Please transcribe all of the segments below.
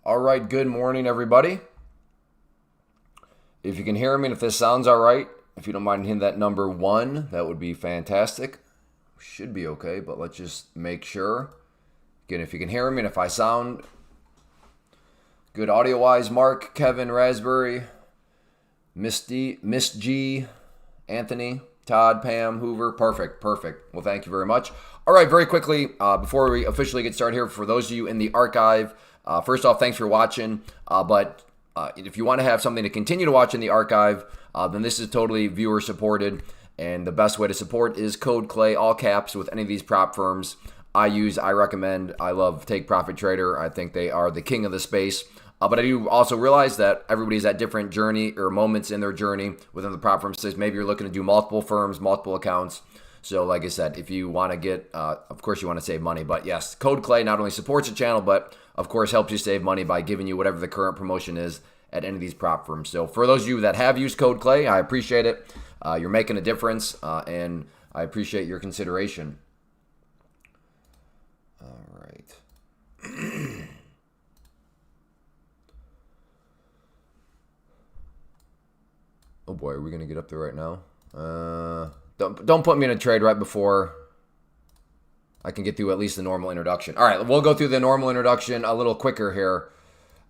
All right, good morning, everybody. If you can hear me and if this sounds all right, if you don't mind hitting that number 1, that would be fantastic. Should be okay, but let's just make sure. Again, if you can hear me and if I sound good audio-wise, Mark, Kevin, Raspberry, Miss G, Anthony, Todd, Pam, Hoover, perfect. Well, thank you very much. All right, very quickly, before we officially get started here, for those of you in the archive, first off, thanks for watching, but if you want to have something to continue to watch in the archive, then this is totally viewer supported, and the best way to support is code CLAY, all caps, with any of these prop firms I recommend. I love Take Profit Trader. I think they are the king of the space. But I do also realize that everybody's at different journey or moments in their journey within the prop firm space. Maybe you're looking to do multiple firms, multiple accounts. So like I said, if you want to get, of course you want to save money. But yes, Code Clay not only supports the channel, but of course helps you save money by giving you whatever the current promotion is at any of these prop firms. So for those of you that have used Code Clay, I appreciate it. You're making a difference, and I appreciate your consideration. All right. Oh boy, are we going to get up there right now? Don't put me in a trade right before I can get through at least the normal introduction. All right, we'll go through the normal introduction a little quicker here.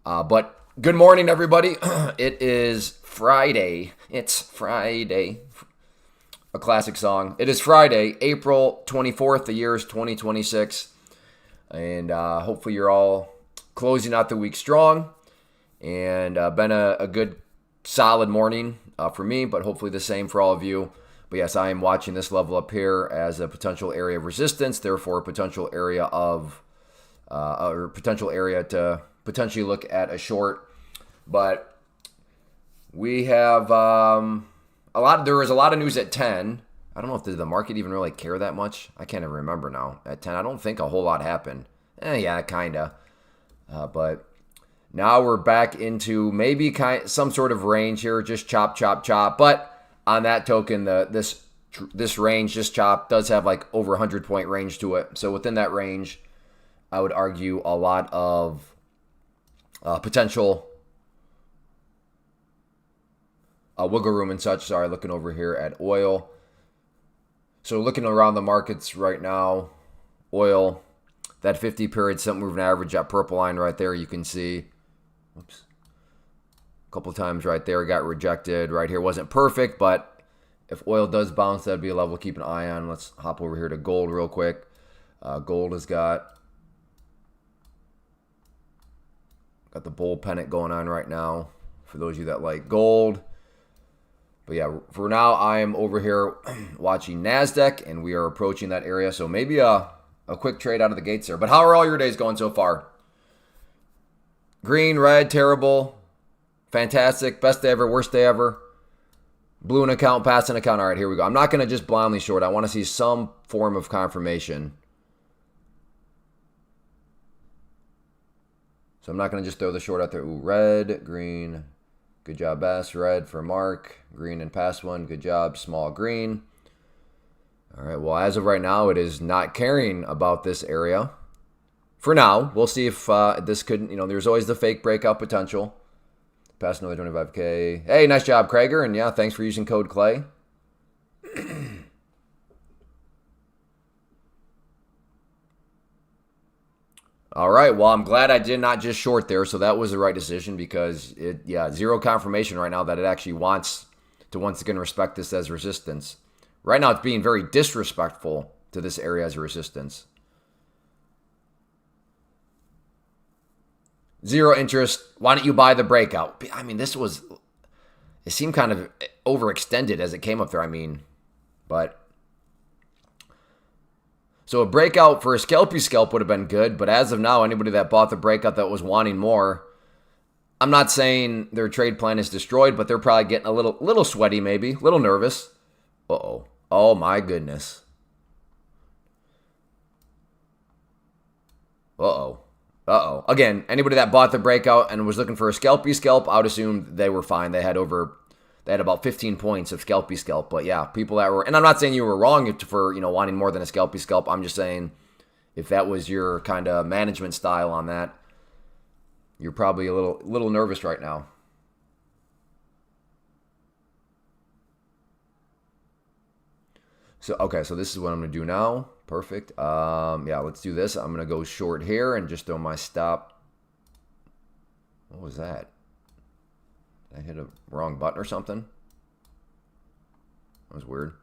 But good morning, everybody. It is Friday. It's Friday. A classic song. It is Friday, April 24th. The year is 2026. And hopefully you're all closing out the week strong. And been a good, solid morning for me, but hopefully the same for all of you. But yes, I am watching this level up here as a potential area of resistance, therefore a potential area of, or potential area to potentially look at a short. But we have there was a lot of news at 10. I don't know if the market even really care that much. I can't even remember now. At 10, I don't think a whole lot happened. Yeah, kind of. But now we're back into maybe some sort of range here, just chop. But on that token, this range, this chop, does have like over 100-point range to it. So within that range, I would argue a lot of potential wiggle room and such. Sorry, looking over here at oil. So looking around the markets right now, oil, that 50-period simple moving average, that purple line right there, you can see. Oops. A couple times right there, got rejected. Right here wasn't perfect, but if oil does bounce, that'd be a level to keep an eye on. Let's hop over here to gold real quick. Gold has got the bull pennant going on right now for those of you that like gold. But yeah, for now, I am over here watching NASDAQ, and we are approaching that area. So maybe a quick trade out of the gates there. But how are all your days going so far? Green, red, terrible, fantastic, best day ever, worst day ever. Blue an account, pass an account. All right, here we go. I'm not going to just blindly short. I want to see some form of confirmation. So I'm not going to just throw the short out there. Ooh, red, green. Good job, Bass. Red for Mark. Green and pass one. Good job. Small green. All right, well, as of right now, it is not caring about this area. For now, we'll see if this could, there's always the fake breakout potential. Pass another 25K. Hey, nice job, Krager. And yeah, thanks for using code CLAY. All right, well, I'm glad I did not just short there, so that was the right decision because zero confirmation right now that it actually wants to once again respect this as resistance. Right now, it's being very disrespectful to this area as a resistance. Zero interest. Why don't you buy the breakout? I mean, it seemed kind of overextended as it came up there. But so a breakout for a scalpy scalp would have been good. But as of now, anybody that bought the breakout that was wanting more, I'm not saying their trade plan is destroyed, but they're probably getting a little sweaty, maybe, a little nervous. Uh-oh. Oh, my goodness. Uh-oh. Again, anybody that bought the breakout and was looking for a scalpy scalp, I would assume they were fine. They had about 15 points of scalpy scalp. But yeah, people that were, and I'm not saying you were wrong for, wanting more than a scalpy scalp. I'm just saying if that was your kind of management style on that, You're probably a little nervous right now. So, okay, so this is what I'm going to do now. Perfect. Yeah, let's do this. I'm going to go short here and just throw my stop. What was that? Did I hit a wrong button or something? That was weird.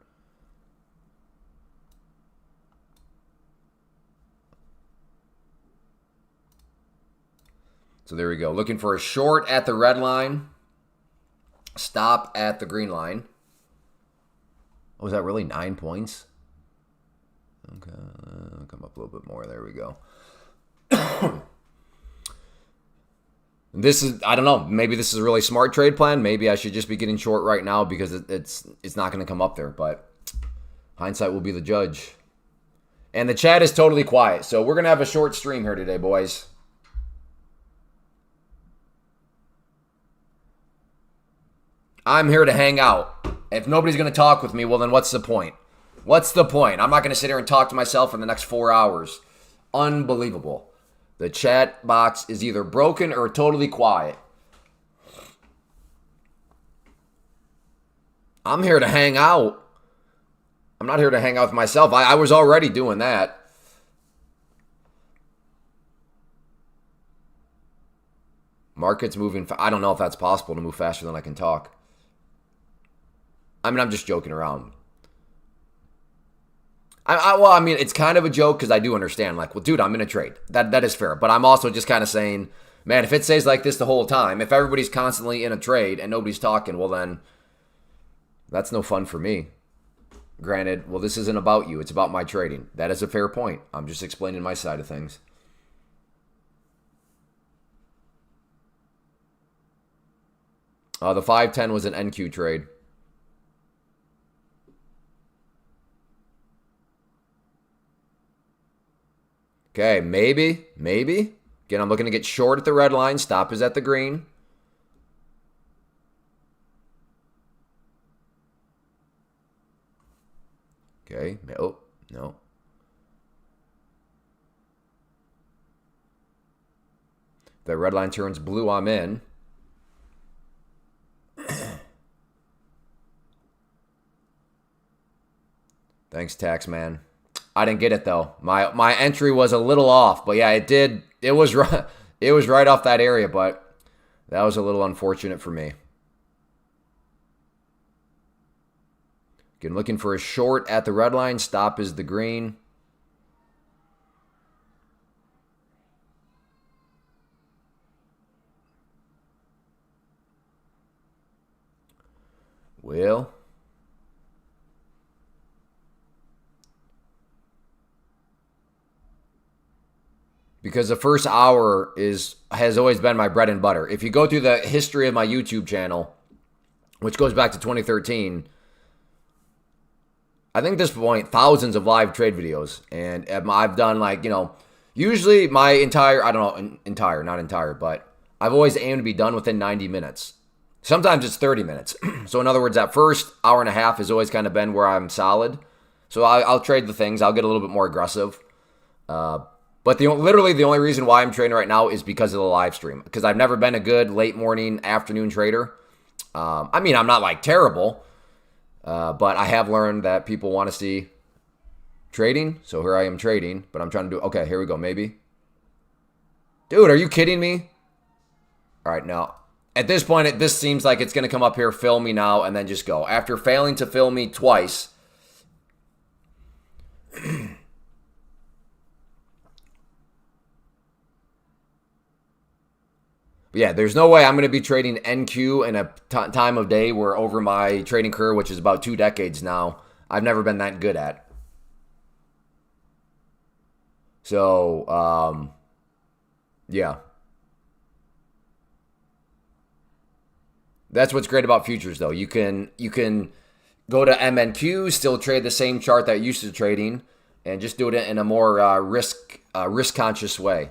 So there we go. Looking for a short at the red line. Stop at the green line. Oh, was that really 9 points? Okay, I'll come up a little bit more. There we go. This is, I don't know, maybe this is a really smart trade plan. Maybe I should just be getting short right now because it's not going to come up there. But hindsight will be the judge. And the chat is totally quiet. So we're going to have a short stream here today, boys. I'm here to hang out. If nobody's going to talk with me, well, then what's the point? What's the point? I'm not going to sit here and talk to myself for the next 4 hours. Unbelievable. The chat box is either broken or totally quiet. I'm here to hang out. I'm not here to hang out with myself. I was already doing that. Market's moving. I don't know if that's possible to move faster than I can talk. I mean, I'm just joking around. Well, I mean, it's kind of a joke because I do understand. Like, well, dude, I'm in a trade. That is fair. But I'm also just kind of saying, man, if it stays like this the whole time, if everybody's constantly in a trade and nobody's talking, well, then that's no fun for me. Granted, well, this isn't about you. It's about my trading. That is a fair point. I'm just explaining my side of things. The 510 was an NQ trade. Okay, maybe. Again, I'm looking to get short at the red line. Stop is at the green. Okay, no. The red line turns blue, I'm in. Thanks, tax man. I didn't get it though. My entry was a little off, but yeah, it did. It was right. It was right off that area, but that was a little unfortunate for me. Again, looking for a short at the red line. Stop is the green. Well. Because the first hour has always been my bread and butter. If you go through the history of my YouTube channel, which goes back to 2013, I think at this point, thousands of live trade videos. And I've done usually my entire, not entire, but I've always aimed to be done within 90 minutes. Sometimes it's 30 minutes. So in other words, that first hour and a half has always kind of been where I'm solid. So I'll trade the things. I'll get a little bit more aggressive. But literally the only reason why I'm trading right now is because of the live stream. Because I've never been a good late morning, afternoon trader. I mean, I'm not terrible. But I have learned that people want to see trading. So here I am trading. But I'm trying to do... Okay, here we go, maybe. Dude, are you kidding me? All right, now. At this point, this seems like it's going to come up here, fill me now, and then just go. After failing to fill me twice... Yeah, there's no way I'm going to be trading NQ in a time of day where over my trading career, which is about 2 decades now, I've never been that good at. So, yeah. That's what's great about futures, though. You can go to MNQ, still trade the same chart that you're used to trading, and just do it in a more risk-conscious way.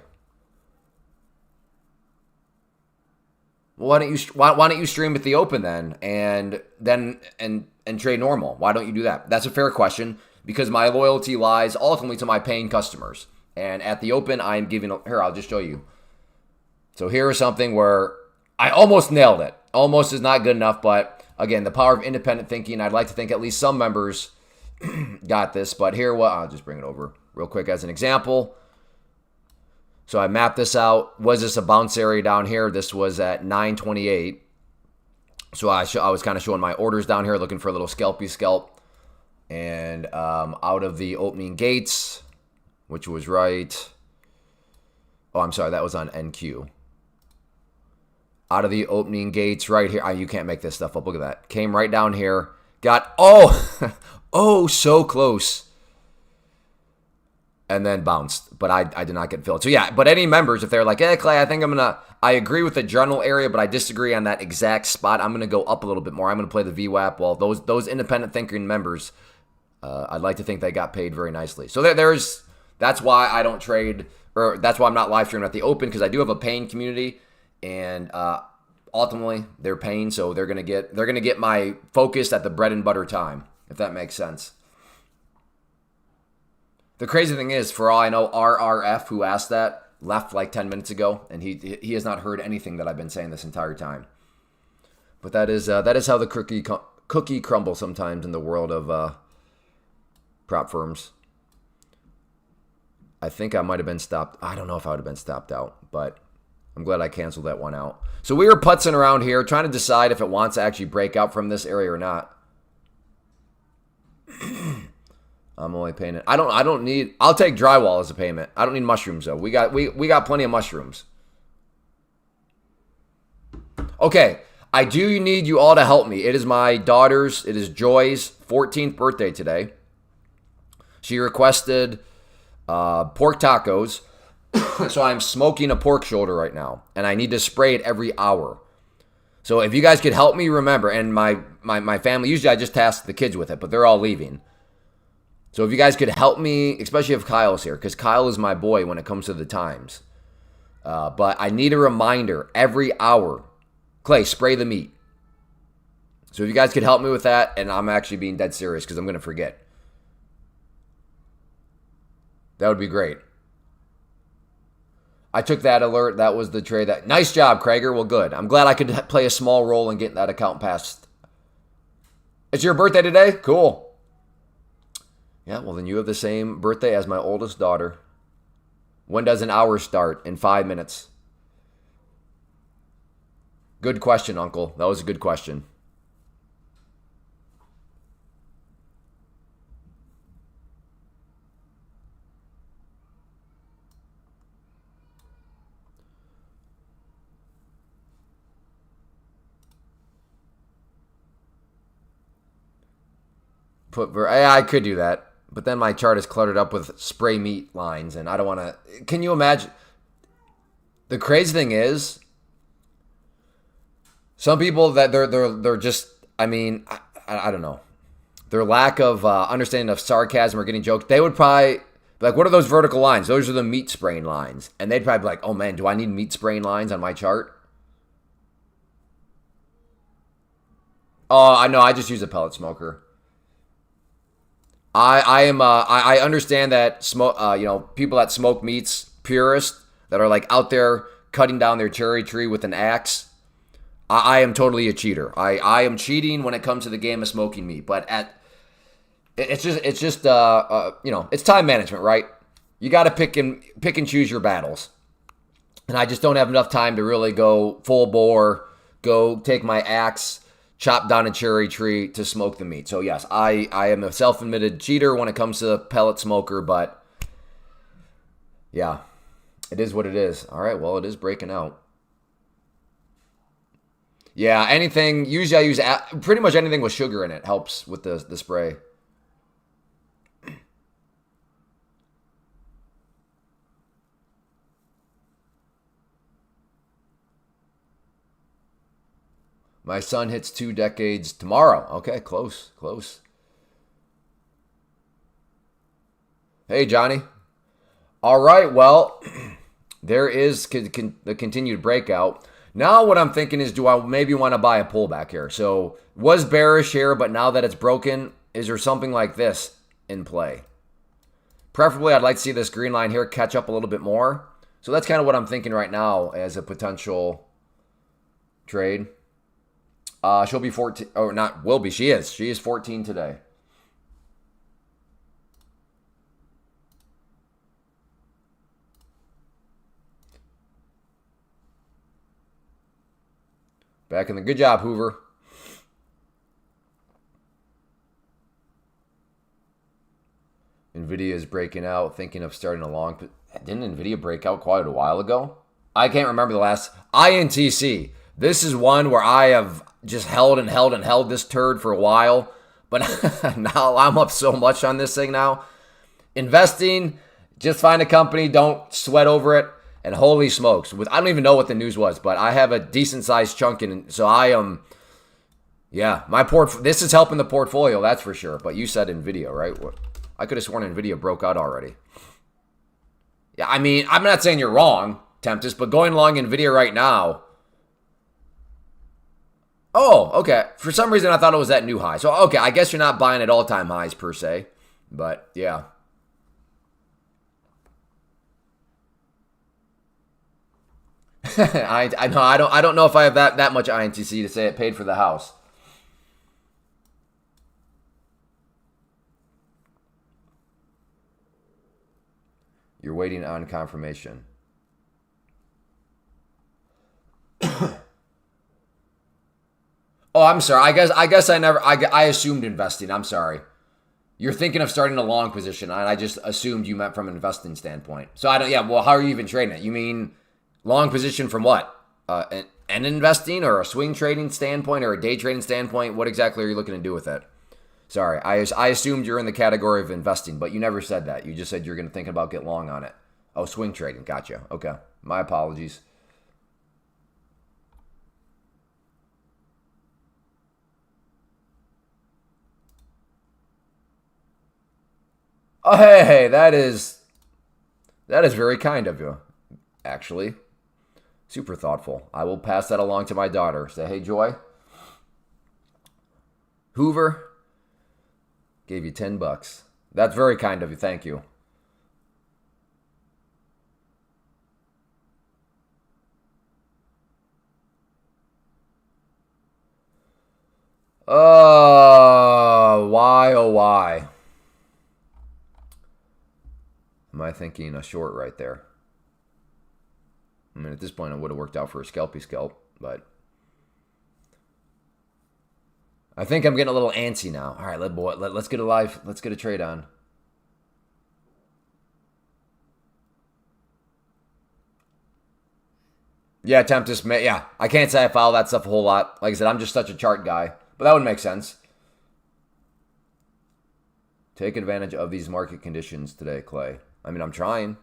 Well, why don't you stream at the open then and trade normal? Why don't you do that? That's a fair question because my loyalty lies ultimately to my paying customers. And at the open, I'm giving here. I'll just show you. So here is something where I almost nailed it. Almost is not good enough, but again, the power of independent thinking. I'd like to think at least some members got this, but here, what I'll just bring it over real quick as an example. So I mapped this out. Was this a bounce area down here? This was at 928. So I was kind of showing my orders down here, looking for a little scalpy scalp. And out of the opening gates, which was right. Oh, I'm sorry, that was on NQ. Out of the opening gates right here. You can't make this stuff up. Look at that. Came right down here. Got, oh, so close. And then bounced. But I did not get filled. So yeah, but any members, if they're like, hey, Clay, I think I agree with the general area, but I disagree on that exact spot. I'm going to go up a little bit more. I'm going to play the VWAP. Well, those independent thinking members, I'd like to think they got paid very nicely. So that's why I don't trade, or that's why I'm not live streaming at the open, because I do have a paying community. And ultimately, they're paying, so they're gonna get my focus at the bread and butter time, if that makes sense. The crazy thing is, for all I know, RRF, who asked that, left like 10 minutes ago, and he has not heard anything that I've been saying this entire time. But that is how the cookie crumbles sometimes in the world of prop firms. I think I might have been stopped. I don't know if I would have been stopped out, but I'm glad I canceled that one out. So we were putzing around here, trying to decide if it wants to actually break out from this area or not. I'm only paying it. I'll take drywall as a payment. I don't need mushrooms though. We got plenty of mushrooms. Okay, I do need you all to help me. It is my daughter's, it is Joy's 14th birthday today. She requested pork tacos. So I'm smoking a pork shoulder right now, and I need to spray it every hour. So if you guys could help me remember, and my family, usually I just task the kids with it, but they're all leaving. So if you guys could help me, especially if Kyle's here, because Kyle is my boy when it comes to the times. But I need a reminder every hour. Clay, spray the meat. So if you guys could help me with that, and I'm actually being dead serious because I'm going to forget. That would be great. I took that alert. That was the trade. Nice job, Krager. Well, good. I'm glad I could play a small role in getting that account passed. It's your birthday today? Cool. Yeah, well, then you have the same birthday as my oldest daughter. When does an hour start? In 5 minutes. Good question, Uncle. That was a good question. I could do that, but then my chart is cluttered up with spray meat lines, and I don't want to. Can you imagine? The crazy thing is, some people that they're just. I mean, I don't know. Their lack of understanding of sarcasm or getting jokes, they would probably be like, "What are those vertical lines? Those are the meat spraying lines," and they'd probably be like, "Oh man, do I need meat spraying lines on my chart?" Oh, I know. I just use a pellet smoker. I understand that people that smoke meats, purists that are like out there cutting down their cherry tree with an axe. I am totally a cheater. I am cheating when it comes to the game of smoking meat. But it's just it's time management, right? You got to pick and choose your battles. And I just don't have enough time to really go full bore, go take my axe, chop down a cherry tree to smoke the meat. So yes, I am a self-admitted cheater when it comes to pellet smoker, but yeah, it is what it is. All right, well, it is breaking out. Yeah, usually I use pretty much anything with sugar in it helps with the spray. My son hits 2 decades tomorrow. Okay, close. Hey, Johnny. All right, well, there is the continued breakout. Now what I'm thinking is, do I maybe want to buy a pullback here? So was bearish here, but now that it's broken, is there something like this in play? Preferably, I'd like to see this green line here catch up a little bit more. So that's kind of what I'm thinking right now as a potential trade. She'll be 14, or not will be. She is. She is 14 today. Back in the good job, Hoover. Nvidia is breaking out, thinking of starting a long. Didn't Nvidia break out quite a while ago? I can't remember the last. INTC. This is one where I have just held and held and held this turd for a while. But now I'm up so much on this thing now. Investing, just find a company, don't sweat over it. And holy smokes, I don't even know what the news was, but I have a decent sized chunk in, so I am, yeah, this is helping the portfolio, that's for sure. But you said Nvidia, right? I could have sworn Nvidia broke out already. Yeah, I mean, I'm not saying you're wrong, Tempest, but going long Nvidia right now. Oh, okay. For some reason, I thought it was that new high. So, okay, I guess you're not buying at all-time highs per se, but yeah. I know I don't know if I have that much INTC to say it paid for the house. You're waiting on confirmation. Oh, I'm sorry. I guess I assumed investing. I'm sorry. You're thinking of starting a long position, and I just assumed you meant from an investing standpoint. So I don't. Yeah. Well, how are you even trading it? You mean long position from what? An investing or a swing trading standpoint or a day trading standpoint? What exactly are you looking to do with it? Sorry, I assumed you're in the category of investing, but you never said that. You just said you're going to think about get long on it. Oh, swing trading. Gotcha. Okay. My apologies. Oh, hey, that is very kind of you, actually. Super thoughtful. I will pass that along to my daughter. Say, hey, Joy. Hoover gave you $10. That's very kind of you. Thank you. Why, oh, why? Am I thinking a short right there? I mean, at this point, it would have worked out for a scalpy scalp, but I think I'm getting a little antsy now. All right, let's get a live. Let's get a trade on. Yeah, Tempest. Yeah, I can't say I follow that stuff a whole lot. Like I said, I'm just such a chart guy, but that would make sense. Take advantage of these market conditions today, Clay. I mean, I'm trying.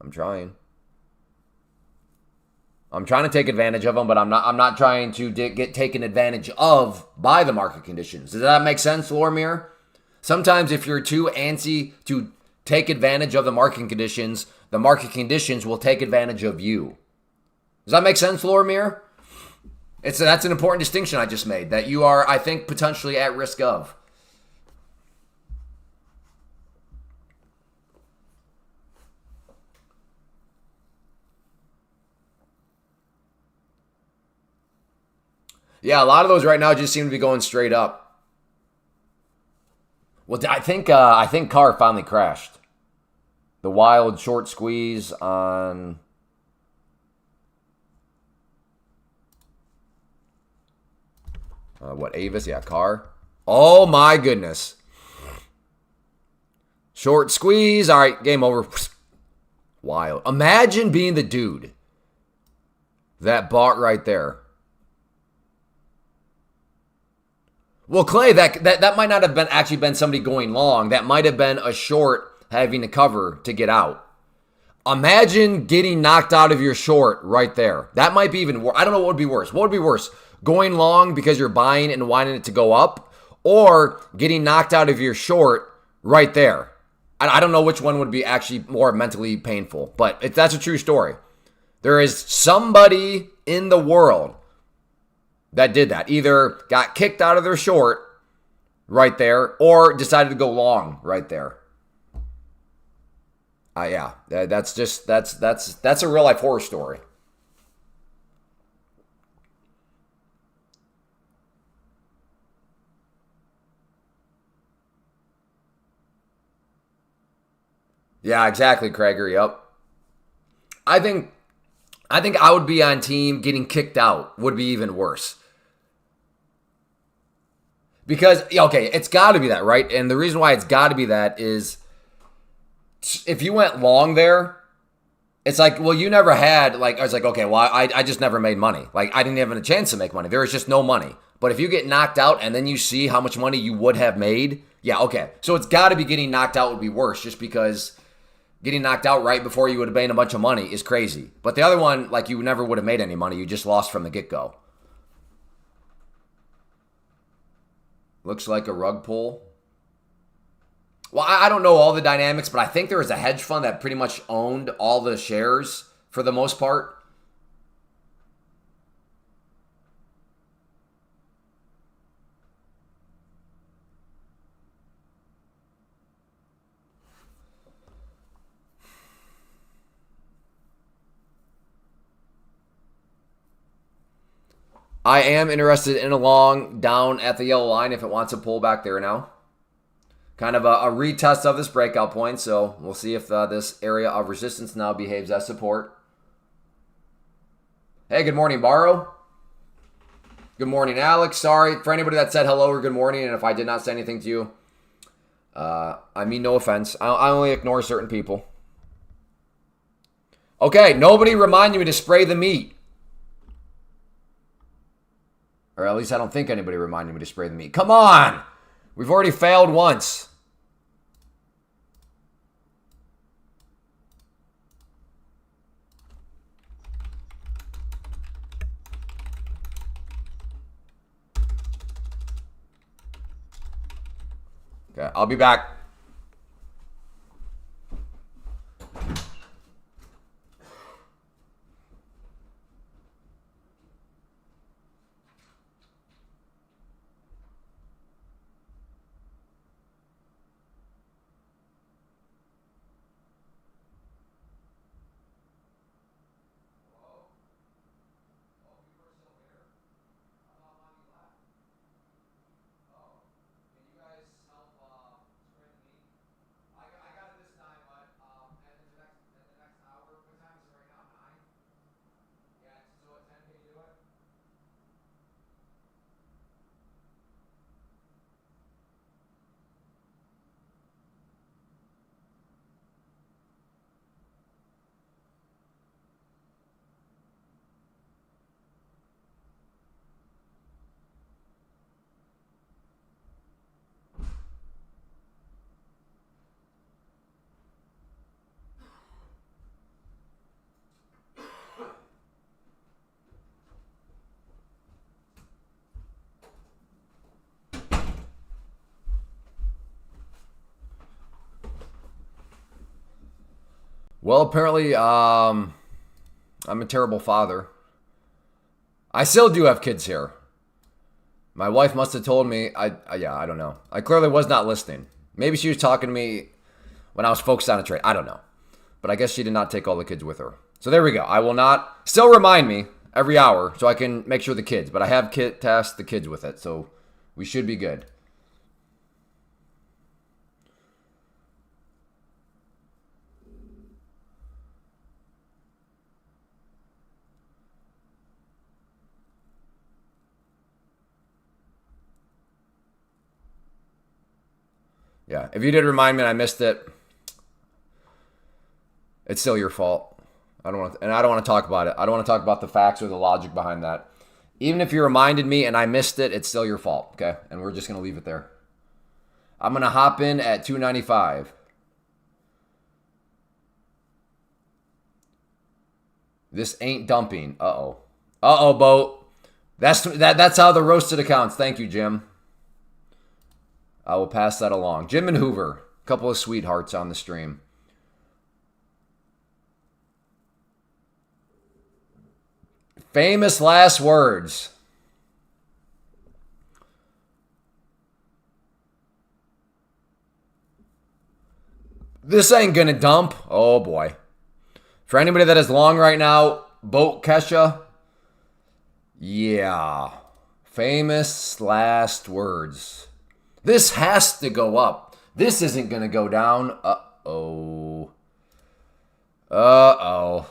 I'm trying to take advantage of them, but I'm not trying to get taken advantage of by the market conditions. Does that make sense, Lormir? Sometimes if you're too antsy to take advantage of the market conditions will take advantage of you. Does that make sense, Lormir? That's an important distinction I just made, that you are, I think, potentially at risk of. Yeah, a lot of those right now just seem to be going straight up. Well, I think Carr finally crashed. The wild short squeeze on Avis? Yeah, Carr. Oh my goodness. Short squeeze. All right, game over. Wild. Imagine being the dude that bought right there. Well, Clay, that might not have been somebody going long. That might have been a short having to cover to get out. Imagine getting knocked out of your short right there. That might be even worse. I don't know what would be worse. What would be worse? Going long because you're buying and wanting it to go up, or getting knocked out of your short right there? I don't know which one would be actually more mentally painful, but that's a true story. There is somebody in the world that did that. Either got kicked out of their short right there or decided to go long right there. Yeah, that's a real life horror story. Yeah, exactly, Krager. Yep. I think I think I would be on team getting kicked out would be even worse. Because okay, it's got to be that, right? And the reason why it's got to be that is if you went long there, it's like, well, you never had, like, I was like, okay, well, I just never made money. Like, I didn't have a chance to make money. There was just no money. But if you get knocked out and then you see how much money you would have made, yeah, okay. So it's got to be getting knocked out would be worse just because getting knocked out right before you would have made a bunch of money is crazy. But the other one, like, you never would have made any money. You just lost from the get-go. Looks like a rug pull. Well, I don't know all the dynamics, but I think there was a hedge fund that pretty much owned all the shares for the most part. I am interested in a long down at the yellow line if it wants to pull back there now. Kind of a retest of this breakout point, so we'll see if this area of resistance now behaves as support. Hey, good morning, Barrow. Good morning, Alex. Sorry for anybody that said hello or good morning, and if I did not say anything to you, I mean no offense. I only ignore certain people. Okay, nobody reminded me to spray the meat. Or at least I don't think anybody reminded me to spray the meat. Come on! We've already failed once. Okay, I'll be back. Well, apparently, I'm a terrible father. I still do have kids here. My wife must have told me. Yeah, I don't know. I clearly was not listening. Maybe she was talking to me when I was focused on a trade. I don't know. But I guess she did not take all the kids with her. So there we go. I will not. Still remind me every hour so I can make sure the kids. But I have tasked the kids with it. So we should be good. Yeah, if you did remind me and I missed it, it's still your fault. I don't want to talk about it. I don't want to talk about the facts or the logic behind that. Even if you reminded me and I missed it, it's still your fault, okay? And we're just going to leave it there. I'm going to hop in at 295. This ain't dumping. Uh-oh. Uh-oh, boat. That's how the roasted accounts. Thank you, Jim. I will pass that along. Jim and Hoover, a couple of sweethearts on the stream. Famous last words. This ain't gonna dump. Oh boy. For anybody that is long right now, Boat Kesha. Yeah. Famous last words. This has to go up. This isn't gonna go down. Uh-oh. Uh-oh.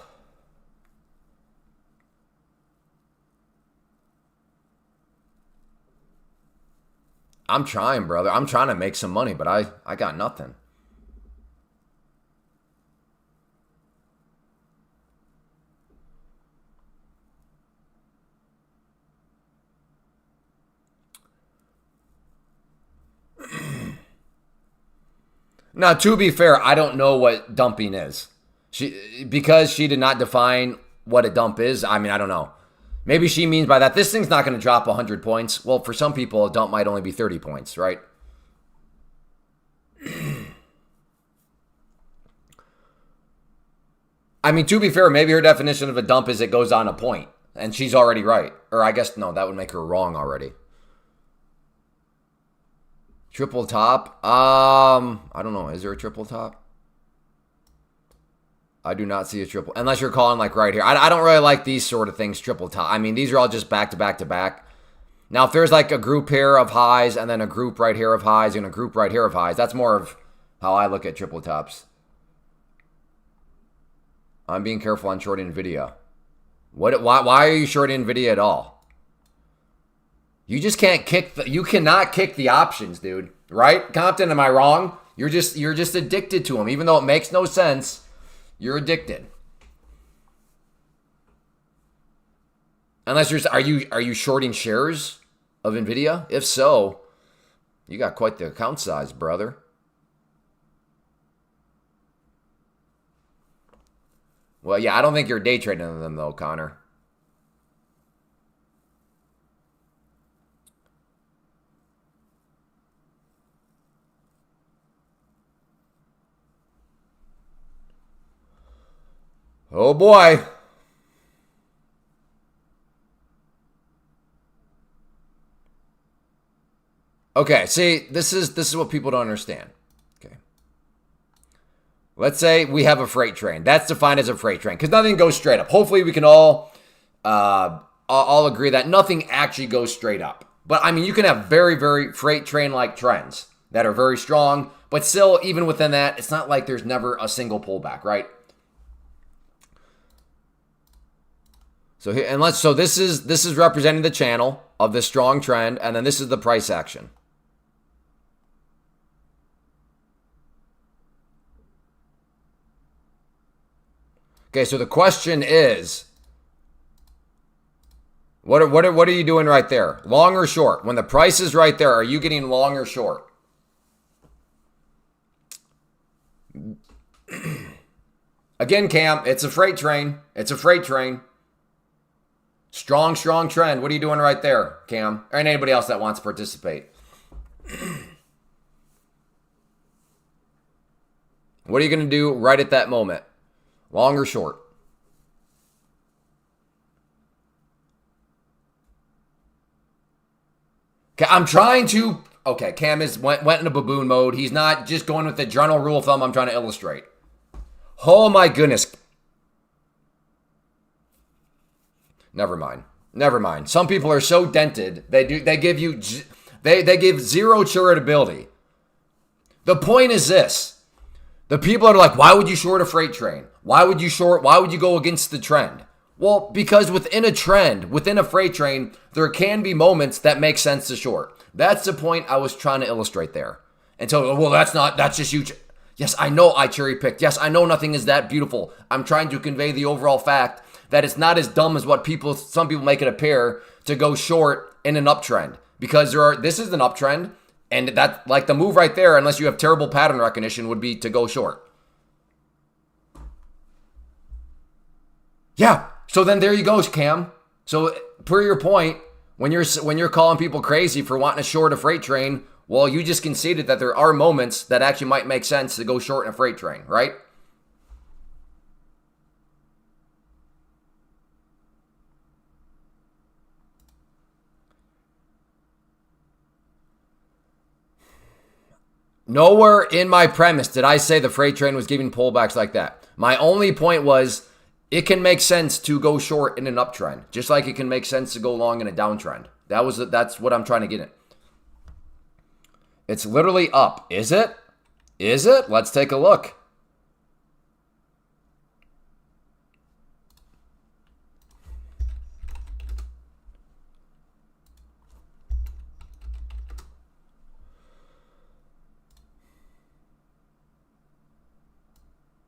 I'm trying, brother. I'm trying to make some money, but I got nothing. Now, to be fair, I don't know what dumping is. Because she did not define what a dump is. I mean, I don't know. Maybe she means by that, this thing's not going to drop 100 points. Well, for some people, a dump might only be 30 points, right? I mean, to be fair, maybe her definition of a dump is it goes on a point. And she's already right. Or I guess, no, that would make her wrong already. Triple top? I don't know. Is there a triple top? I do not see a triple. Unless you're calling like right here. I don't really like these sort of things, triple top. I mean, these are all just back to back to back. Now, if there's like a group here of highs and then a group right here of highs and a group right here of highs, that's more of how I look at triple tops. I'm being careful on shorting NVIDIA. Why are you shorting NVIDIA at all? You just can't kick you cannot kick the options, dude. Right? Compton, am I wrong? You're just addicted to them. Even though it makes no sense, you're addicted. Unless are you shorting shares of NVIDIA? If so, you got quite the account size, brother. Well, yeah, I don't think you're day trading them though, Connor. Oh boy. Okay, see, this is what people don't understand. Okay. Let's say we have a freight train. That's defined as a freight train because nothing goes straight up. Hopefully we can all agree that nothing actually goes straight up. But I mean, you can have very, very freight train-like trends that are very strong, but still, even within that, it's not like there's never a single pullback, right? So here, so this is representing the channel of this strong trend, and then this is the price action. Okay, so the question is, what are you doing right there? Long or short? When the price is right there, are you getting long or short? Again, Cam, it's a freight train. It's a freight train. Strong, strong trend. What are you doing right there, Cam? Or anybody else that wants to participate? What are you going to do right at that moment? Long or short? Okay, I'm trying to... Okay, Cam went into baboon mode. He's not just going with the general rule of thumb I'm trying to illustrate. Oh my goodness. Never mind. Never mind. Some people are so dented, they give zero charitability. The point is this. The people are like, why would you short a freight train? Why would you go against the trend? Well, because within a trend, within a freight train, there can be moments that make sense to short. That's the point I was trying to illustrate there. Until, well, that's just huge. Yes, I know I cherry picked. Yes, I know nothing is that beautiful. I'm trying to convey the overall fact that it's not as dumb as what some people make it appear to go short in an uptrend. Because this is an uptrend, and that, like, the move right there, unless you have terrible pattern recognition, would be to go short. Yeah. So then there you go, Cam. So per your point, when you're calling people crazy for wanting to short a freight train, well, you just conceded that there are moments that actually might make sense to go short in a freight train, right? Nowhere in my premise did I say the freight train was giving pullbacks like that. My only point was it can make sense to go short in an uptrend, just like it can make sense to go long in a downtrend. That's what I'm trying to get at. It's literally up. Is it? Is it? Let's take a look.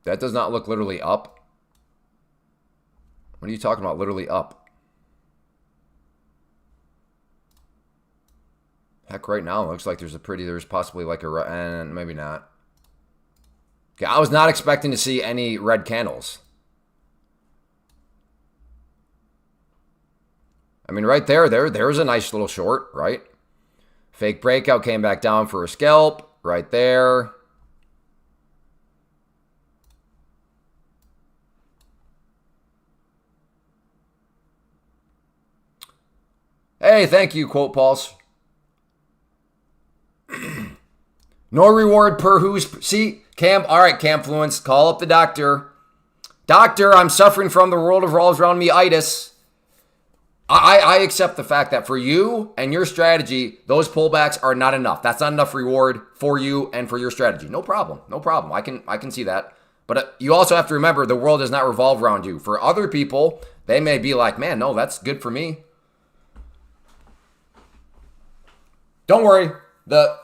That does not look literally up. What are you talking about? Literally up. Heck, right now it looks like there's possibly like and maybe not. Okay, I was not expecting to see any red candles. I mean, right there's a nice little short, right? Fake breakout came back down for a scalp, right there. Hey, thank you, Quote Pulse. No reward per who's... See, Cam... All right, Camfluence, call up the doctor. Doctor, I'm suffering from the world revolves around me-itis. I accept the fact that for you and your strategy, those pullbacks are not enough. That's not enough reward for you and for your strategy. No problem. No problem. I can see that. But you also have to remember the world does not revolve around you. For other people, they may be like, man, no, that's good for me. Don't worry. The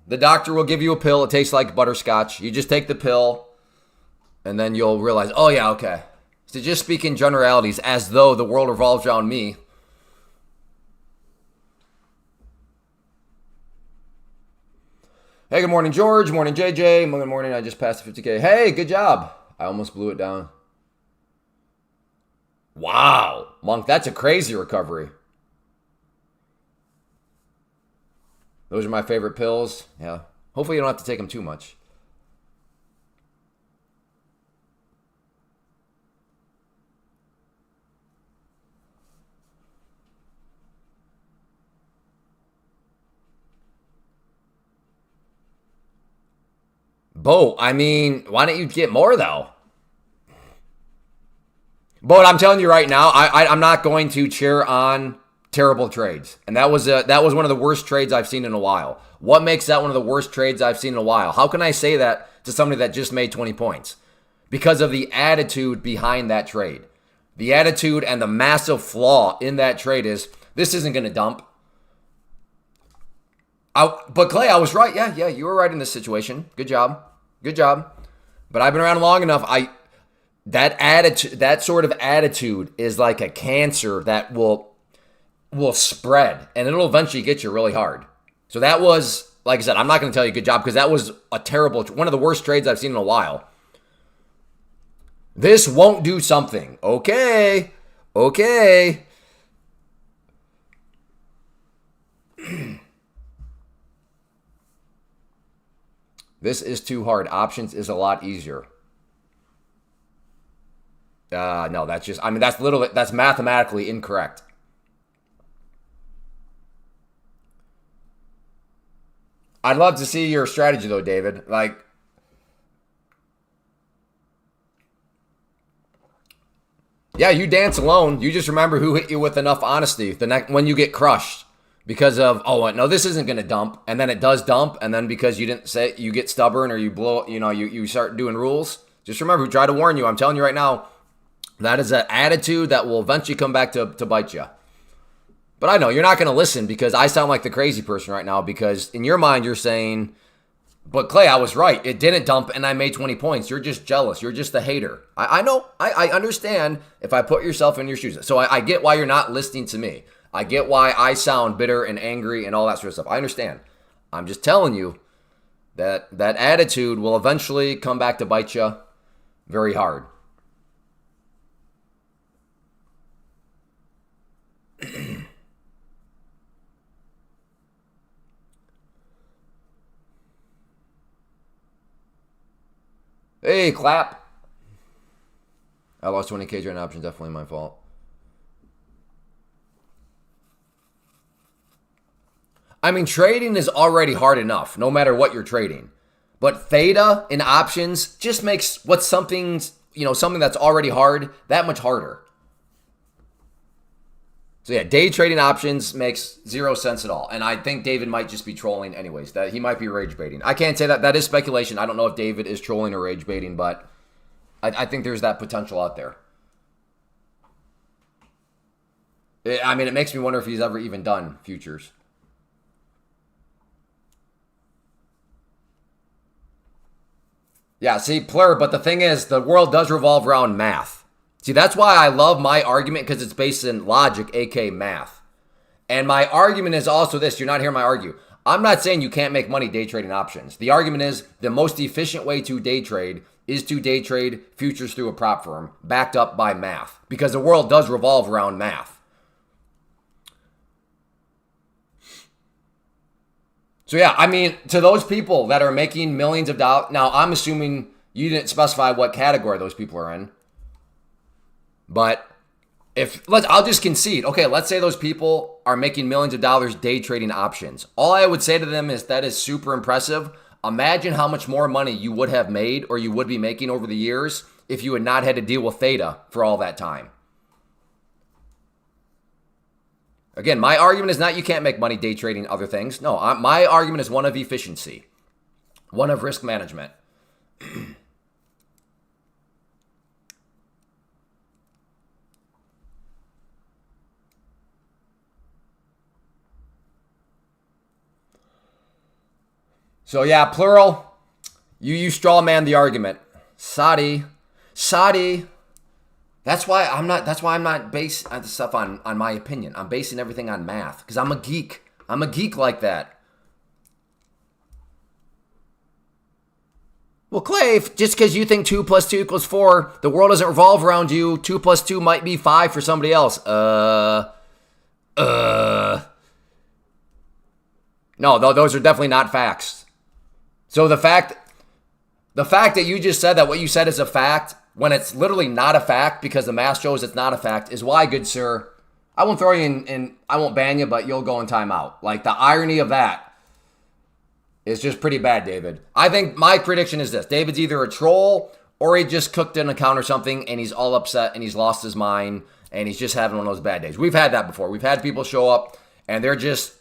doctor will give you a pill. It tastes like butterscotch. You just take the pill, and then you'll realize, oh, yeah, okay. So just speak in generalities as though the world revolves around me. Hey, good morning, George. Morning, JJ. Good morning. I just passed the 50K. Hey, good job. I almost blew it down. Wow. Monk, that's a crazy recovery. Those are my favorite pills. Yeah. Hopefully you don't have to take them too much. Bo, I mean, why don't you get more though? But I'm telling you right now, I'm not going to cheer on terrible trades. And that was one of the worst trades I've seen in a while. What makes that one of the worst trades I've seen in a while? How can I say that to somebody that just made 20 points? Because of the attitude behind that trade. The attitude and the massive flaw in that trade is, this isn't going to dump. But Clay, I was right. Yeah, you were right in this situation. Good job. Good job. But I've been around long enough. That sort of attitude is like a cancer that will spread, and it'll eventually get you really hard. So that was, like I said, I'm not going to tell you good job because that was a terrible, one of the worst trades I've seen in a while. This won't do something. Okay. This is too hard. Options is a lot easier. No, that's mathematically incorrect. I'd love to see your strategy though, David. Like, yeah, you dance alone. You just remember who hit you with enough honesty when you get crushed because of, oh, no, this isn't going to dump. And then it does dump. And then because you didn't say, you get stubborn or you blow, you start doing rules. Just remember who tried to warn you. I'm telling you right now, that is an attitude that will eventually come back to bite you. But I know you're not going to listen because I sound like the crazy person right now because in your mind you're saying, but Clay, I was right. It didn't dump and I made 20 points. You're just jealous. You're just a hater. I know. I understand if I put yourself in your shoes. So I get why you're not listening to me. I get why I sound bitter and angry and all that sort of stuff. I understand. I'm just telling you that attitude will eventually come back to bite you very hard. Hey, clap. I lost 20K during options. Definitely my fault. I mean, trading is already hard enough, no matter what you're trading. But theta in options just makes what's something, something that's already hard that much harder. So yeah, day trading options makes 0 sense at all. And I think David might just be trolling anyways. That he might be rage baiting. I can't say that. That is speculation. I don't know if David is trolling or rage baiting, but I think there's that potential out there. I mean, it makes me wonder if he's ever even done futures. Yeah, see, Plur, but the thing is, the world does revolve around math. See, that's why I love my argument, because it's based in logic, aka math. And my argument is also this. You're not hearing my argue. I'm not saying you can't make money day trading options. The argument is the most efficient way to day trade is to day trade futures through a prop firm backed up by math, because the world does revolve around math. So yeah, I mean, to those people that are making millions of dollars, now I'm assuming you didn't specify what category those people are in. But I'll just concede. Okay, let's say those people are making millions of dollars day trading options. All I would say to them is that is super impressive. Imagine how much more money you would have made or you would be making over the years if you had not had to deal with theta for all that time. Again, my argument is not you can't make money day trading other things. No, my argument is one of efficiency, one of risk management. So yeah, plural. You straw man the argument. Sadi. That's why I'm not basing the stuff on my opinion. I'm basing everything on math because I'm a geek. I'm a geek like that. Well, Clay, just because you think 2 + 2 = 4, the world doesn't revolve around you. 2 + 2 might be 5 for somebody else. No, those are definitely not facts. So the fact that you just said that what you said is a fact when it's literally not a fact because the math shows it's not a fact is why, good sir, I won't throw you in I won't ban you, but you'll go in timeout. Like, the irony of that is just pretty bad, David. I think my prediction is this. David's either a troll or he just cooked an account or something and he's all upset and he's lost his mind and he's just having one of those bad days. We've had that before. We've had people show up and they're just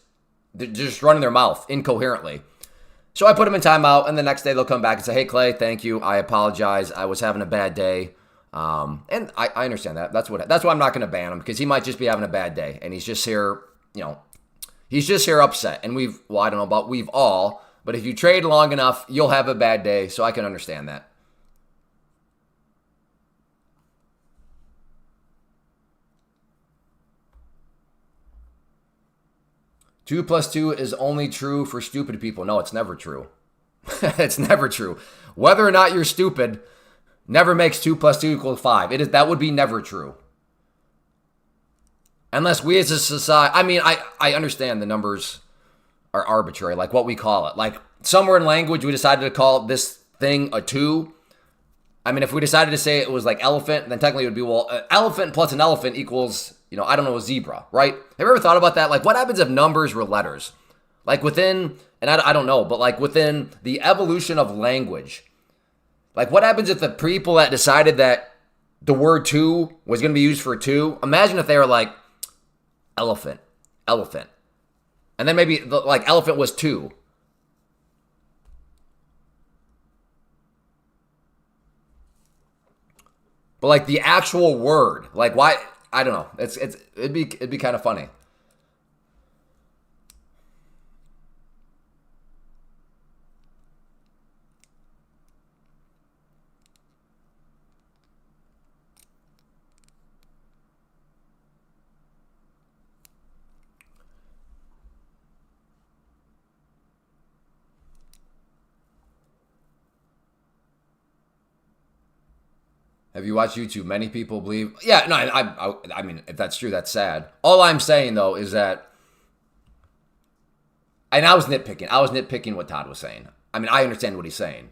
running their mouth incoherently. So I put them in timeout, and the next day they'll come back and say, hey, Clay, thank you. I apologize. I was having a bad day. And I understand that. That's why I'm not going to ban him, because he might just be having a bad day. And he's just here, he's just here upset. And I don't know about we've all, but if you trade long enough, you'll have a bad day. So I can understand that. Two plus two is only true for stupid people. No, it's never true. It's never true. Whether or not you're stupid never makes 2 + 2 = 5. That would be never true. Unless we as a society, I mean, I understand the numbers are arbitrary, like what we call it. Like somewhere in language, we decided to call this thing a 2. I mean, if we decided to say it was like elephant, then technically it would be, well, elephant plus an elephant equals, I don't know, a zebra, right? Have you ever thought about that? Like, what happens if numbers were letters? Like within, and I don't know, but like within the evolution of language, like what happens if the people that decided that the word 2 was going to be used for 2, imagine if they were like elephant. And then maybe like elephant was 2. But like the actual word, like why? I don't know. It'd be kind of funny. Have you watched YouTube? Many people believe. Yeah, no, I mean, if that's true, that's sad. All I'm saying, though, is that, and I was nitpicking what Todd was saying. I mean, I understand what he's saying.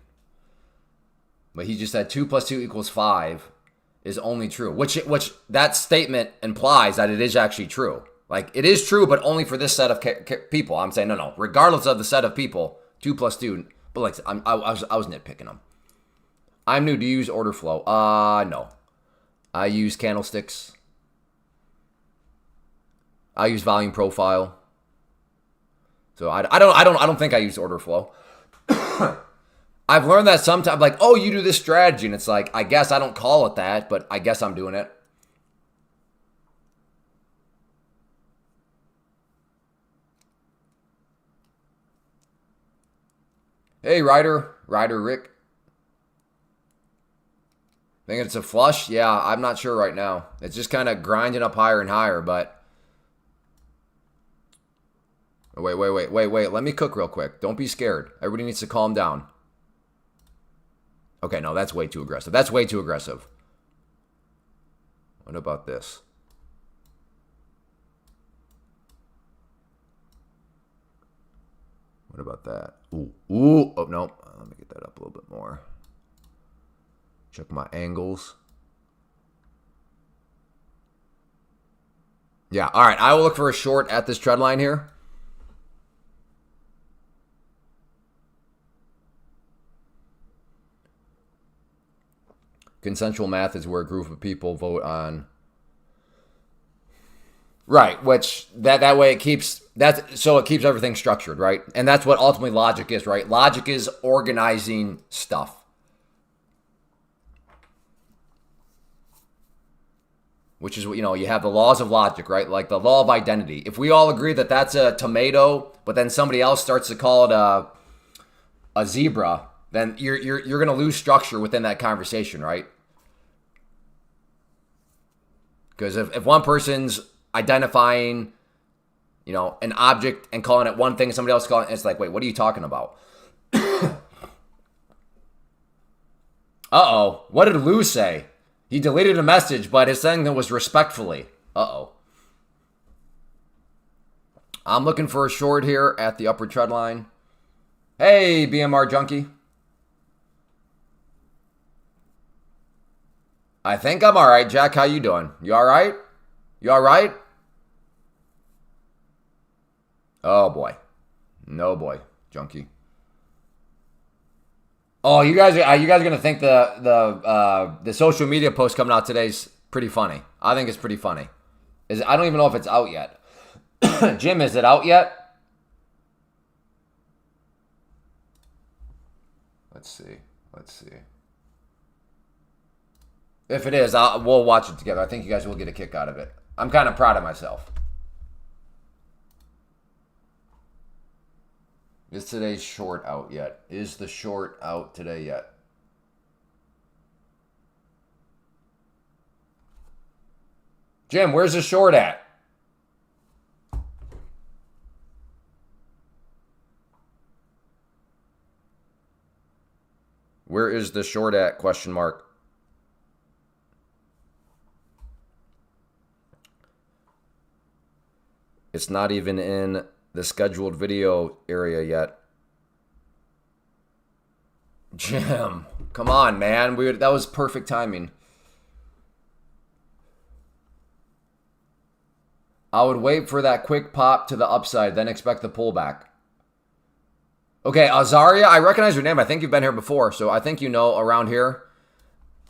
But he just said 2 + 2 = 5 is only true, which that statement implies that it is actually true. Like, it is true, but only for this set of people. I'm saying, no. Regardless of the set of people, 2 plus 2. But like, I was nitpicking them. I'm new. Do you use order flow? No. I use candlesticks. I use volume profile. So I don't think I use order flow. I've learned that sometimes, like, oh, you do this strategy, and it's like, I guess I don't call it that, but I guess I'm doing it. Hey, Ryder Rick. Think it's a flush? Yeah, I'm not sure right now. It's just kind of grinding up higher and higher, but... Wait. Let me cook real quick. Don't be scared. Everybody needs to calm down. Okay, no, that's way too aggressive. That's way too aggressive. What about this? What about that? Ooh. Oh, no. Let me get that up a little bit more. Check my angles. Yeah, all right. I will look for a short at this trend line here. Consensual math is where a group of people vote on. Right, which that way it keeps everything structured, right? And that's what ultimately logic is, right? Logic is organizing stuff. Which is what, you have the laws of logic, right? Like the law of identity. If we all agree that that's a tomato, but then somebody else starts to call it a zebra, then you're going to lose structure within that conversation, right? Because if one person's identifying, an object and calling it one thing, and somebody else calling it, it's like, wait, what are you talking about? Uh-oh. What did Lou say? He deleted a message, but his thing was respectfully. Uh-oh. I'm looking for a short here at the upper trend line. Hey, BMR Junkie. I think I'm all right. Jack, how you doing? You all right? You all right? Oh, boy. No, boy, Junkie. Oh, you guys are gonna think the social media post coming out today is pretty funny. I think it's pretty funny. I don't even know if it's out yet. Jim, is it out yet? Let's see. If it is, we'll watch it together. I think you guys will get a kick out of it. I'm kind of proud of myself. Is today's short out yet? Is the short out today yet? Jim, where's the short at? Where is the short at? Question mark. It's not even in the scheduled video area yet. Jim, come on, man. That was perfect timing. I would wait for that quick pop to the upside, then expect the pullback. Okay, Azaria, I recognize your name. I think you've been here before, so I think you know around here.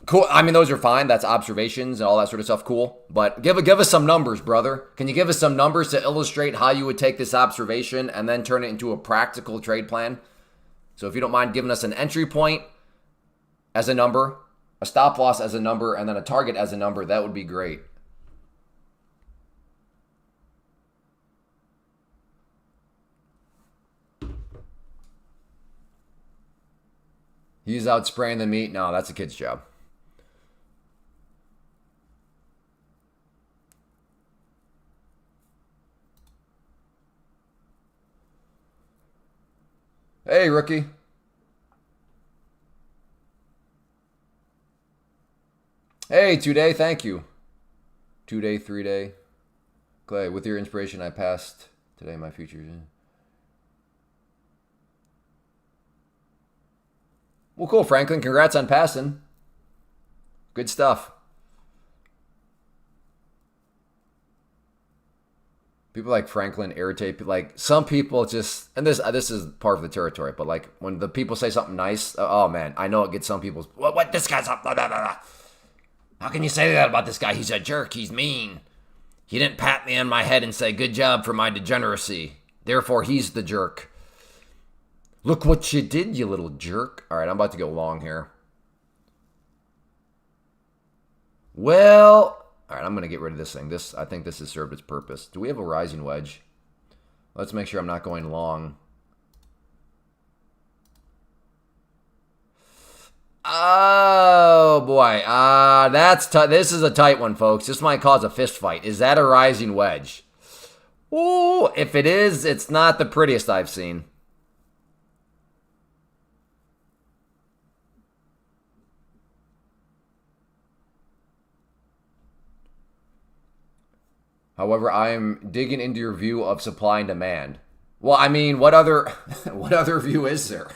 Cool. I mean, those are fine. That's observations and all that sort of stuff. Cool. But give us some numbers, brother. Can you give us some numbers to illustrate how you would take this observation and then turn it into a practical trade plan? So if you don't mind giving us an entry point as a number, a stop loss as a number, and then a target as a number, that would be great. He's out spraying the meat. No, that's a kid's job. Hey, rookie. Hey, 2-day, thank you. 2-day, 3-day. Clay, with your inspiration, I passed today my futures. Well, cool, Franklin. Congrats on passing. Good stuff. People like Franklin irritate. Like some people just, and this is part of the territory. But like when the people say something nice, oh man, I know it gets some people's. What this guy's up? Blah, blah, blah, blah. How can you say that about this guy? He's a jerk. He's mean. He didn't pat me on my head and say good job for my degeneracy. Therefore, he's the jerk. Look what you did, you little jerk. All right, I'm about to go long here. Well. All right, I'm going to get rid of this thing. I think this has served its purpose. Do we have a rising wedge? Let's make sure I'm not going long. Oh, boy. This is a tight one, folks. This might cause a fist fight. Is that a rising wedge? Ooh, if it is, it's not the prettiest I've seen. However, I'm digging into your view of supply and demand. Well, I mean, what other view is there?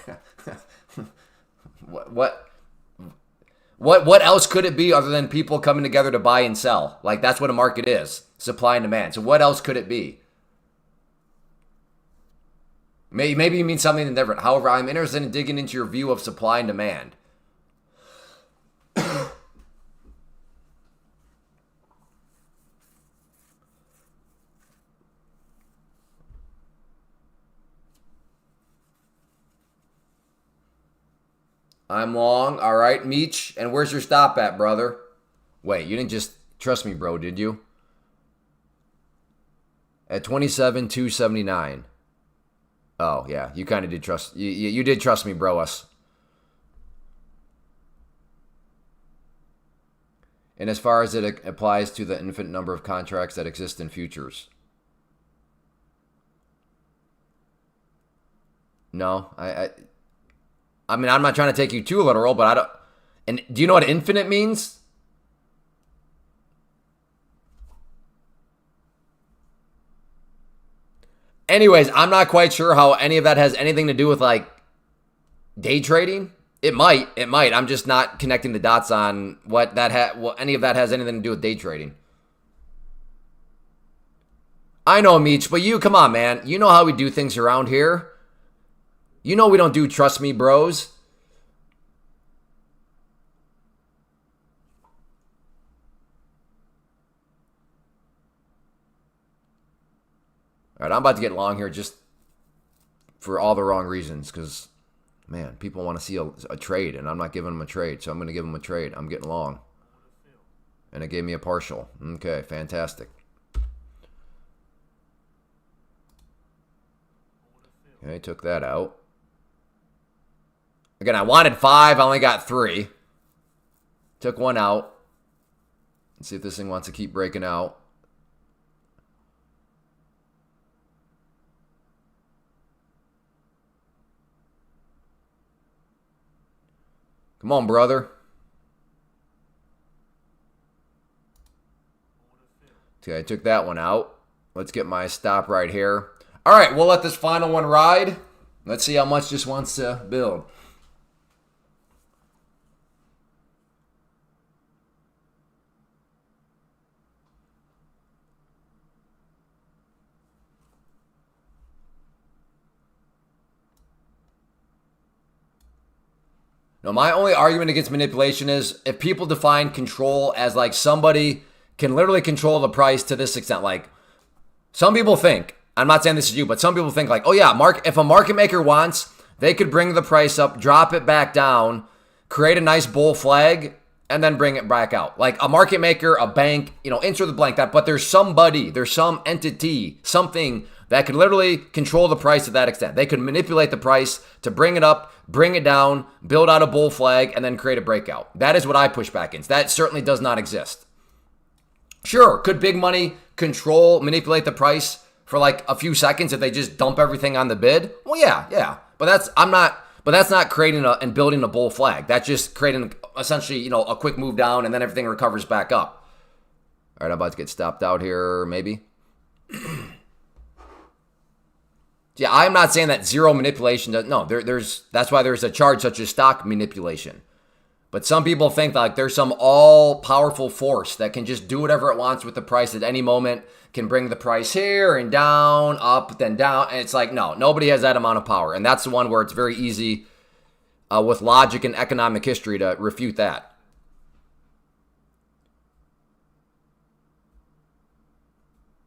what else could it be other than people coming together to buy and sell? Like that's what a market is, supply and demand. So what else could it be? Maybe you mean something different. However, I'm interested in digging into your view of supply and demand. I'm long. All right, Meech. And where's your stop at, brother? Wait, you didn't just trust me, bro, did you? At 27,279. Oh, yeah. You kind of did trust. You did trust me, bro, us. And as far as it applies to the infinite number of contracts that exist in futures. No, I mean, I'm not trying to take you too literal, but I don't. And do you know what infinite means? Anyways, I'm not quite sure how any of that has anything to do with like day trading. It might. I'm just not connecting the dots on what any of that has anything to do with day trading. I know, Meech, but come on, man. You know how we do things around here. You know we don't do trust me, bros. All right, I'm about to get long here just for all the wrong reasons because, man, people want to see a trade, and I'm not giving them a trade, so I'm going to give them a trade. I'm getting long. And it gave me a partial. Okay, fantastic. Okay, took that out. Again, I wanted 5. I only got 3. Took one out. Let's see if this thing wants to keep breaking out. Come on, brother. Okay, I took that one out. Let's get my stop right here. All right, we'll let this final one ride. Let's see how much this wants to build. No, my only argument against manipulation is if people define control as like somebody can literally control the price to this extent. Like some people think, I'm not saying this is you, but some people think like, oh yeah, if a market maker wants, they could bring the price up, drop it back down, create a nice bull flag, and then bring it back out. Like a market maker, a bank, insert the blank that, but there's somebody, there's some entity, something that could literally control the price to that extent. They could manipulate the price to bring it up, bring it down, build out a bull flag, and then create a breakout. That is what I push back against. That certainly does not exist. Sure, could big money manipulate the price for like a few seconds if they just dump everything on the bid? Well, yeah. But that's not creating and building a bull flag. That's just creating essentially, a quick move down and then everything recovers back up. All right, I'm about to get stopped out here, maybe. Yeah, I'm not saying that zero manipulation does. No, that's why there's a charge such as stock manipulation. But some people think like there's some all-powerful force that can just do whatever it wants with the price at any moment, can bring the price here and down, up, then down. And it's like, no, nobody has that amount of power. And that's the one where it's very easy with logic and economic history to refute that.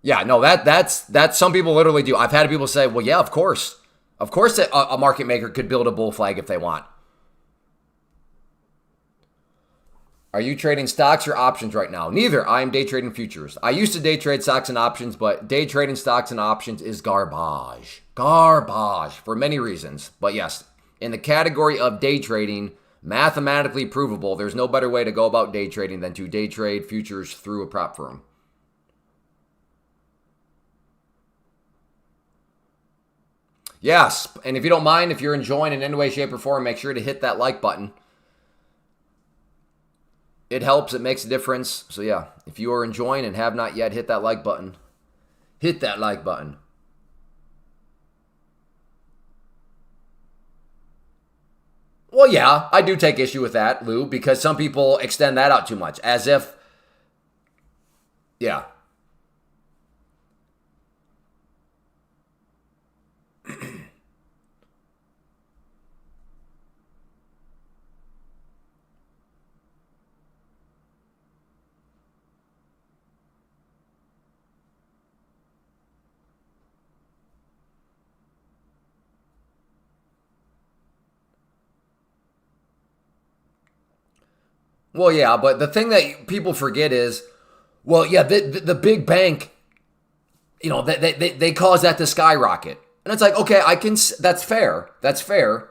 Yeah, no, that's some people literally do. I've had people say, well, yeah, of course a market maker could build a bull flag if they want. Are you trading stocks or options right now? Neither. I am day trading futures. I used to day trade stocks and options, but day trading stocks and options is garbage. Garbage for many reasons. But yes, in the category of day trading, mathematically provable, there's no better way to go about day trading than to day trade futures through a prop firm. Yes, and if you don't mind, if you're enjoying in any way, shape, or form, make sure to hit that like button. It helps. It makes a difference. So yeah, if you are enjoying and have not yet, hit that like button. Hit that like button. Well, yeah, I do take issue with that, Lou, because some people extend that out too much, as if, yeah. Well, yeah, but the thing that people forget is, well, yeah, the big bank, you know, they cause that to skyrocket. And it's like, okay, that's fair. That's fair.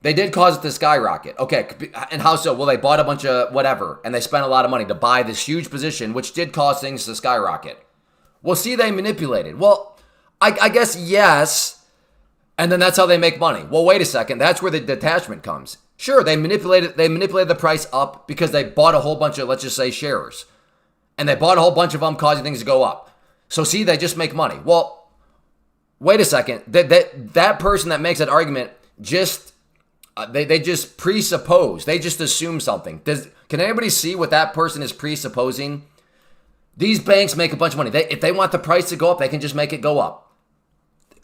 They did cause it to skyrocket. Okay, and how so? Well, they bought a bunch of whatever, and they spent a lot of money to buy this huge position, which did cause things to skyrocket. Well, see, they manipulated. Well, I guess yes, and then that's how they make money. Well, wait a second. That's where the detachment comes. Sure, they manipulated the price up because they bought a whole bunch of, let's just say, shares. And they bought a whole bunch of them, causing things to go up. So see, they just make money. Well, wait a second. That person that makes that argument just they just presuppose. They just assume something. Can anybody see what that person is presupposing? These banks make a bunch of money. If they want the price to go up, they can just make it go up.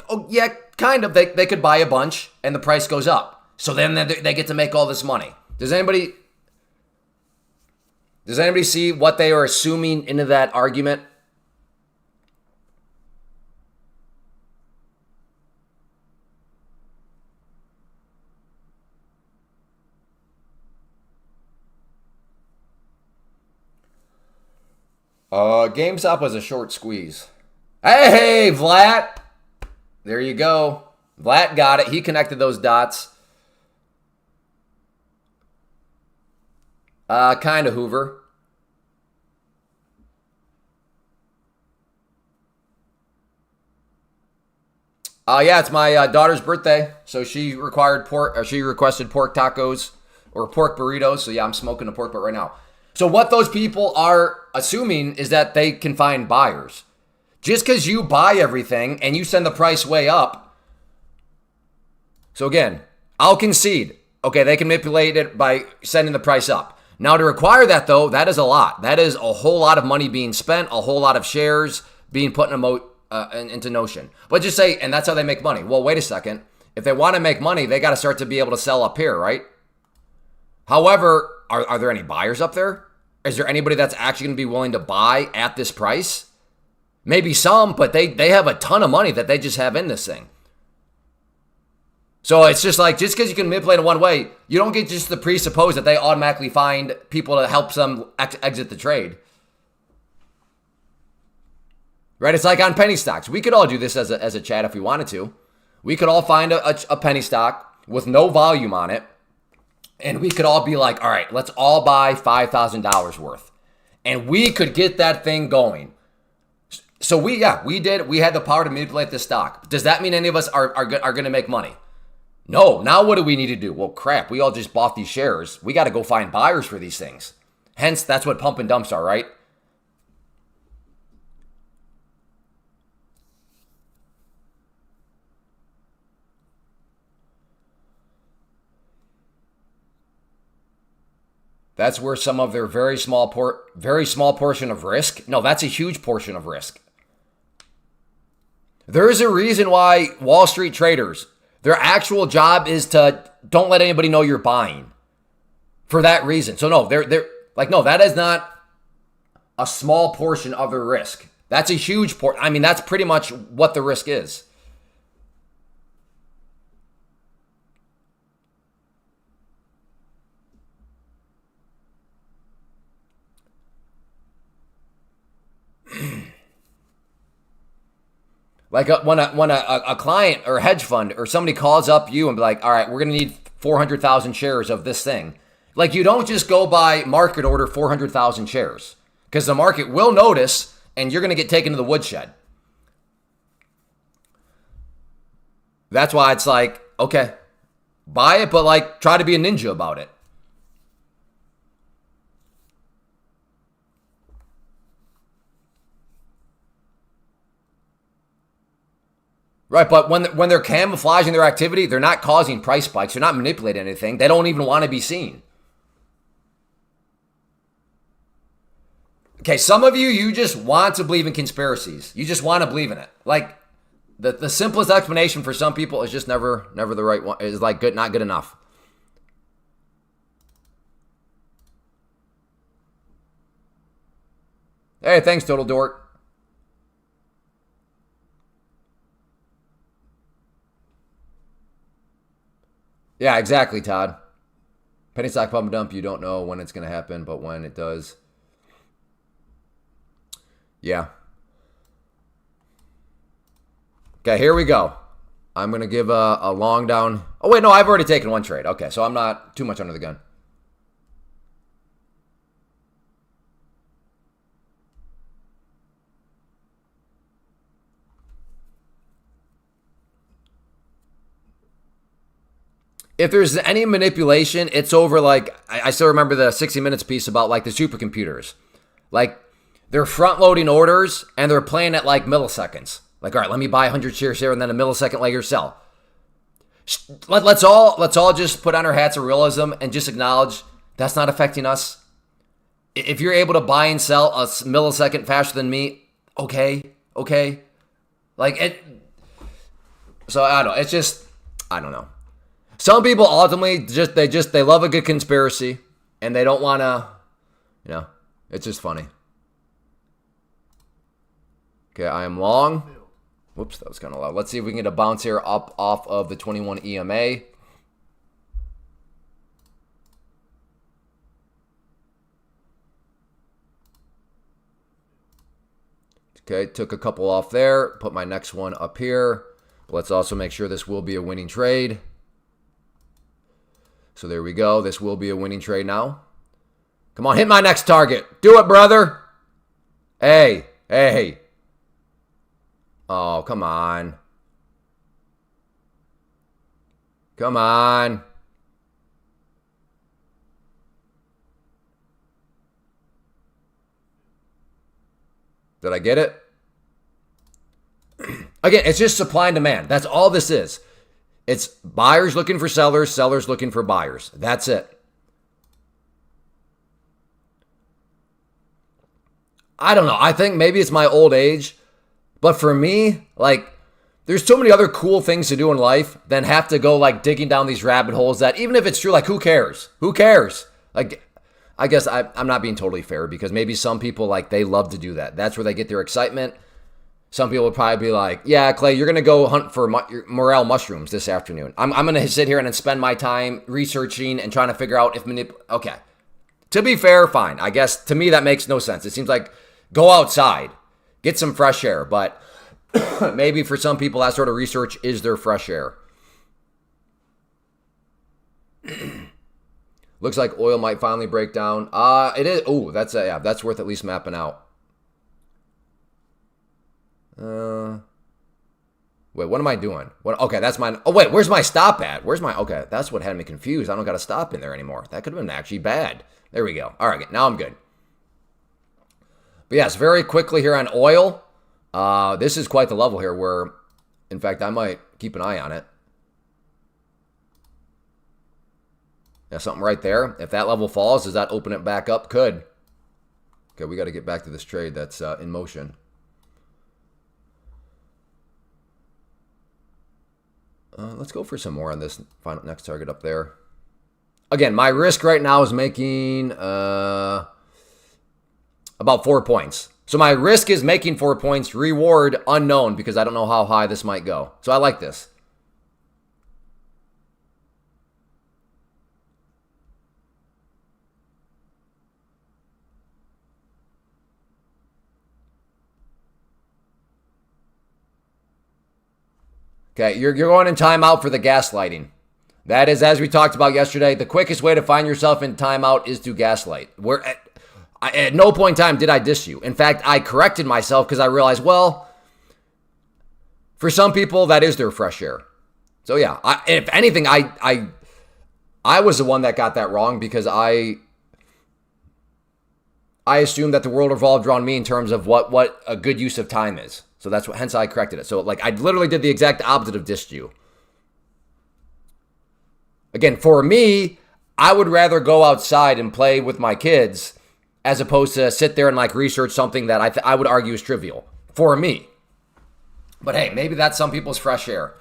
Oh yeah, kind of. They could buy a bunch and the price goes up. So then they get to make all this money. Does anybody see what they are assuming into that argument? GameStop was a short squeeze. Hey, Vlad. There you go. Vlad got it. He connected those dots. Kind of, Hoover. Yeah, it's my daughter's birthday, so she requested pork tacos or pork burritos. So yeah, I'm smoking a pork butt right now. So what those people are assuming is that they can find buyers. Just because you buy everything and you send the price way up. So again, I'll concede. Okay, they can manipulate it by sending the price up. Now, to require that, though, that is a lot. That is a whole lot of money being spent, a whole lot of shares being put into Notion. But just say, and that's how they make money. Well, wait a second. If they want to make money, they got to start to be able to sell up here, right? However, are there any buyers up there? Is there anybody that's actually going to be willing to buy at this price? Maybe some, but they have a ton of money that they just have in this thing. So it's just like, just because you can manipulate it one way, you don't get just the presuppose that they automatically find people to help them exit the trade. Right? It's like on penny stocks. We could all do this as a chat if we wanted to. We could all find a penny stock with no volume on it. And we could all be like, all right, let's all buy $5,000 worth. And we could get that thing going. So we did. We had the power to manipulate the stock. Does that mean any of us are going to make money? No. Now what do we need to do? Well, crap. We all just bought these shares. We got to go find buyers for these things. Hence, that's what pump and dumps are, right? That's where some of their very small portion of risk. No, that's a huge portion of risk. There is a reason why Wall Street traders, their actual job is to don't let anybody know you're buying. For that reason. So no, they're like, no, that is not a small portion of their risk. That's a huge portion. I mean, that's pretty much what the risk is. Like when a client or a hedge fund or somebody calls up you and be like, all right, we're going to need 400,000 shares of this thing. Like, you don't just go by market order 400,000 shares, because the market will notice and you're going to get taken to the woodshed. That's why it's like, okay, buy it, but like try to be a ninja about it. Right, but when they're camouflaging their activity, they're not causing price spikes. They're not manipulating anything. They don't even want to be seen. Okay, some of you just want to believe in conspiracies. You just want to believe in it. Like, the simplest explanation for some people is just never the right one. Is like not good enough. Hey, thanks, Total Dork. Yeah, exactly, Todd. Penny stock pump and dump, you don't know when it's going to happen, but when it does. Yeah. Okay, here we go. I'm going to give a long down. Oh, wait, no, I've already taken one trade. Okay, so I'm not too much under the gun. If there's any manipulation, it's over like, I still remember the 60 Minutes piece about like the supercomputers. Like, they're front loading orders and they're playing at like milliseconds. Like, all right, let me buy 100 shares here and then a millisecond later sell. Let's all just put on our hats of realism and just acknowledge that's not affecting us. If you're able to buy and sell a millisecond faster than me, okay. Like it. So I don't know. It's just, I don't know. Some people ultimately they love a good conspiracy and they don't want to, it's just funny. Okay, I am long. Whoops, that was kind of loud. Let's see if we can get a bounce here up off of the 21 EMA. Okay, took a couple off there. Put my next one up here. But let's also make sure this will be a winning trade. So there we go. This will be a winning trade now. Come on, hit my next target. Do it, brother. Hey. Oh, come on. Come on. Did I get it? Again, it's just supply and demand. That's all this is. It's buyers looking for sellers, sellers looking for buyers. That's it. I don't know. I think maybe it's my old age. But for me, like, there's so many other cool things to do in life than have to go, like, digging down these rabbit holes that even if it's true, like, who cares? Who cares? Like, I guess I'm not being totally fair because maybe some people, like, they love to do that. That's where they get their excitement. Some people would probably be like, yeah, Clay, you're going to go hunt for morel mushrooms this afternoon. I'm going to sit here and spend my time researching and trying to figure out if okay. To be fair, fine. I guess to me that makes no sense. It seems like go outside, get some fresh air. But maybe for some people that sort of research is their fresh air. Looks like oil might finally break down. It is. Oh, that's worth at least mapping out. Wait, what am I doing? Okay, that's mine. Oh, wait, where's my stop at? Okay, that's what had me confused. I don't got a stop in there anymore. That could have been actually bad. There we go. All right, now I'm good. But yes, very quickly here on oil. This is quite the level here where, in fact, I might keep an eye on it. Yeah, something right there. If that level falls, does that open it back up? Could. Okay, we got to get back to this trade that's in motion. Let's go for some more on this final next target up there. Again, my risk right now is making about 4 points. So my risk is making 4 points. Reward unknown because I don't know how high this might go. So I like this. Okay, you're going in timeout for the gaslighting. That is, as we talked about yesterday, the quickest way to find yourself in timeout is to gaslight. At no point in time did I diss you. In fact, I corrected myself because I realized, well, for some people, that is their fresh air. So yeah, if anything, I was the one that got that wrong because I assumed that the world revolved around me in terms of what a good use of time is. So that's what, hence I corrected it. So like I literally did the exact opposite of dissed you. Again, for me, I would rather go outside and play with my kids as opposed to sit there and like research something that I would argue is trivial for me. But hey, maybe that's some people's fresh air.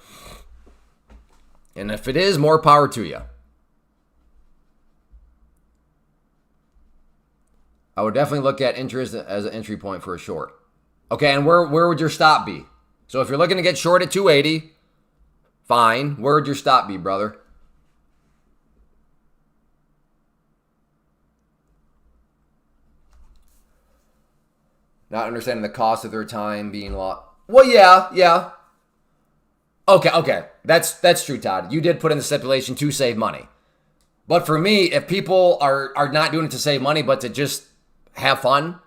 And if it is, more power to you. I would definitely look at interest as an entry point for a short. Okay, and where would your stop be? So if you're looking to get short at 280, fine. Where would your stop be, brother? Not understanding the cost of their time being lost. Well, yeah. Okay. That's true, Todd. You did put in the stipulation to save money. But for me, if people are not doing it to save money, but to just have fun,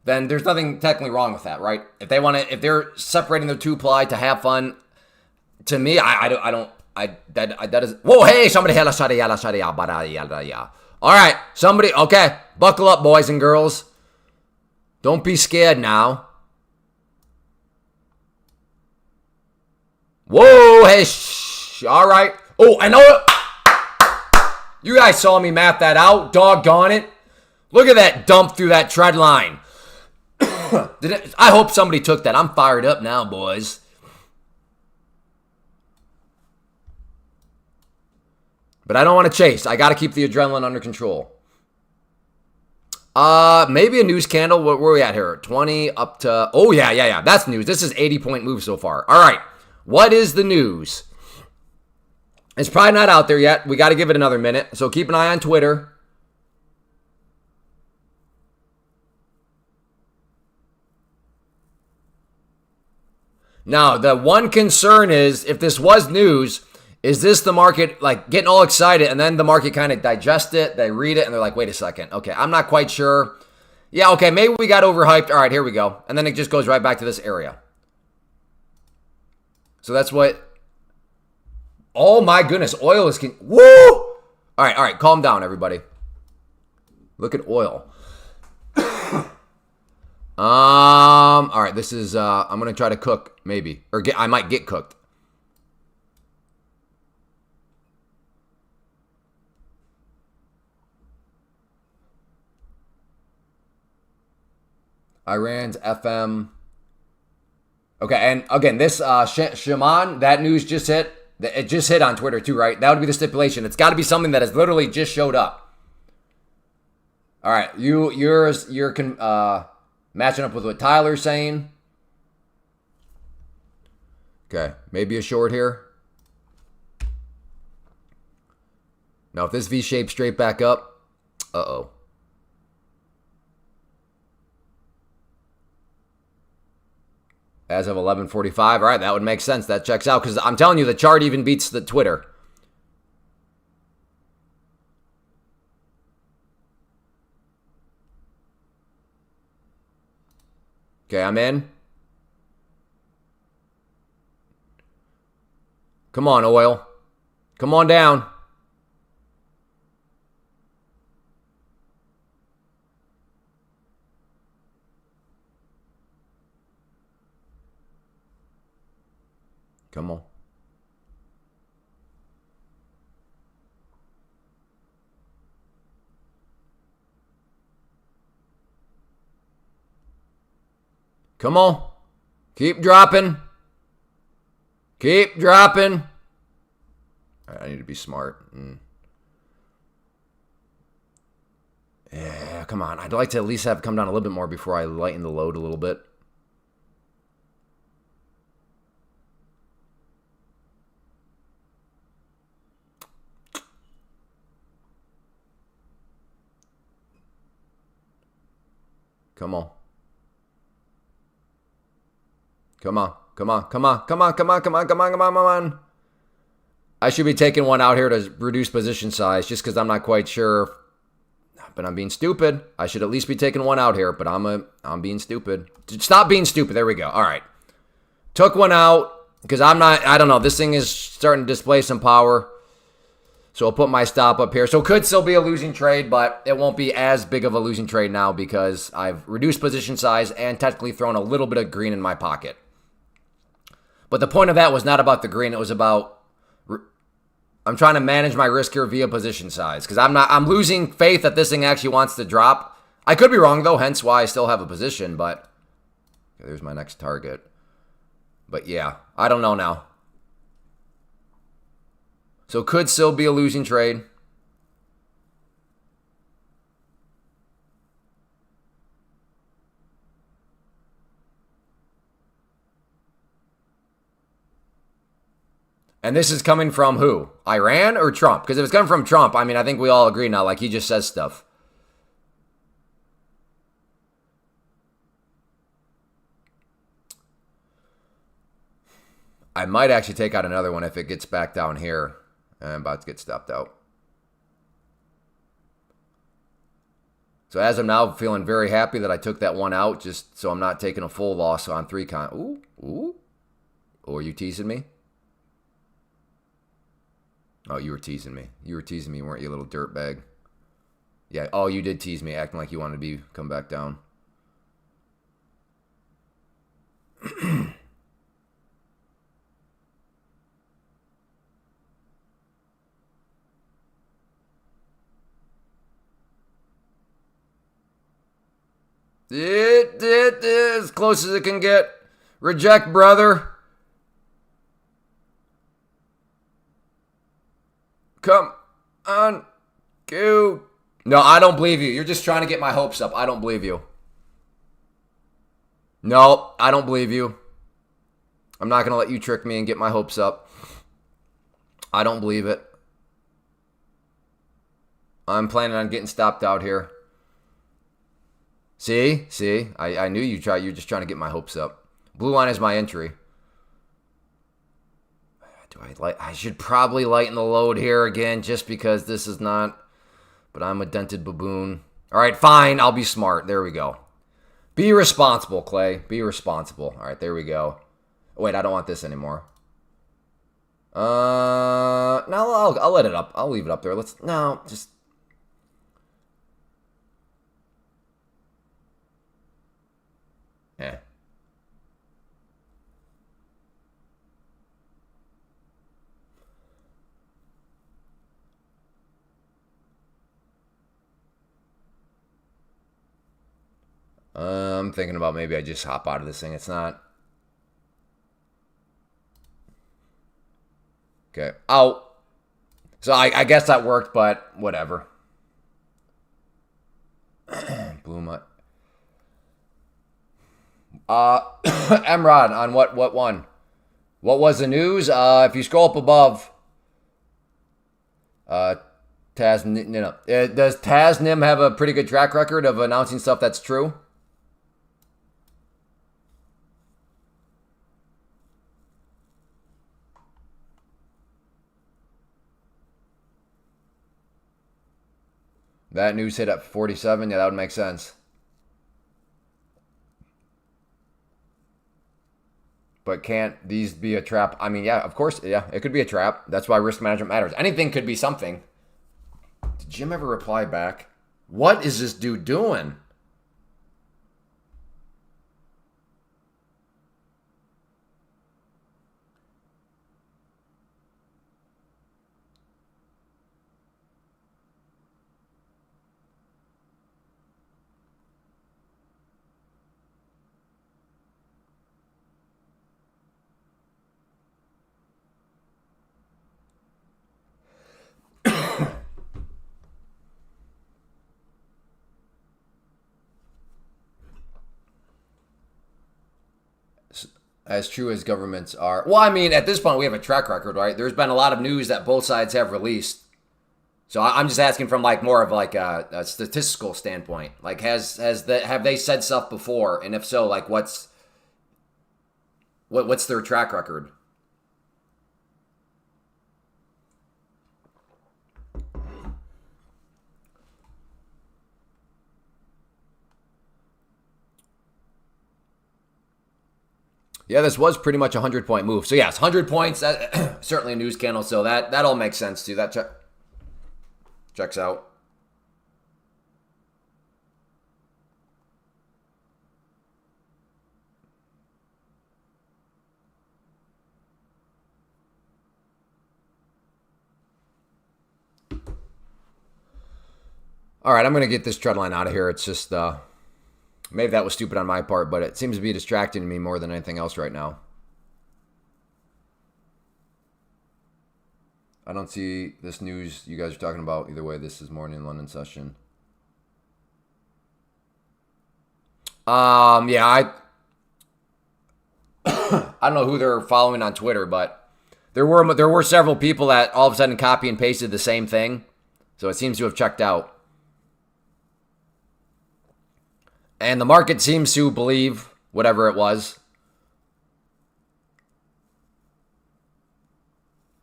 then there's nothing technically wrong with that, right? If they're separating their two ply to have fun, to me, that is. Whoa, hey, somebody, all right, somebody, okay, buckle up, boys and girls. Don't be scared now. Whoa, hey, all right. Oh, I know it. You guys saw me map that out. Doggone it. Look at that dump through that tread line. I hope somebody took that. I'm fired up now, boys. But I don't want to chase. I got to keep the adrenaline under control. Maybe a news candle. Where are we at here? 20 up to... Oh, yeah. That's news. This is 80-point move so far. All right. What is the news? It's probably not out there yet. We got to give it another minute. So keep an eye on Twitter. Now, the one concern is, if this was news, is this the market like getting all excited and then the market kind of digest it, they read it, and they're like, wait a second. Okay, I'm not quite sure. Yeah, okay, maybe we got overhyped. All right, here we go. And then it just goes right back to this area. So that's what... Oh my goodness, oil is... Woo! All right, calm down, everybody. Look at oil. All right, this is, I'm going to try to cook, maybe. Or I might get cooked. Iran's FM. Okay, and again, this Shaman, that news just hit. It just hit on Twitter too, right? That would be the stipulation. It's got to be something that has literally just showed up. All right, you're matching up with what Tyler's saying. Okay, maybe a short here. Now, if this V-shape straight back up, uh-oh. As of 11:45, all right, that would make sense. That checks out because I'm telling you, the chart even beats the Twitter. Okay, I'm in. Come on, oil. Come on down. Come on. Come on. Keep dropping. Keep dropping. I need to be smart. Yeah, come on. I'd like to at least have it come down a little bit more before I lighten the load a little bit. Come on. Come on. Come on. Come on. Come on. Come on. Come on. Come on. Come on. Come on. I should be taking one out here to reduce position size just because I'm not quite sure. But I'm being stupid. I should at least be taking one out here, but I'm being stupid. Stop being stupid. There we go. All right. Took one out because I don't know. This thing is starting to display some power. So I'll put my stop up here. So it could still be a losing trade, but it won't be as big of a losing trade now because I've reduced position size and technically thrown a little bit of green in my pocket. But the point of that was not about the green. It was about I'm trying to manage my risk here via position size because I'm losing faith that this thing actually wants to drop. I could be wrong though, hence why I still have a position, but okay, there's my next target. But yeah, I don't know now. So could still be a losing trade. And this is coming from who? Iran or Trump? Because if it's coming from Trump, I mean, I think we all agree now, like he just says stuff. I might actually take out another one if it gets back down here. I'm about to get stopped out. So as I'm now feeling very happy that I took that one out just so I'm not taking a full loss on 3 con. Ooh. Oh, are you teasing me? Oh, you were teasing me. You were teasing me, weren't you, little dirtbag? Yeah, oh, you did tease me, acting like you wanted to come back down. It as close as it can get. Reject, brother. Come on. Go. No, I don't believe you. You're just trying to get my hopes up. I don't believe you. No, I don't believe you. I'm not going to let you trick me and get my hopes up. I don't believe it. I'm planning on getting stopped out here. See? I knew you tried. You're just trying to get my hopes up. Blue line is my entry. I should probably lighten the load here again just because this is not. But I'm a dented baboon. All right, fine. I'll be smart. There we go. Be responsible, Clay. Be responsible. All right, there we go. Wait, I don't want this anymore. No, I'll let it up. I'll leave it up there. Just. Yeah. I'm thinking about maybe I just hop out of this thing. It's not. Okay. Out. So I guess that worked, but whatever. Blew my. Emrod on what one? What was the news? If you scroll up above, does Tasnim have a pretty good track record of announcing stuff that's true? That news hit at 47. Yeah, that would make sense. But can't these be a trap? I mean, yeah, of course. Yeah, it could be a trap. That's why risk management matters. Anything could be something. Did Jim ever reply back? What is this dude doing? As true as governments are. Well, I mean, at this point, we have a track record, right? There's been a lot of news that both sides have released. So I'm just asking from like more of like a statistical standpoint. Like, have they said stuff before? And if so, like, what's their track record? Yeah, this was pretty much a 100-point move. So yes, 100 points. That, certainly a news candle. So that all makes sense too. That checks out. All right, I'm going to get this trend line out of here. It's just, maybe that was stupid on my part, but it seems to be distracting me more than anything else right now. I don't see this news you guys are talking about. Either way, this is morning London session. Yeah, I don't know who they're following on Twitter, but there were several people that all of a sudden copy and pasted the same thing. So it seems to have checked out. And the market seems to believe whatever it was.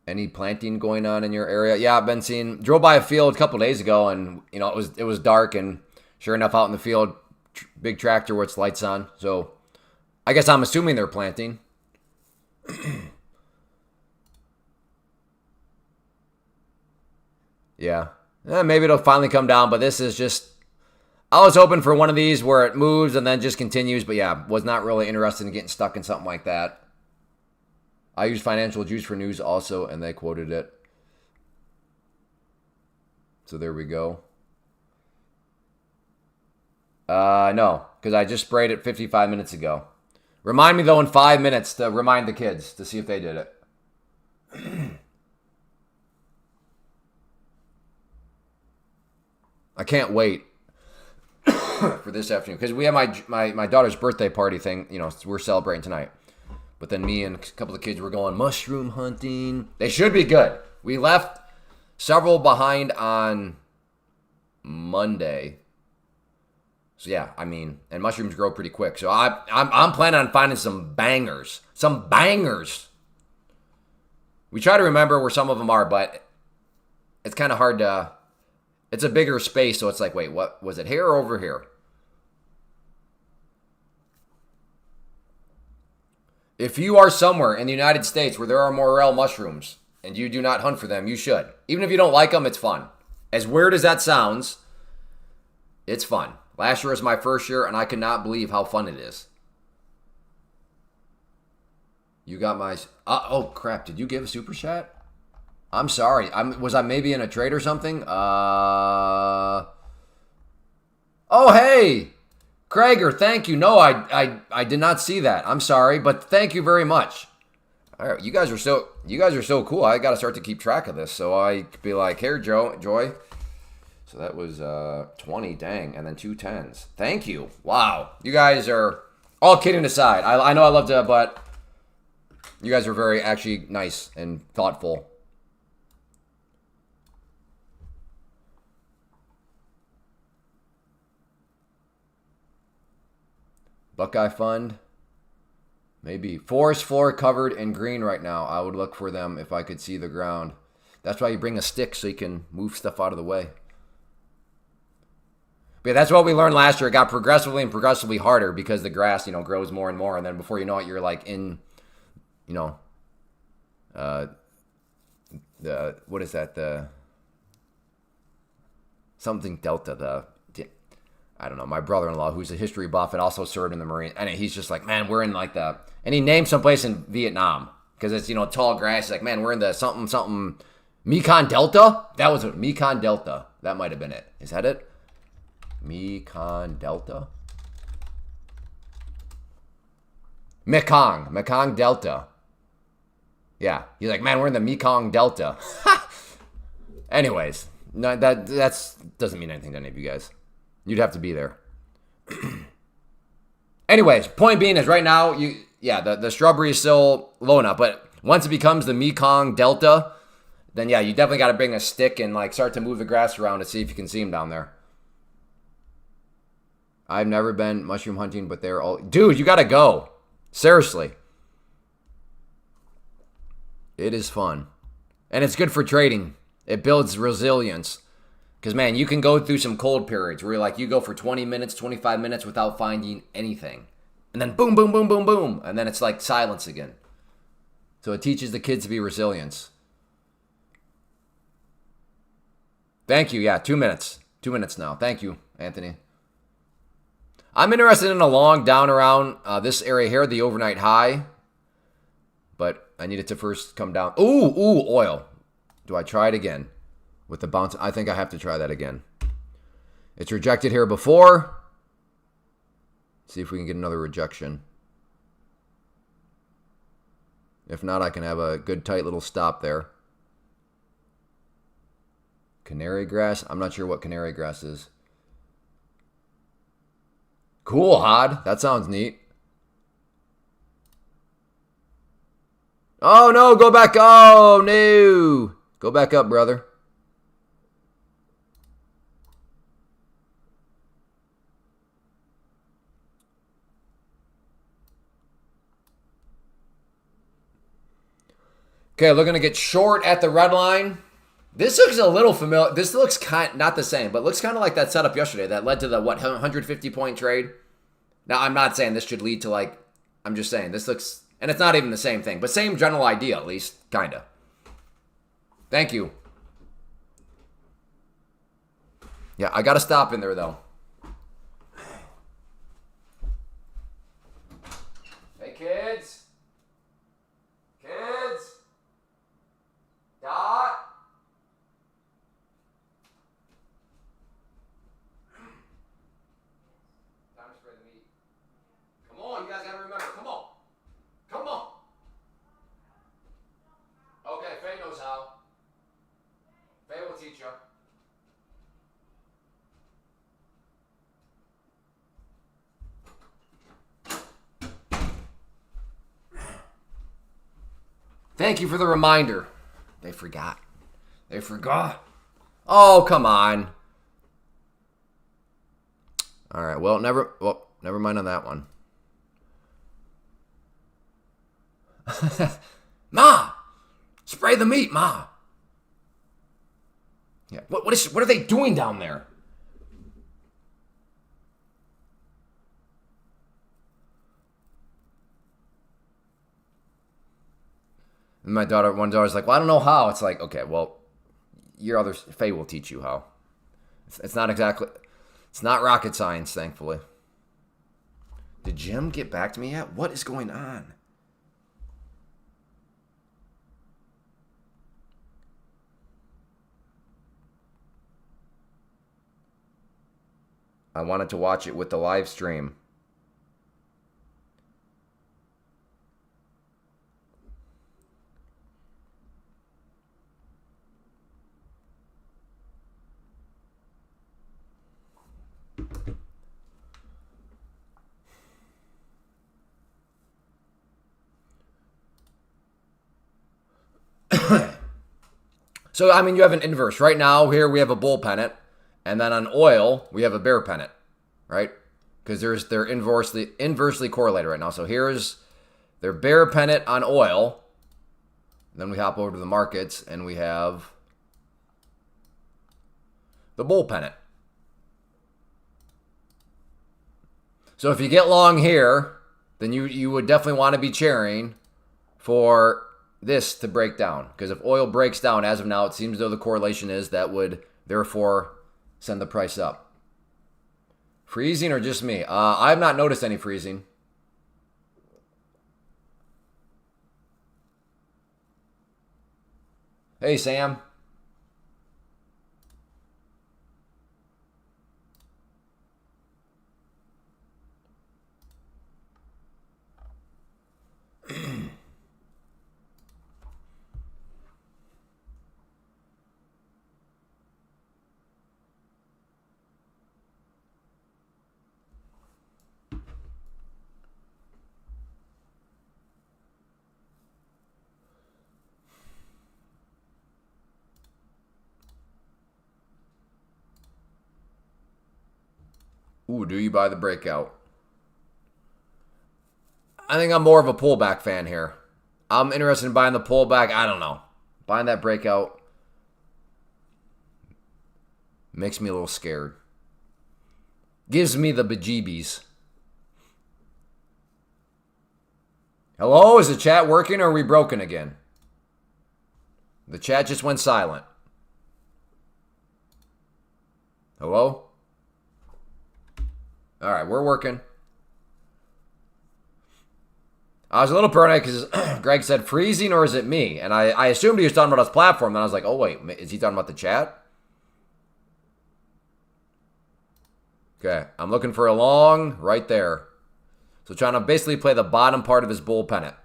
Any planting going on in your area? Yeah, I've been seeing. Drove by a field a couple days ago, and you know it was dark, and sure enough, out in the field, big tractor with its lights on. So, I guess I'm assuming they're planting. Yeah, maybe it'll finally come down, but this is just. I was hoping for one of these where it moves and then just continues, but yeah, was not really interested in getting stuck in something like that. I use Financial Juice for news also, and they quoted it. So there we go. No, because I just sprayed it 55 minutes ago. Remind me, though, in 5 minutes to remind the kids to see if they did it. I can't wait for this afternoon because we have my daughter's birthday party thing. You know, we're celebrating tonight. But then me and a couple of kids were going mushroom hunting. They should be good. We left several behind on Monday. So yeah, I mean, and mushrooms grow pretty quick. So I'm planning on finding some bangers. Some bangers. We try to remember where some of them are, but it's kind of hard to. It's a bigger space, so it's like, wait, what was it here or over here? If you are somewhere in the United States where there are morel mushrooms and you do not hunt for them, you should. Even if you don't like them, it's fun. As weird as that sounds, it's fun. Last year was my first year, and I could not believe how fun it is. You got my... oh, crap. Did you give a super chat? I'm sorry. Was I maybe in a trade or something? Oh, hey! Krager, thank you. No, I did not see that. I'm sorry, but thank you very much. All right, you guys are so cool. I got to start to keep track of this, so I could be like, here, Joy. So that was 20, dang, and then 2 10s. Thank you. Wow, you guys are all kidding aside. I know I love to, but you guys are very actually nice and thoughtful. Buckeye Fund. Maybe. Forest floor covered in green right now. I would look for them if I could see the ground. That's why you bring a stick so you can move stuff out of the way. But yeah, that's what we learned last year. It got progressively and progressively harder because the grass, grows more and more. And then before you know it, you're like in, what is that? The something Delta, I don't know, my brother-in-law, who's a history buff and also served in the Marine, and he's just like, man, we're in like and he named someplace in Vietnam because it's, tall grass. He's like, man, we're in the something, Mekong Delta? That was it, Mekong Delta. That might have been it. Is that it? Mekong Delta? Mekong Delta. Yeah, he's like, man, we're in the Mekong Delta. Anyways, no, that doesn't mean anything to any of you guys. You'd have to be there. Anyways, point being is right now, yeah, the shrubbery is still low enough. But once it becomes the Mekong Delta, then yeah, you definitely got to bring a stick and like start to move the grass around to see if you can see them down there. I've never been mushroom hunting, but they're all... Dude, you got to go. Seriously. It is fun. And it's good for trading. It builds resilience. Because, man, you can go through some cold periods where like you go for 20 minutes, 25 minutes without finding anything. And then boom, boom, boom, boom, boom. And then it's like silence again. So it teaches the kids to be resilient. Thank you. Yeah, 2 minutes. 2 minutes now. Thank you, Anthony. I'm interested in a long down around this area here, the overnight high. But I need it to first come down. Ooh, oil. Do I try it again? With the bounce, I think I have to try that again. It's rejected here before. See if we can get another rejection. If not, I can have a good tight little stop there. Canary grass. I'm not sure what canary grass is. Cool, Hod. That sounds neat. Oh, no. Go back. Oh, no. Go back up, brother. Okay, looking to get short at the red line. This looks a little familiar. This looks not the same, but looks kind of like that setup yesterday that led to the, 150-point trade. Now, I'm not saying this should lead to, like, I'm just saying this looks, and it's not even the same thing, but same general idea at least, kind of. Thank you. Yeah, I got to stop in there, though. Hey, kids. Kids. Dot. Time to spread the meat. Come on, you guys got to remember. Come on. Come on. Okay, Faye knows how. Faye will teach you. Thank you for the reminder. They forgot. They forgot. Oh, come on. All right. Well, never mind on that one. Ma, spray the meat, Ma. Yeah. What are they doing down there? And one daughter's like, well, I don't know how. It's like, okay, well, Faye will teach you how. It's not rocket science, thankfully. Did Jim get back to me yet? What is going on? I wanted to watch it with the live stream. So, I mean, you have an inverse. Right now, here we have a bull pennant. And then on oil, we have a bear pennant, right? Because they're inversely correlated right now. So here's their bear pennant on oil. Then we hop over to the markets, and we have the bull pennant. So if you get long here, then you would definitely want to be cheering for this to break down. Because if oil breaks down, as of now, it seems as though the correlation is that would therefore send the price up. Freezing or just me? I've not noticed any freezing. Hey, Sam. Ooh, do you buy the breakout? I think I'm more of a pullback fan here. I'm interested in buying the pullback. I don't know. Buying that breakout makes me a little scared. Gives me the bejeebies. Hello? Is the chat working or are we broken again? The chat just went silent. Hello? All right, we're working. I was a little paranoid because Greg said freezing or is it me? And I assumed he was talking about his platform. Then I was like, oh, wait, is he talking about the chat? Okay, I'm looking for a long right there. So trying to basically play the bottom part of his bull pennant.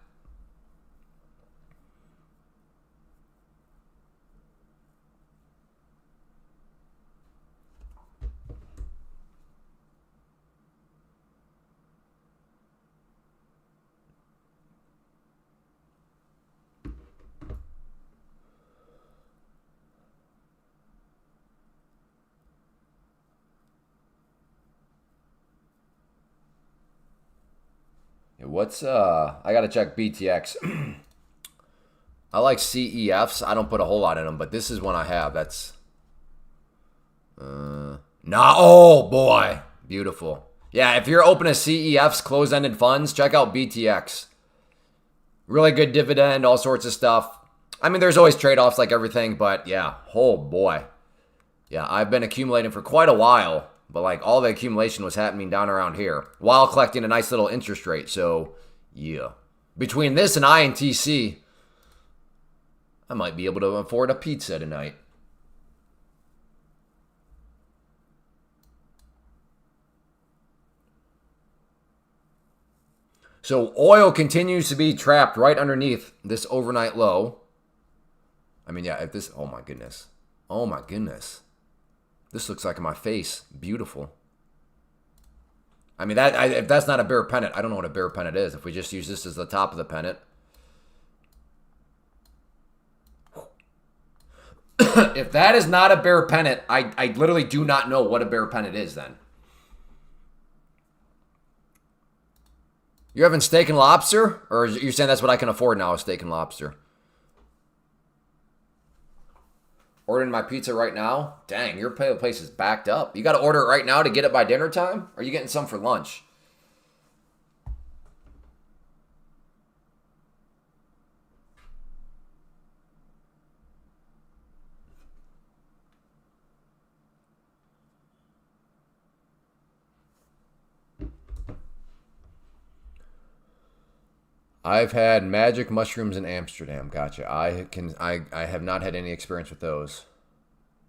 What's I gotta check BTX. I like CEFs. I don't put a whole lot in them, but this is one I have. That's oh boy, beautiful. Yeah, if you're open to CEFs, closed-ended funds, check out BTX. Really good dividend, all sorts of stuff. I mean, there's always trade-offs like everything, but yeah, oh boy. Yeah, I've been accumulating for quite a while. But like all the accumulation was happening down around here while collecting a nice little interest rate. So yeah, between this and INTC, I might be able to afford a pizza tonight. So oil continues to be trapped right underneath this overnight low. I mean, yeah, if this, oh my goodness. Oh my goodness. This looks like my face. Beautiful. I mean, if that's not a bear pennant, I don't know what a bear pennant is. If we just use this as the top of the pennant. If that is not a bear pennant, I literally do not know what a bear pennant is then. You're having steak and lobster? Or you're saying that's what I can afford now, is steak and lobster? Ordering my pizza right now? Dang, your place is backed up. You got to order it right now to get it by dinner time? Or are you getting some for lunch? I've had magic mushrooms in Amsterdam. Gotcha. I have not had any experience with those.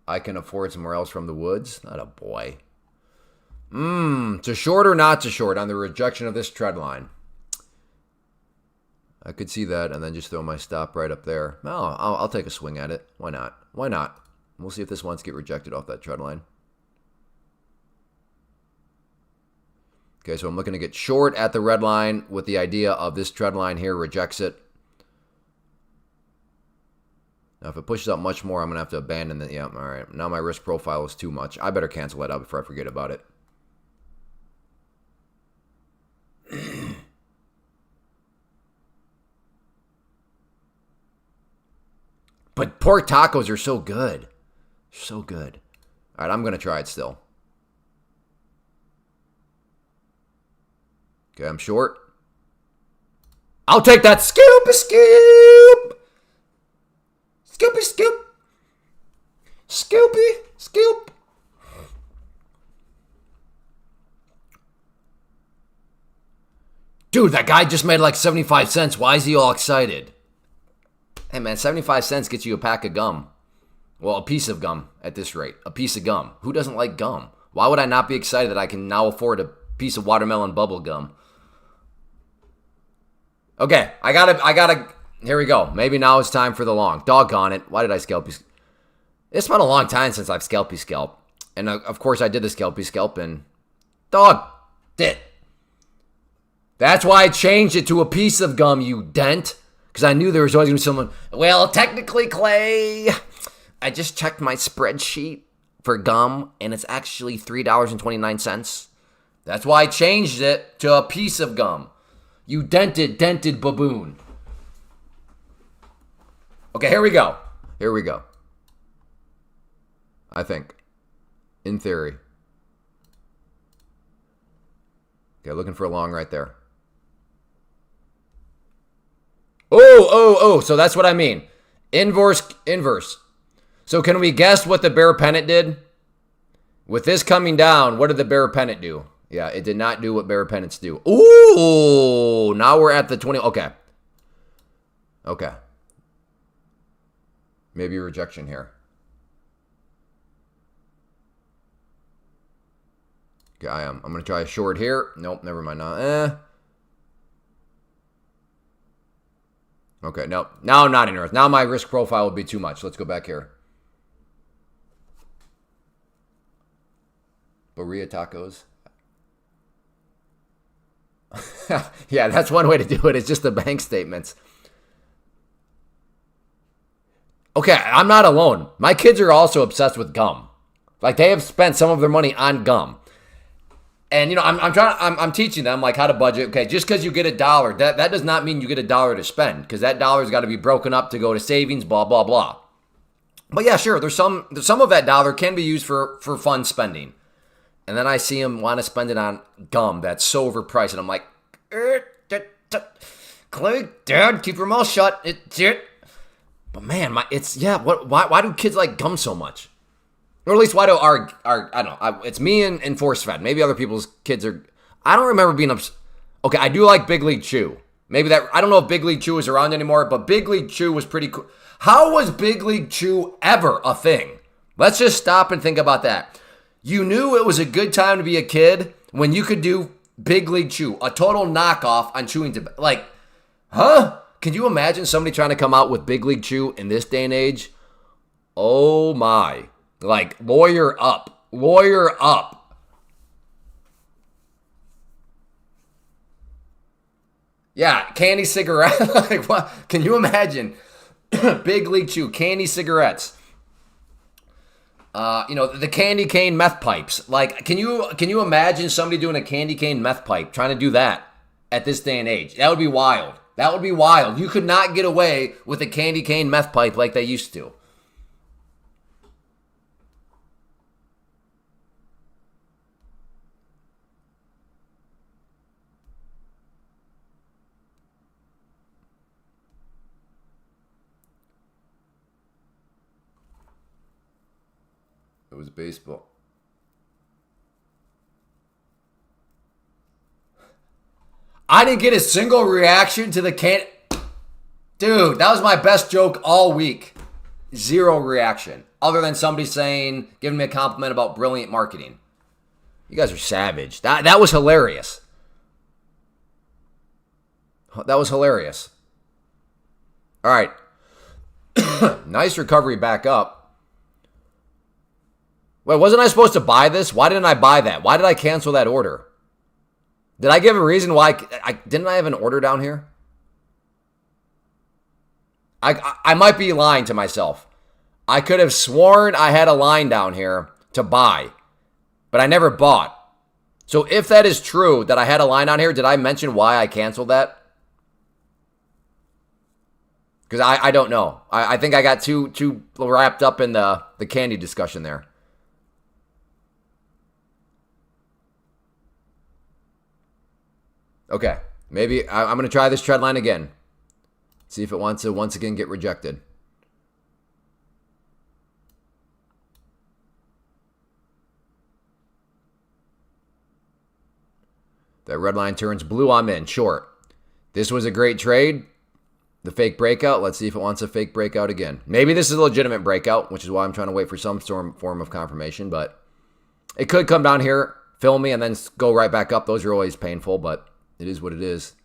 I can afford somewhere else from the woods. Not a boy. To short or not to short on the rejection of this trend line. I could see that and then just throw my stop right up there. No, I'll take a swing at it. Why not? Why not? We'll see if this wants to get rejected off that trend line. Okay, so I'm looking to get short at the red line with the idea of this trend line here rejects it. Now, if it pushes up much more, I'm going to have to abandon it. Yeah, all right. Now my risk profile is too much. I better cancel that out before I forget about it. But pork tacos are so good. So good. All right, I'm going to try it still. Okay, I'm short. I'll take that scoop, scoop. Scoopy, scoop. Scoopy, scoop. Dude, that guy just made like 75 cents. Why is he all excited? Hey, man, 75 cents gets you a pack of gum. Well, a piece of gum at this rate. A piece of gum. Who doesn't like gum? Why would I not be excited that I can now afford a piece of watermelon bubble gum? Okay, I gotta, here we go. Maybe now it's time for the long. Doggone it. Why did I scalpy? It's been a long time since I've scalpy scalp. And of course I did the scalpy scalp and dog it. That's why I changed it to a piece of gum, you dent. Because I knew there was always going to be someone, well, technically, Clay, I just checked my spreadsheet for gum, and it's actually $3.29. That's why I changed it to a piece of gum. You dented baboon. Okay, here we go. Here we go. I think. In theory. Okay, looking for a long right there. Oh. So that's what I mean. Inverse. So can we guess what the bear pennant did? With this coming down, what did the bear pennant do? Yeah, it did not do what bear pennants do. Ooh, now we're at the 20. Okay. Maybe a rejection here. Okay, I'm going to try a short here. Nope, never mind. Okay, nope. Now I'm not interested. Now my risk profile would be too much. Let's go back here. Burrito tacos. Yeah, that's one way to do it. It's just the bank statements. Okay, I'm not alone. My kids are also obsessed with gum. Like, they have spent some of their money on gum. And, you know, I'm teaching them, like, how to budget. Okay, just because you get $1, that does not mean you get $1 to spend, because that $1's got to be broken up to go to savings, blah, blah, blah. But yeah, sure, there's some of that $1 can be used for fun spending. And then I see them want to spend it on gum that's so overpriced, and I'm like, Clay, Dad, keep your mouth shut. But man, why do kids like gum so much? Or at least why do our I don't know, it's me and force fed. Maybe other people's kids are, I don't remember being okay, I do like Big League Chew. Maybe that, I don't know if Big League Chew is around anymore, but Big League Chew was pretty cool. How was Big League Chew ever a thing? Let's just stop and think about that. You knew it was a good time to be a kid when you could do Big League Chew, a total knockoff on chewing tobacco. Like, huh? Can you imagine somebody trying to come out with Big League Chew in this day and age? Oh my. Like, lawyer up. Lawyer up. Yeah, candy cigarette. Like, what? Can you imagine? Big League Chew, candy cigarettes. You know, the candy cane meth pipes. Like, can you imagine somebody doing a candy cane meth pipe, trying to do that at this day and age? That would be wild. That would be wild. You could not get away with a candy cane meth pipe like they used to. It was baseball. I didn't get a single reaction to the Dude, that was my best joke all week. Zero reaction. Other than somebody saying, giving me a compliment about brilliant marketing. You guys are savage. That was hilarious. That was hilarious. All right. Nice recovery back up. Wait, wasn't I supposed to buy this? Why didn't I buy that? Why did I cancel that order? Did I give a reason why? Didn't I have an order down here? I might be lying to myself. I could have sworn I had a line down here to buy, but I never bought. So if that is true, that I had a line down here, did I mention why I canceled that? Because I don't know. I think I got too wrapped up in the candy discussion there. Okay, maybe I'm going to try this trend line again. See if it wants to once again get rejected. That red line turns blue, I'm in, short. This was a great trade. The fake breakout, let's see if it wants a fake breakout again. Maybe this is a legitimate breakout, which is why I'm trying to wait for some form of confirmation, but it could come down here, fill me, and then go right back up. Those are always painful, but it is what it is.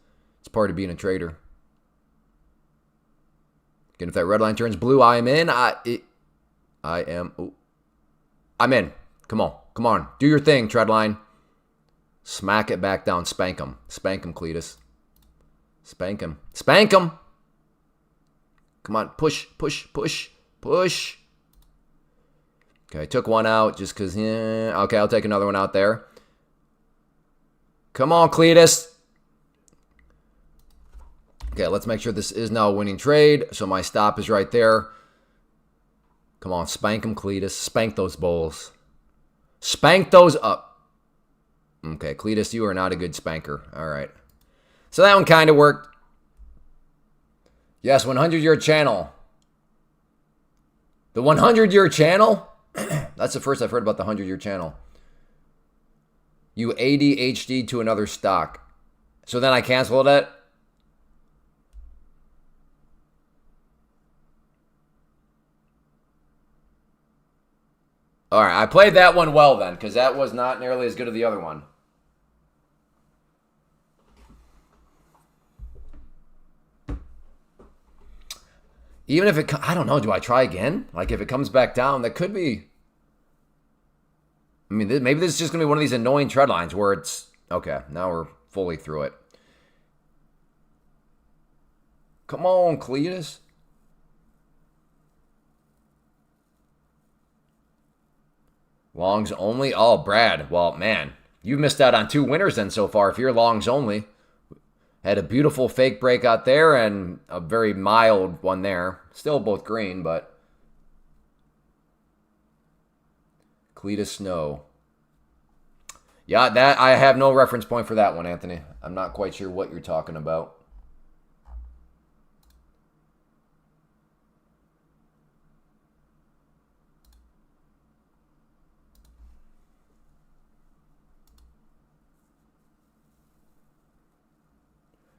It's part of being a trader. Again, if that red line turns blue, I am in. I'm in. Come on. Do your thing, tread line. Smack it back down. Spank him. Spank him, Cletus. Spank him. Spank him. Come on. Push. Okay, I took one out just because, okay, I'll take another one out there. Come on, Cletus. Okay, let's make sure this is now a winning trade. So my stop is right there. Come on, spank them, Cletus. Spank those bulls. Spank those up. Okay, Cletus, you are not a good spanker. All right. So that one kind of worked. Yes, 100-year channel. The 100-year channel? That's the first I've heard about the 100-year channel. You ADHD to another stock. So then I canceled it? All right, I played that one well then, because that was not nearly as good as the other one. Even if it, I don't know, do I try again? Like if it comes back down, that could be. I mean, maybe this is just going to be one of these annoying trend lines where it's, okay, now we're fully through it. Come on, Cletus. Longs only? Oh, Brad. Well, man, you missed out on 2 winners then so far if you're longs only. Had a beautiful fake breakout there and a very mild one there. Still both green, but Cletus Snow. Yeah, that I have no reference point for that one, Anthony. I'm not quite sure what you're talking about.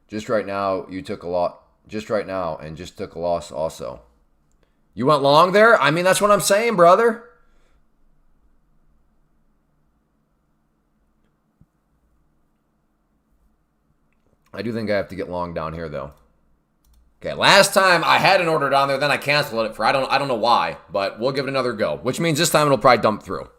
Just right now, you took a lot. Just right now, and just took a loss also. You went long there? I mean, that's what I'm saying, brother. I do think I have to get long down here, though. Okay, last time I had an order down there, then I canceled it for I don't know why, but we'll give it another go. Which means this time it'll probably dump through.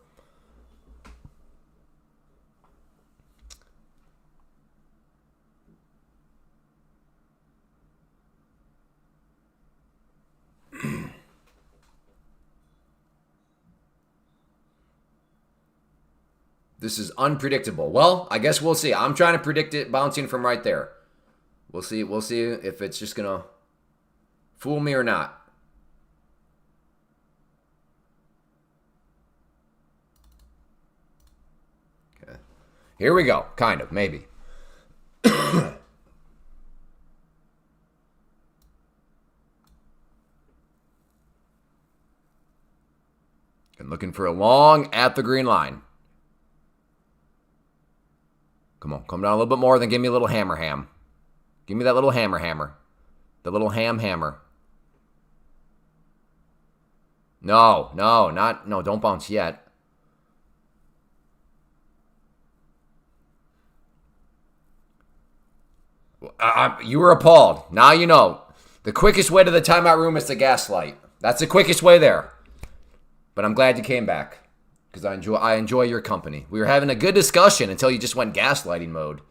This is unpredictable. Well, I guess we'll see. I'm trying to predict it bouncing from right there. We'll see if it's just going to fool me or not. Okay. Here we go. Kind of, maybe. I'm looking for a long at the green line. Come on, come down a little bit more, then give me a little hammer ham. Give me that little hammer. The little hammer. No, don't bounce yet. You were appalled. Now you know. The quickest way to the timeout room is to gaslight. That's the quickest way there. But I'm glad you came back. Because I enjoy your company. We were having a good discussion until you just went gaslighting mode.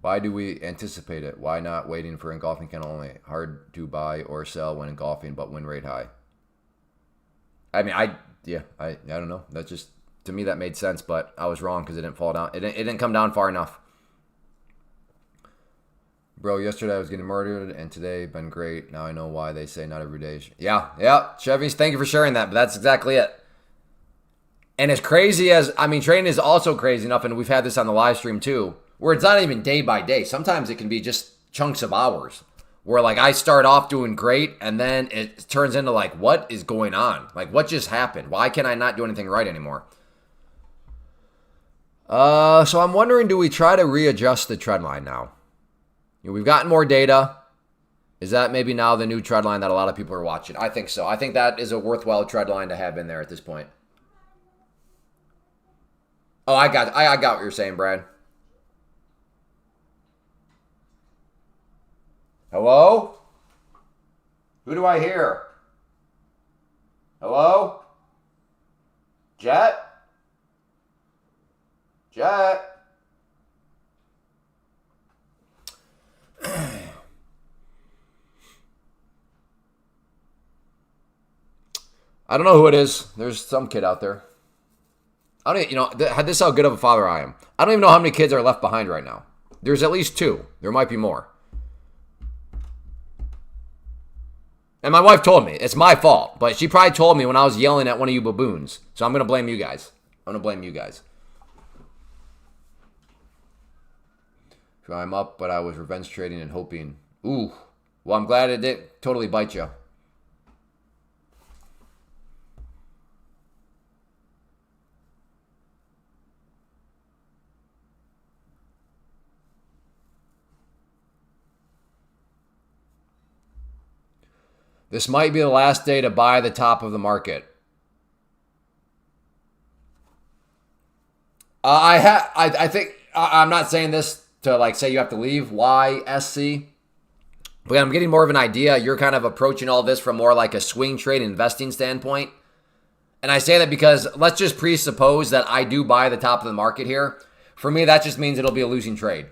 Why do we anticipate it? Why not waiting for engulfing candle only? Hard to buy or sell when engulfing, but win rate high. I mean, I don't know. That just, to me, that made sense, but I was wrong because it didn't fall down. It didn't come down far enough. Bro, yesterday I was getting murdered, and today been great. Now I know why they say not every day. Yeah, Chevys, thank you for sharing that, but that's exactly it. And as crazy as, I mean, trading is also crazy enough, and we've had this on the live stream too, where it's not even day by day. Sometimes it can be just chunks of hours, where like I start off doing great, and then it turns into like, what is going on? Like, what just happened? Why can I not do anything right anymore? So I'm wondering, do we try to readjust the trend line now? We've gotten more data. Is that maybe now the new trend line that a lot of people are watching? I think so. I think that is a worthwhile trend line to have in there at this point. Oh, I got what you're saying, Brad. Hello? Who do I hear? Hello? Jet? I don't know who it is. There's some kid out there. I don't, this is how good of a father I am. I don't even know how many kids are left behind right now. There's at least 2. There might be more. And my wife told me. It's my fault. But she probably told me when I was yelling at one of you baboons. So I'm going to blame you guys. I'm going to blame you guys. So I'm up, but I was revenge trading and hoping. Ooh. Well, I'm glad it didn't totally bite you. This might be the last day to buy the top of the market. I think I'm not saying this to like say you have to leave. Why SC? But I'm getting more of an idea. You're kind of approaching all this from more like a swing trade investing standpoint. And I say that because let's just presuppose that I do buy the top of the market here. For me, that just means it'll be a losing trade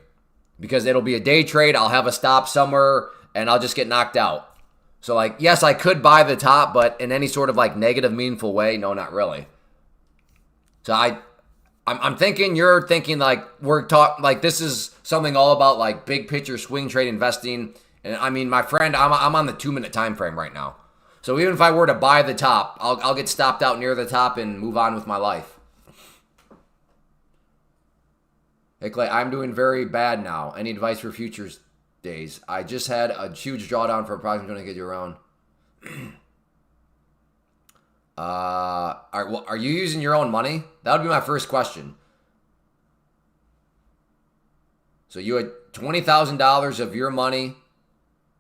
because it'll be a day trade. I'll have a stop somewhere and I'll just get knocked out. So, like, yes, I could buy the top, but in any sort of, like, negative, meaningful way, no, not really. So, I'm thinking you're thinking, like, like, this is something all about, like, big picture swing trade investing. And, I mean, my friend, I'm on the 2-minute time frame right now. So, even if I were to buy the top, I'll get stopped out near the top and move on with my life. Hey, Clay, I'm doing very bad now. Any advice for futures days? I just had a huge drawdown for approximately going to get you around. Are you using your own money? That would be my first question. So you had $20,000 of your money,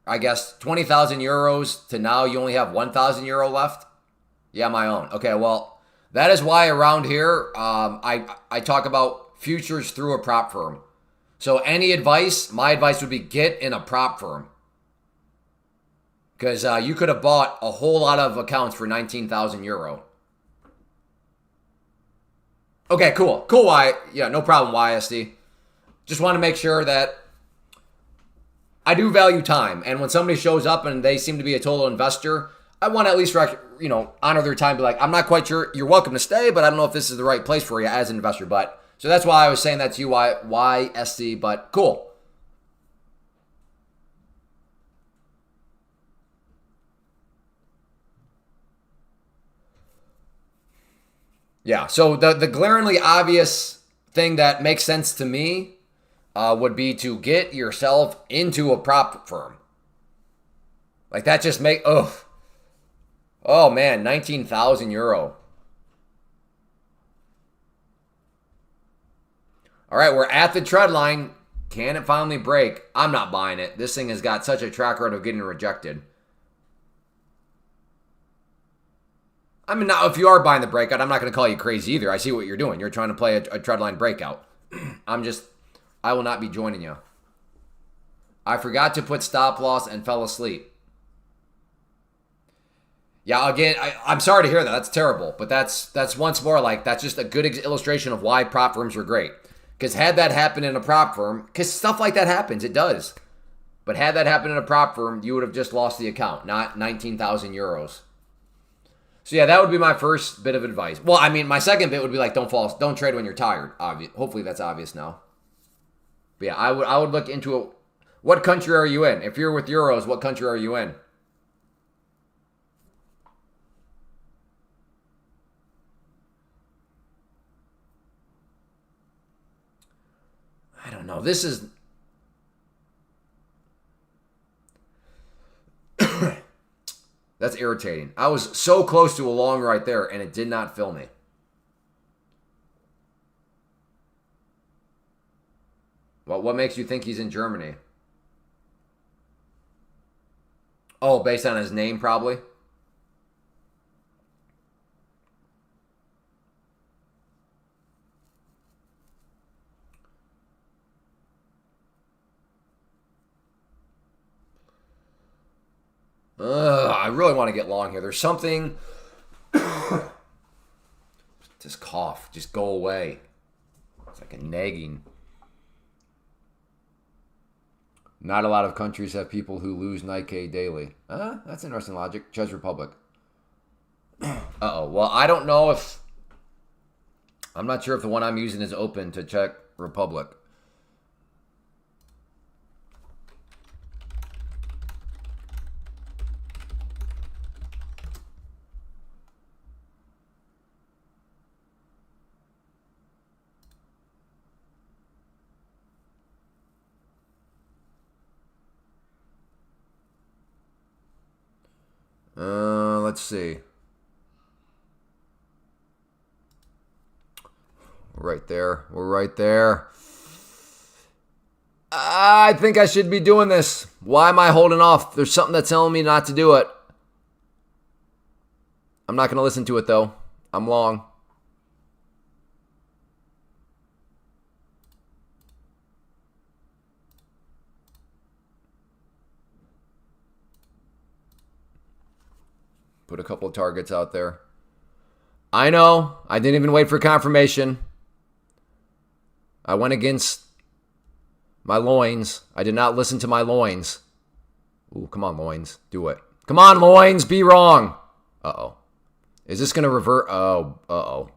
I guess 20,000 euros to now you only have 1,000 euro left? Yeah, my own. Okay, well, that is why around here I talk about futures through a prop firm. So any advice, my advice would be get in a prop firm. Because you could have bought a whole lot of accounts for 19,000 euro. Okay, cool. Cool, yeah, no problem, YSD. Just want to make sure that I do value time. And when somebody shows up and they seem to be a total investor, I want to at least honor their time. Be like, I'm not quite sure. You're welcome to stay, but I don't know if this is the right place for you as an investor. But so that's why I was saying that to you, YSC, but cool. Yeah, so the glaringly obvious thing that makes sense to me would be to get yourself into a prop firm. Like that just oh man, 19,000 euro. All right, we're at the tread line. Can it finally break? I'm not buying it. This thing has got such a track record of getting rejected. I mean, now if you are buying the breakout, I'm not going to call you crazy either. I see what you're doing. You're trying to play a tread line breakout. I will not be joining you. I forgot to put stop loss and fell asleep. Yeah, again, I'm sorry to hear that. That's terrible. But that's once more like that's just a good illustration of why prop firms are great. Because had that happened in a prop firm, because stuff like that happens, it does. But had that happened in a prop firm, you would have just lost the account, not 19,000 euros. So yeah, that would be my first bit of advice. Well, I mean, my second bit would be like, don't trade when you're tired. Hopefully that's obvious now. But yeah, I would look into it. What country are you in? If you're with euros, what country are you in? I don't know. This is... That's irritating. I was so close to a long right there, and it did not fill me. Well, what makes you think he's in Germany? Oh, based on his name, probably. I really want to get long here. There's something... Just cough. Just go away. It's like a nagging. Not a lot of countries have people who lose Nikkei daily. That's interesting logic. Czech Republic. Uh-oh. Well, I don't know if... I'm not sure if the one I'm using is open to Czech Republic. Let's see. We're right there. We're right there. I think I should be doing this. Why am I holding off? There's something that's telling me not to do it. I'm not going to listen to it, though. I'm long. Put a couple of targets out there. I know. I didn't even wait for confirmation. I went against my loins. I did not listen to my loins. Ooh, come on, loins. Do it. Come on, loins. Be wrong. Uh-oh. Is this going to revert? Oh, uh-oh.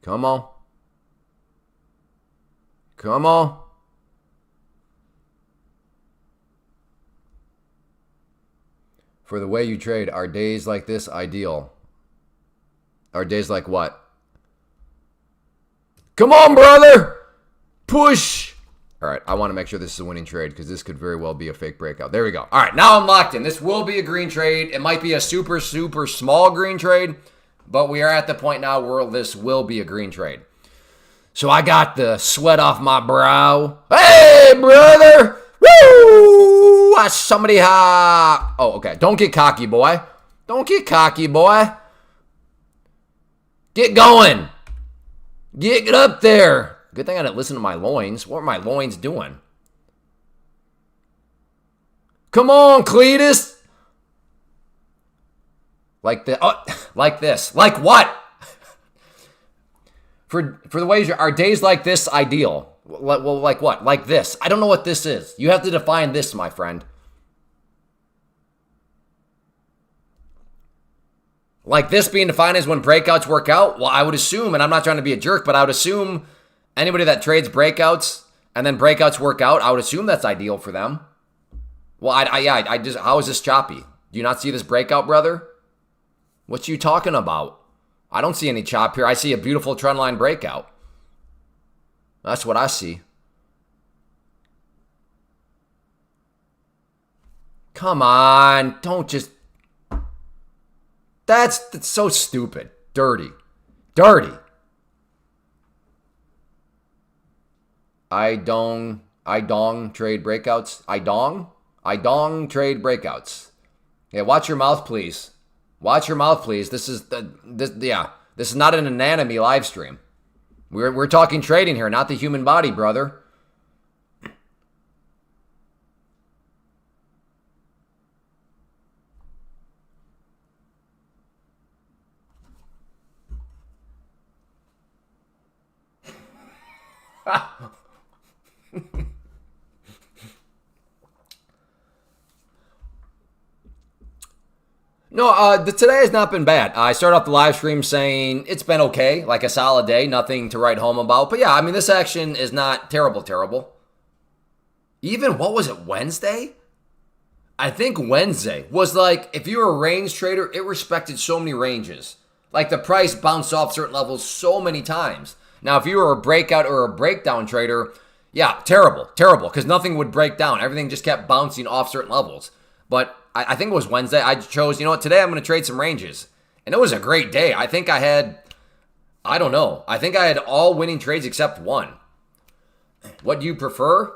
Come on. Come on. For the way you trade, are days like this ideal? Are days like what? Come on, brother! Push! All right, I want to make sure this is a winning trade because this could very well be a fake breakout. There we go. All right, now I'm locked in. This will be a green trade. It might be a super, super small green trade, but we are at the point now where this will be a green trade. So I got the sweat off my brow. Hey, brother! Woo! Somebody ha! Oh, okay. Don't get cocky, boy. Don't get cocky, boy. Get going. Get up there. Good thing I didn't listen to my loins. What are my loins doing? Come on, Cletus. Like the like this. Like what? For the ways, are days like this ideal? Well, like what? Like this. I don't know what this is. You have to define this, my friend. Like this being defined as when breakouts work out? Well, I would assume, and I'm not trying to be a jerk, but I would assume anybody that trades breakouts and then breakouts work out, I would assume that's ideal for them. Well, I just, how is this choppy? Do you not see this breakout, brother? What you talking about? I don't see any chop here. I see a beautiful trendline breakout. That's what I see. Come on. Don't just... That's so stupid. Dirty. Dirty. I dong trade breakouts. I dong trade breakouts. Yeah, watch your mouth, please. Watch your mouth, please. This is not an anatomy live stream. We're talking trading here, not the human body, brother. No, today has not been bad. I started off the live stream saying it's been okay, like a solid day, nothing to write home about. But yeah, I mean, this action is not terrible. Even, what was it, Wednesday? I think Wednesday was like, if you were a range trader, it respected so many ranges. Like the price bounced off certain levels so many times. Now, if you were a breakout or a breakdown trader, yeah, terrible, because nothing would break down. Everything just kept bouncing off certain levels. But I think it was Wednesday. I chose, you know what, today I'm going to trade some ranges. And it was a great day. I think I had, I don't know. I think I had all winning trades except one. What do you prefer?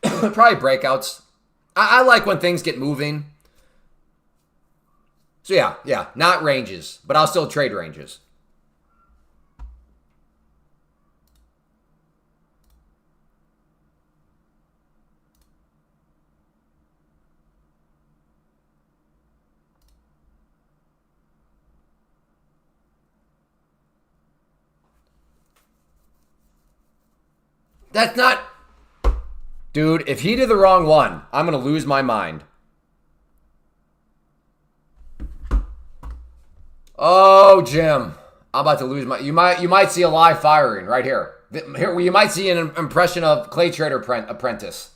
Probably breakouts. I like when things get moving. So yeah, not ranges, but I'll still trade ranges. That's not... Dude, if he did the wrong one, I'm going to lose my mind. Oh, Jim. I'm about to lose my... You might see a live firing right here. Here, you might see an impression of Clay Trader Apprentice.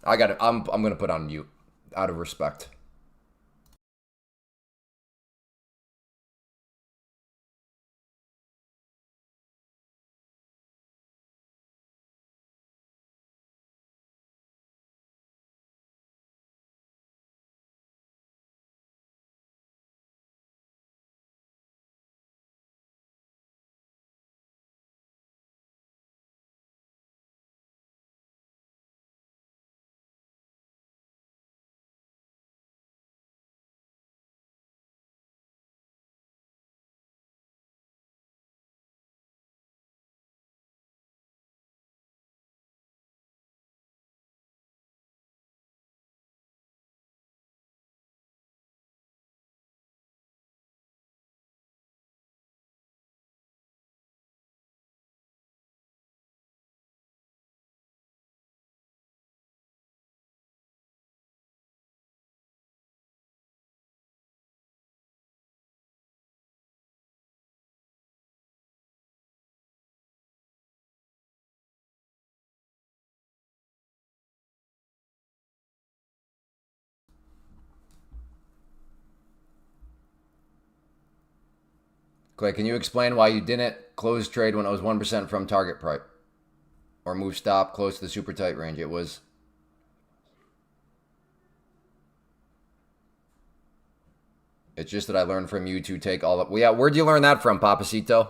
I got it. I'm going to put on mute out of respect. Clay, can you explain why you didn't close trade when it was 1% from target price? Or move stop close to the super tight range? It was... It's just that I learned from you to take all of... Well, yeah, where'd you learn that from, Papacito?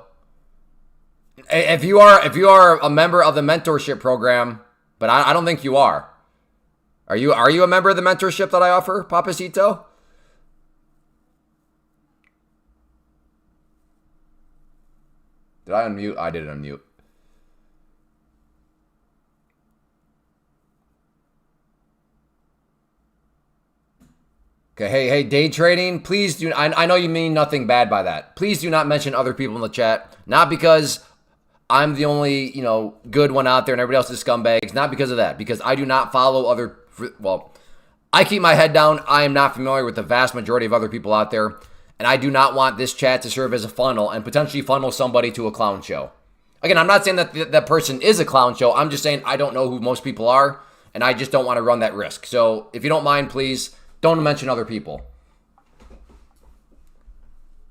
If you are a member of the mentorship program, but I don't think you are. Are you a member of the mentorship that I offer, Papacito? Did I unmute? I did unmute. Okay, hey, day trading, please do... I know you mean nothing bad by that. Please do not mention other people in the chat. Not because I'm the only, good one out there and everybody else is scumbags. Not because of that. Because I do not follow other... Well, I keep my head down. I am not familiar with the vast majority of other people out there. And I do not want this chat to serve as a funnel and potentially funnel somebody to a clown show. Again, I'm not saying that that person is a clown show. I'm just saying I don't know who most people are. And I just don't want to run that risk. So if you don't mind, please... Don't mention other people.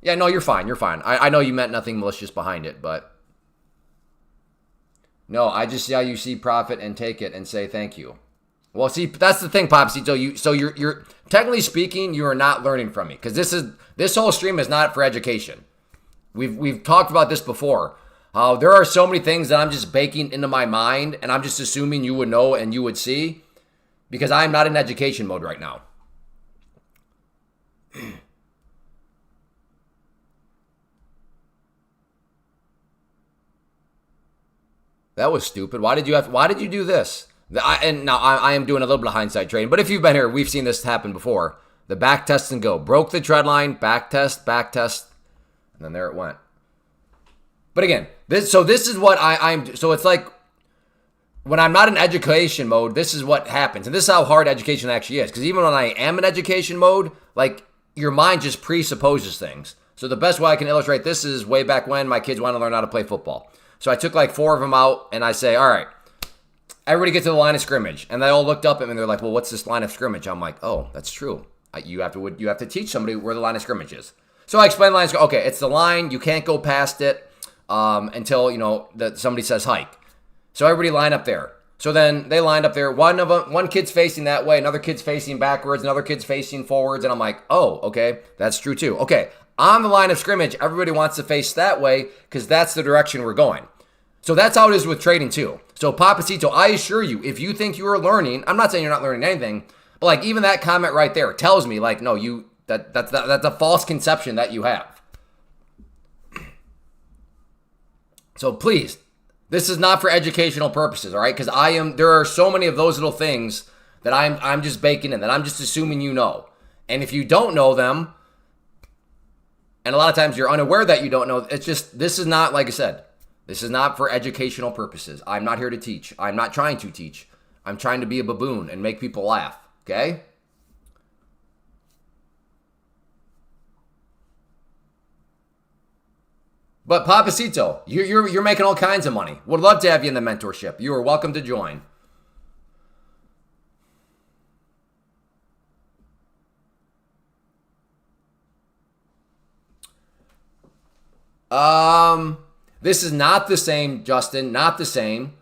Yeah, no, you're fine. You're fine. I know you meant nothing malicious behind it, but... No, I just see how you see profit and take it and say thank you. Well, see, that's the thing, Popsy. So you're technically speaking, you are not learning from me. Because this whole stream is not for education. We've talked about this before. There are so many things that I'm just baking into my mind, and I'm just assuming you would know and you would see. Because I am not in education mode right now. That was stupid. Why did you do this? And now I am doing a little bit of hindsight trading, but if you've been here, we've seen this happen before. The back test and go. Broke the trend line, back test, and then there it went. But again, this is what I'm... So it's like, when I'm not in education mode, this is what happens. And this is how hard education actually is. Because even when I am in education mode, like, your mind just presupposes things. So the best way I can illustrate this is way back when my kids wanted to learn how to play football. So I took like 4 of them out, and I say, all right, everybody get to the line of scrimmage. And they all looked up at me, and they're like, well, what's this line of scrimmage? I'm like, oh, that's true. You have to teach somebody where the line of scrimmage is. So I explained the line of scrimmage. Okay, it's the line. You can't go past it until, that somebody says hike. So everybody line up there. So then they lined up there. One kid's facing that way, another kid's facing backwards, another kid's facing forwards, and I'm like, oh, okay, that's true too. Okay, on the line of scrimmage, everybody wants to face that way because that's the direction we're going. So that's how it is with trading too. So Papacito, I assure you, if you think you are learning, I'm not saying you're not learning anything, but like even that comment right there tells me like, no, that's a false conception that you have. So please. This is not for educational purposes, all right? Because there are so many of those little things that I'm just baking in, that I'm just assuming you know. And if you don't know them, And a lot of times you're unaware that you don't know. It's just, this is not, like I said, this is not for educational purposes. I'm not here to teach. I'm not trying to teach. I'm trying to be a baboon and make people laugh, okay? But Papacito, you're making all kinds of money. Would love to have you in the mentorship. You are welcome to join. This is not the same, Justin. Not the same.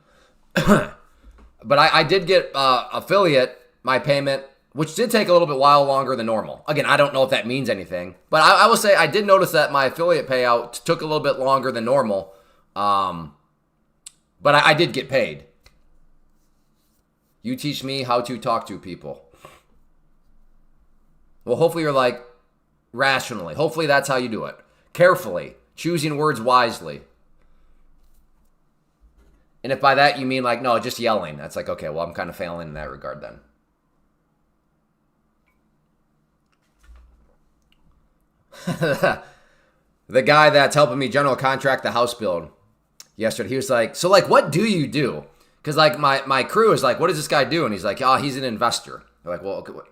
But I did get affiliate, my payment, which did take a little bit while longer than normal. Again, I don't know if that means anything. But I will say I did notice that my affiliate payout took a little bit longer than normal. But I did get paid. You teach me how to talk to people. Well, hopefully you're like, rationally. Hopefully that's how you do it. Carefully. Choosing words wisely. And if by that you mean like, no, just yelling, that's like, okay, well, I'm kind of failing in that regard then. The guy that's helping me general contract the house build yesterday, he was like, so like, what do you do? Because like my crew is like, what does this guy do? And he's like, oh, he's an investor. They're like, well, okay. What?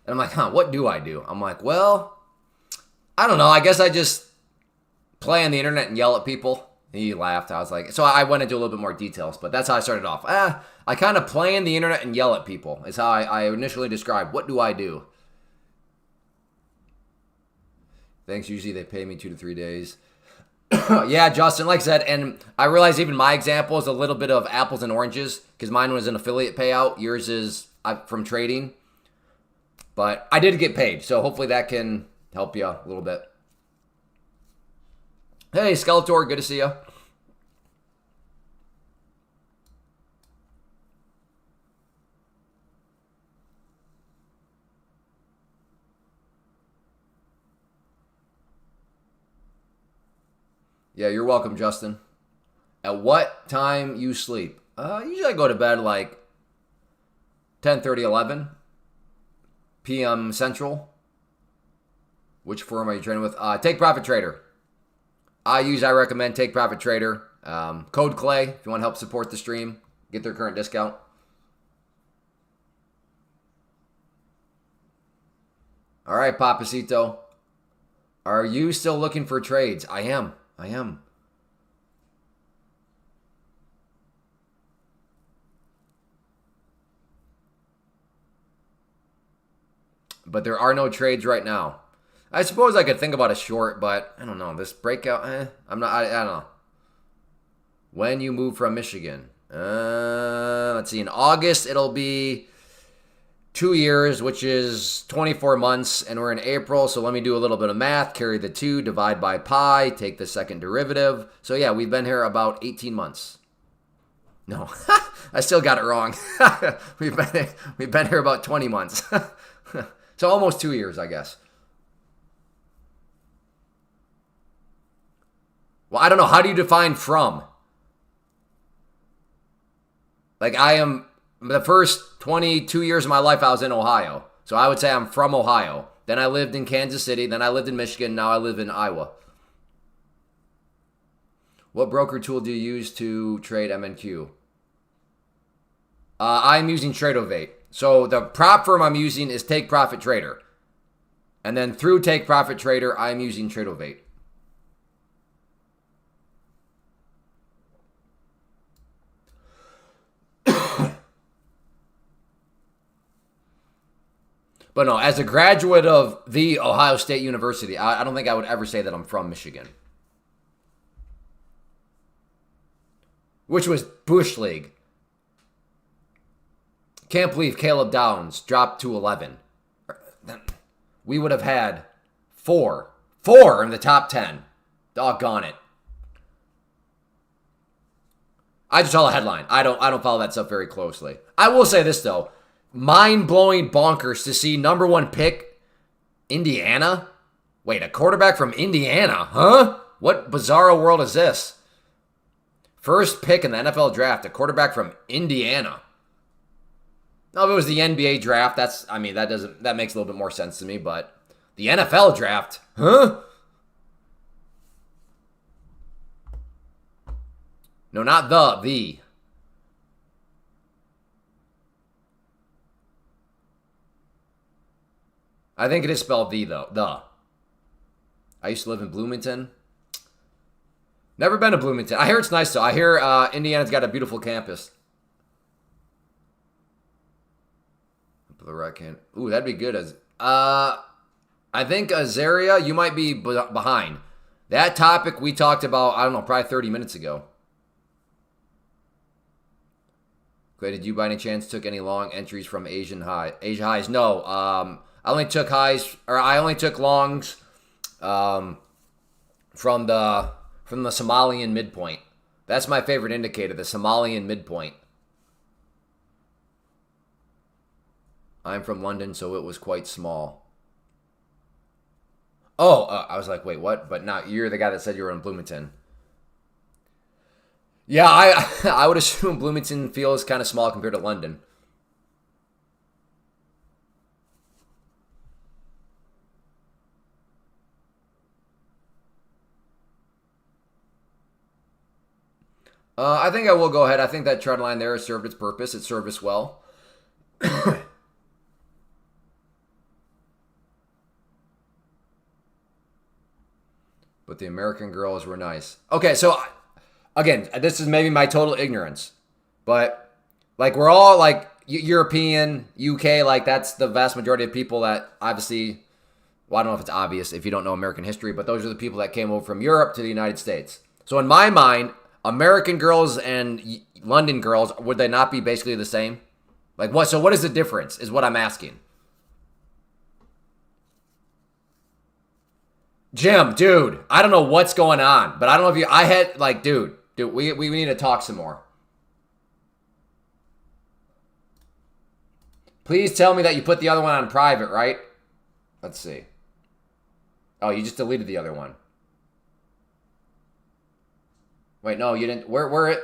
And I'm like, what do I do? I'm like, well, I don't know. I guess I just play on the internet and yell at people. He laughed. I was like, so I went into a little bit more details, but that's how I started off. I kind of play on the internet and yell at people is how I initially described, what do I do? Thanks. Usually they pay me 2 to 3 days. Yeah, Justin, like I said, and I realize even my example is a little bit of apples and oranges because mine was an affiliate payout. Yours is from trading. But I did get paid, so hopefully that can help you a little bit. Hey, Skeletor, good to see you. Yeah, you're welcome, Justin. At what time you sleep? Usually I go to bed like 10:30, 11 p.m. Central. Which firm are you trading with? Take Profit Trader. I recommend Take Profit Trader. Code Clay if you want to help support the stream. Get their current discount. All right, Papacito. Are you still looking for trades? I am. But there are no trades right now. I suppose I could think about a short, but I don't know. This breakout, I don't know. When you move from Michigan. Let's see. In August, it'll be 2 years, which is 24 months, and we're in April, so let me do a little bit of math. Carry the 2, divide by pi, take the second derivative. So yeah, we've been here about 18 months. No, I still got it wrong. we've been here about 20 months. So almost 2 years, I guess. Well, I don't know. How do you define from? Like the first 22 years of my life, I was in Ohio. So I would say I'm from Ohio. Then I lived in Kansas City. Then I lived in Michigan. Now I live in Iowa. What broker tool do you use to trade MNQ? I'm using Tradeovate. So the prop firm I'm using is Take Profit Trader. And then through Take Profit Trader, I'm using Tradeovate. But no, as a graduate of the Ohio State University, I don't think I would ever say that I'm from Michigan. Which was Bush League. Can't believe Caleb Downs dropped to 11. We would have had four in the top 10. Doggone it. I just saw the headline. I don't follow that stuff very closely. I will say this though. Mind-blowing bonkers to see number 1 pick, Indiana? Wait, a quarterback from Indiana? Huh? What bizarro world is this? First pick in the NFL draft, a quarterback from Indiana. Now, if it was the NBA draft, that makes a little bit more sense to me, but the NFL draft? Huh? No, not the. I think it is spelled the, though. The. I used to live in Bloomington. Never been to Bloomington. I hear it's nice, though. I hear Indiana's got a beautiful campus. The right hand. Ooh, that'd be good. I think Azaria, you might be behind. That topic we talked about, I don't know, probably 30 minutes ago. Okay, did you by any chance took any long entries from Asia highs? No. I only took longs from the Somalian midpoint. That's my favorite indicator, the Somalian midpoint. I'm from London, so it was quite small. Oh, I was like, wait, what? But now you're the guy that said you were in Bloomington. Yeah, I would assume Bloomington feels kind of small compared to London. I think I will go ahead. I think that trend line there has served its purpose. It served us well. But the American girls were nice. Okay, so again, this is maybe my total ignorance, but like we're all like European, UK, like that's the vast majority of people that obviously, well, I don't know if it's obvious if you don't know American history, but those are the people that came over from Europe to the United States. So in my mind, American girls and London girls, would they not be basically the same? Like what? So what is the difference is what I'm asking. Jim, dude, I don't know what's going on, but I don't know if you, I had, like, dude, we need to talk some more. Please tell me that you put the other one on private, right? Let's see. Oh, you just deleted the other one. Wait, no, you didn't. Where it?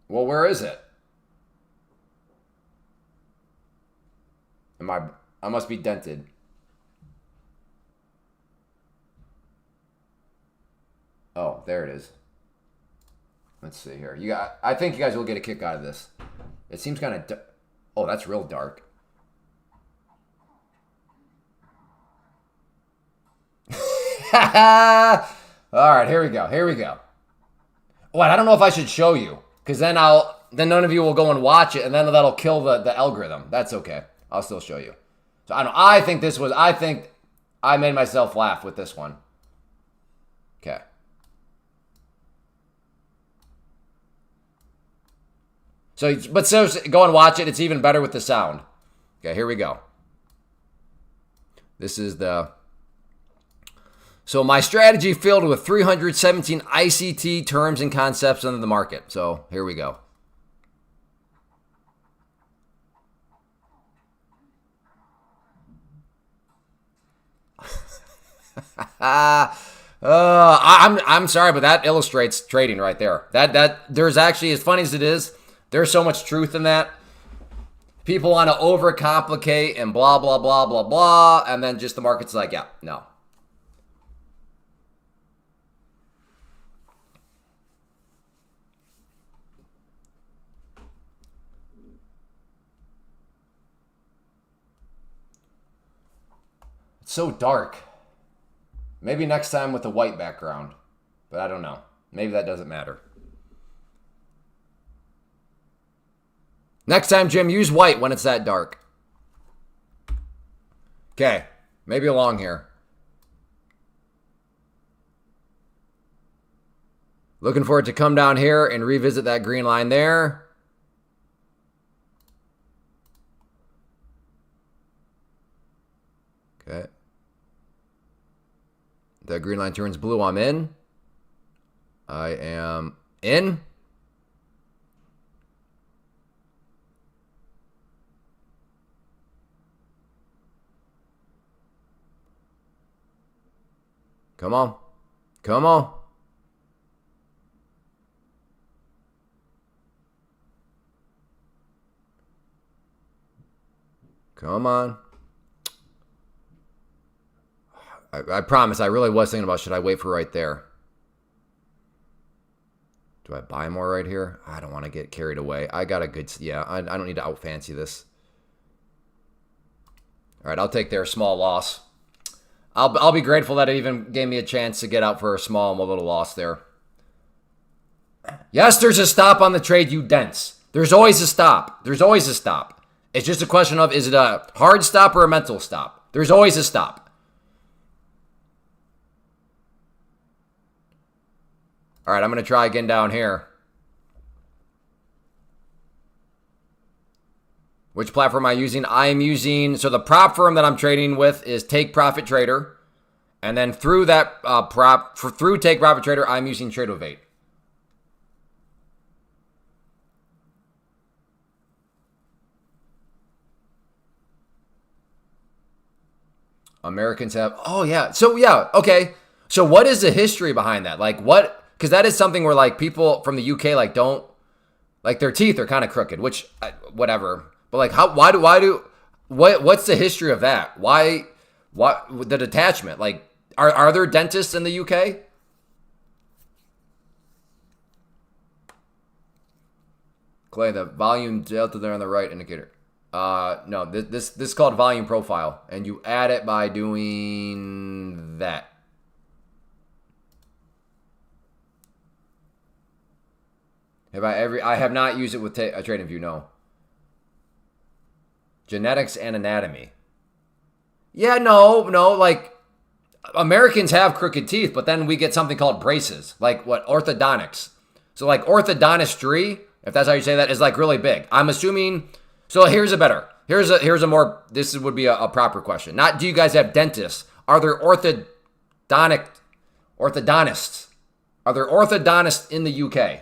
Well, where is it? I must be dented. Oh, there it is. Let's see here. I think you guys will get a kick out of this. It seems kind of. Oh, that's real dark. All right, here we go. Here we go. What? I don't know if I should show you because then none of you will go and watch it, and then that'll kill the algorithm. That's okay. I'll still show you. So I think I made myself laugh with this one. Okay. So go and watch it. It's even better with the sound. Okay, here we go. This is so my strategy filled with 317 ICT terms and concepts under the market. So here we go. I'm sorry, but that illustrates trading right there. That there's actually, as funny as it is, there's so much truth in that. People want to overcomplicate and blah blah blah blah blah, and then just the market's like, yeah, no. It's so dark. Maybe next time with a white background. But I don't know. Maybe that doesn't matter. Next time, Jim, use white when it's that dark. Okay. Maybe along here. Looking for it to come down here and revisit that green line there. Okay. The green line turns blue, I'm in. I am in. Come on. Come on. Come on. I promise, I really was thinking about should I wait for right there. Do I buy more right here? I don't want to get carried away. I got a good... Yeah, I don't need to out-fancy this. All right, I'll take their small loss. I'll be grateful that it even gave me a chance to get out for a small little loss there. Yes, there's a stop on the trade, you dense. There's always a stop. There's always a stop. It's just a question of, is it a hard stop or a mental stop? There's always a stop. All right, I'm going to try again down here. Which platform am I using? I am using, so the prop firm that I'm trading with is Take Profit Trader. And then through that through Take Profit Trader, I'm using Tradeovate. Americans have, oh yeah. So yeah, okay. So what is the history behind that? Like what, because that is something where like people from the UK like don't, like their teeth are kind of crooked, which, whatever. But like how, what's the history of that? Why the detachment? Like are there dentists in the UK? Clay, the volume delta there on the right indicator. No, this is called volume profile, and you add it by doing that. I have not used it with a TradingView, no. Genetics and anatomy. Yeah, no, like Americans have crooked teeth, but then we get something called braces, like what, orthodontics. So like orthodontistry, if that's how you say that, is like really big. I'm assuming. So here's a more, this would be a proper question. Not do you guys have dentists? Are there orthodontists? Are there orthodontists in the UK?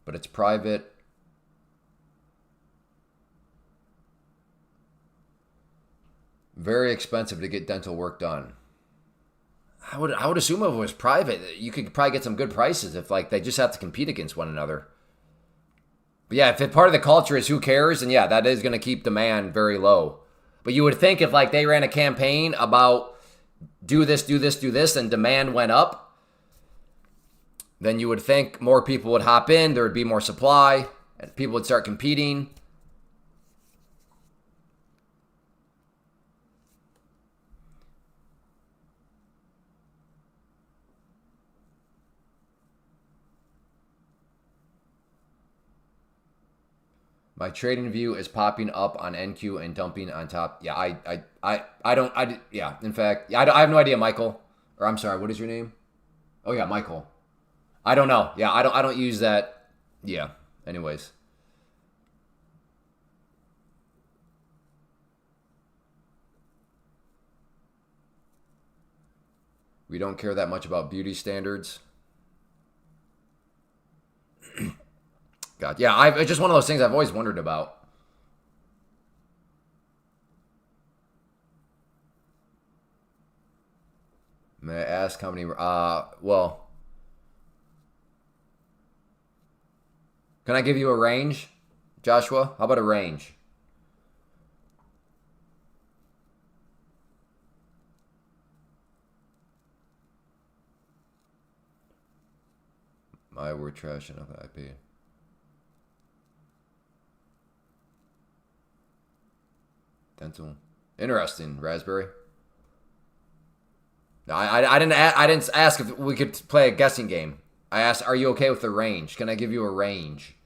But it's private. Very expensive to get dental work done. I would assume if it was private, you could probably get some good prices if like they just have to compete against one another. But yeah, if part of the culture is who cares, then yeah, that is going to keep demand very low. But you would think if like they ran a campaign about do this, and demand went up, then you would think more people would hop in, there would be more supply, and people would start competing. My trading view is popping up on NQ and dumping on top. Yeah, yeah, in fact, yeah, I have no idea, Michael. Or I'm sorry, what is your name? Oh yeah, Michael. I don't know. Yeah, I don't use that. Yeah, anyways. We don't care that much about beauty standards. God, yeah, it's just one of those things I've always wondered about. May I ask how many? Well, can I give you a range, Joshua? How about a range? My word, trash enough IP. Dental. Interesting, Raspberry. No, I didn't ask if we could play a guessing game. I asked, are you okay with the range? Can I give you a range?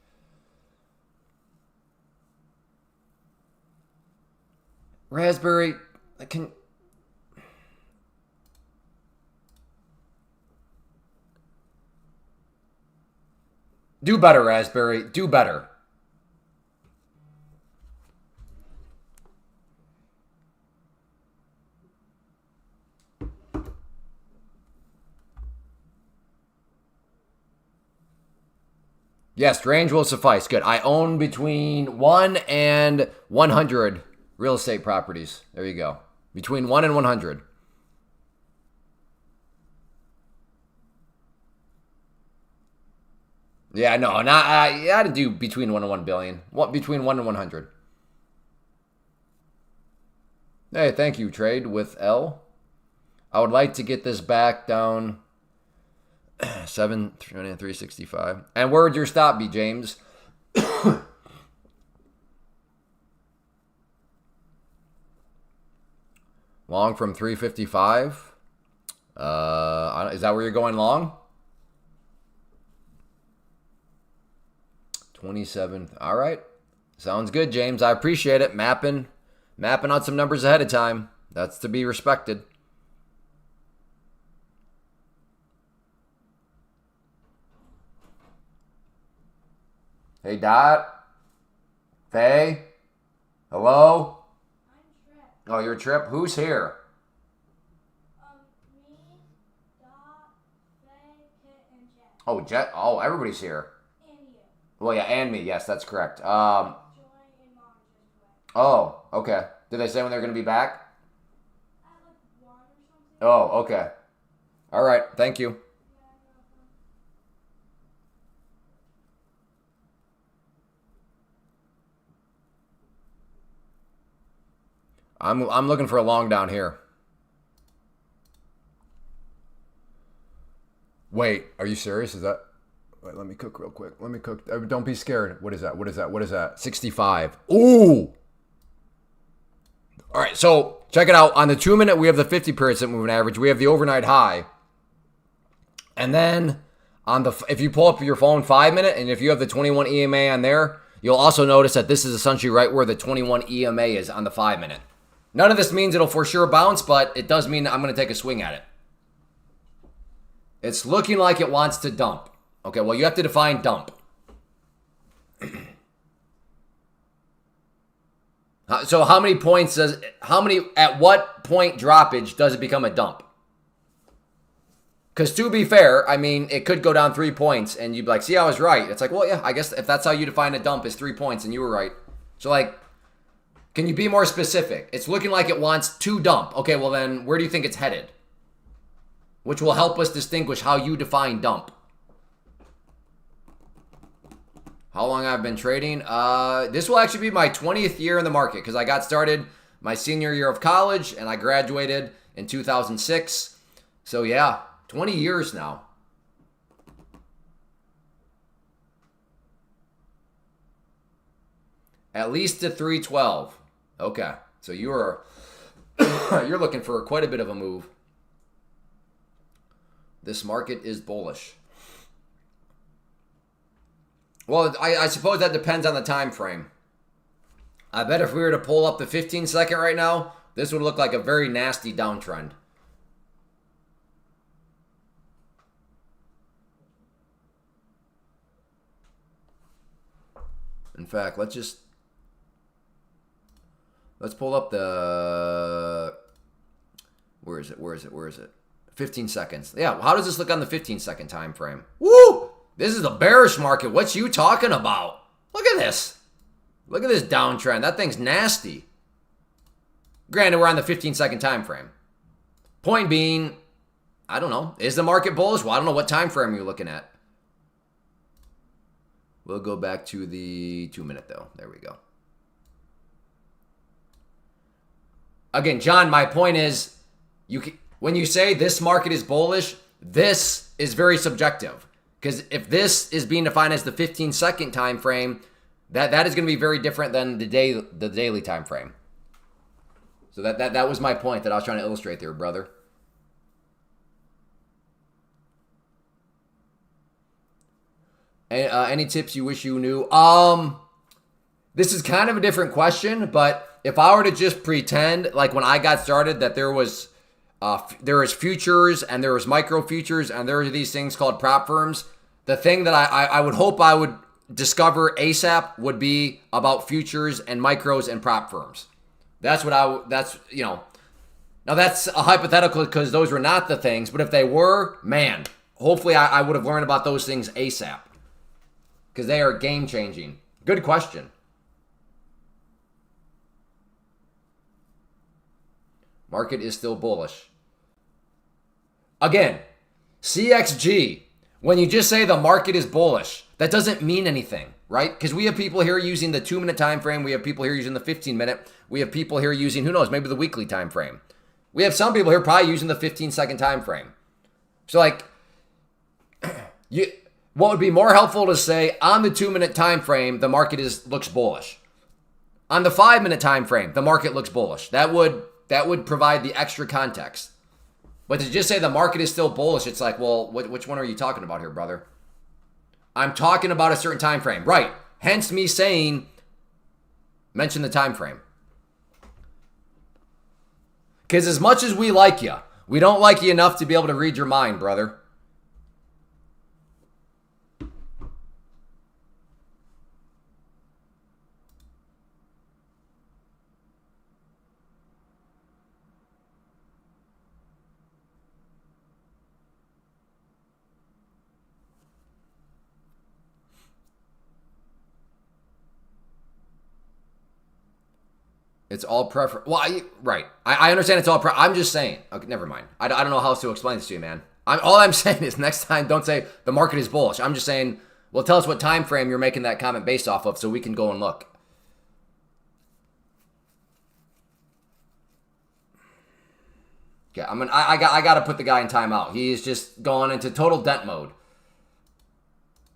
Raspberry, I can... Do better, Raspberry. Do better. Yes, range will suffice. Good. I own between 1 and 100 real estate properties. There you go. Between 1 and 100. Yeah, no, not. You had to do between 1 and 1 billion. What between 1 and 100? Hey, thank you. Trade with L. I would like to get this back down 365. And where would your stop be, James? Long from 355. Is that where you're going long? 27th. All right. Sounds good, James. I appreciate it. Mapping out some numbers ahead of time. That's to be respected. Hey, Dot. Faye. Hello? I'm Trip. Oh, you're Trip? Who's here? Me, Dot, Faye, Kit, and Jet. Oh, Jet. Oh, everybody's here. And you. Well, yeah, and me. Yes, that's correct. Joy and Mom just went. Oh, okay. Did they say when they're going to be back? At like 1 or something. Oh, okay. All right. Thank you. I'm looking for a long down here. Wait, are you serious? Is that? Wait, let me cook real quick. Let me cook. Don't be scared. What is that? What is that? What is that? 65. Ooh. All right, so check it out. On the 2 minute, we have the 50 period moving average. We have the overnight high. And then on the if you pull up your phone 5 minute, and if you have the 21 EMA on there, you'll also notice that this is essentially right where the 21 EMA is on the 5 minute. None of this means it'll for sure bounce, but it does mean I'm going to take a swing at it. It's looking like it wants to dump. Okay, well, you have to define dump. So how many points at what point droppage does it become a dump? Because to be fair, I mean, it could go down 3 points and you'd be like, see, I was right. It's like, well, yeah, I guess if that's how you define a dump is 3 points and you were right. So like, can you be more specific? It's looking like it wants to dump. Okay, well then where do you think it's headed? Which will help us distinguish how you define dump. How long I've been trading? This will actually be my 20th year in the market because I got started my senior year of college and I graduated in 2006. So yeah, 20 years now. At least to 312. Okay, so you're looking for quite a bit of a move. This market is bullish. Well, I suppose that depends on the time frame. I bet if we were to pull up the 15-second right now, this would look like a very nasty downtrend. In fact, let's pull up the, where is it? 15 seconds. Yeah, how does this look on the 15-second time frame? Woo! This is a bearish market. What you talking about? Look at this. Look at this downtrend. That thing's nasty. Granted, we're on the 15-second time frame. Point being, I don't know. Is the market bullish? Well, I don't know what time frame you're looking at. We'll go back to the 2 minute though. There we go. Again, John, my point is, when you say this market is bullish, this is very subjective. Because if this is being defined as the 15-second time frame, that is going to be very different than the daily time frame. So that was my point that I was trying to illustrate there, brother. Any tips you wish you knew? This is kind of a different question, but if I were to just pretend like when I got started that there was futures and there was micro futures and there are these things called prop firms, the thing that I would hope I would discover ASAP would be about futures and micros and prop firms. That's what now that's a hypothetical because those were not the things, but if they were, man, hopefully I would have learned about those things ASAP because they are game changing. Good question. Market is still bullish. Again, CXG, when you just say the market is bullish, That doesn't mean anything, right? Because we have people here using the 2-minute time frame. We have people here using the 15-minute. We have people here using, who knows, maybe the weekly time frame. We have some people here probably using the 15-second time frame. So like, what would be more helpful to say on the 2-minute time frame, the market looks bullish. On the 5-minute time frame, the market looks bullish. That would provide the extra context. But to just say the market is still bullish, it's like, well, which one are you talking about here, brother? I'm talking about a certain time frame. Right. Hence me saying, mention the time frame. Because as much as we like you, we don't like you enough to be able to read your mind, brother. It's all prefer. Well, right. I understand it's all I'm just saying. Okay, never mind. I don't know how else to explain this to you, man. All I'm saying is next time, don't say the market is bullish. I'm just saying, well, tell us what time frame you're making that comment based off of so we can go and look. Okay, I got to put the guy in timeout. He's just gone into total dent mode.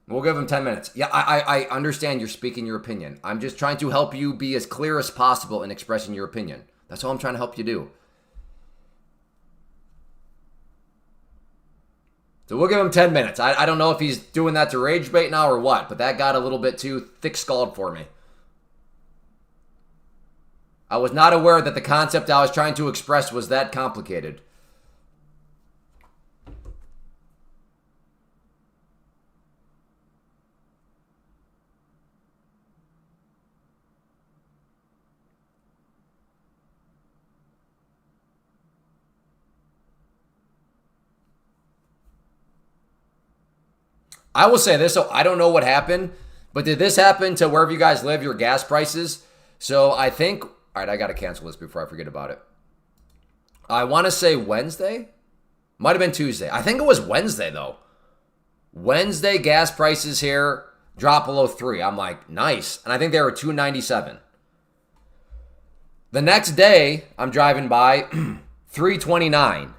We'll give him 10 minutes. Yeah, I understand you're speaking your opinion. I'm just trying to help you be as clear as possible in expressing your opinion. That's all I'm trying to help you do. So we'll give him 10 minutes. I don't know if he's doing that to rage bait now or what, but that got a little bit too thick-skulled for me. I was not aware that the concept I was trying to express was that complicated. I will say this, so I don't know what happened, but did this happen to wherever you guys live, your gas prices? So I think, all right, I got to cancel this before I forget about it. I want to say Wednesday. Might have been Tuesday. I think it was Wednesday, though. Wednesday gas prices here drop below 3. I'm like, nice. And I think they were $2.97. The next day, I'm driving by $3.29.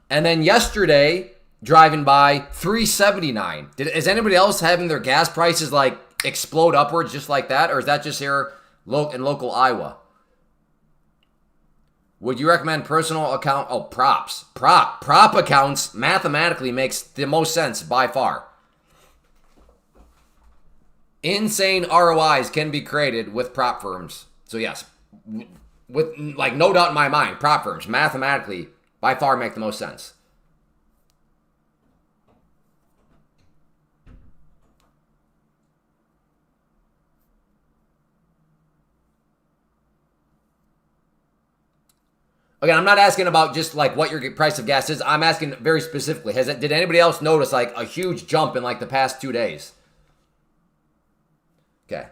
And then yesterday, driving by $3.79. Is anybody else having their gas prices like explode upwards just like that? Or is that just here in local Iowa? Would you recommend personal account? Oh, props. Prop accounts mathematically makes the most sense by far. Insane ROIs can be created with prop firms. So yes, with like no doubt in my mind, prop firms mathematically by far make the most sense. Again, I'm not asking about just like what your price of gas is. I'm asking very specifically. Did anybody else notice like a huge jump in like the past 2 days? Okay.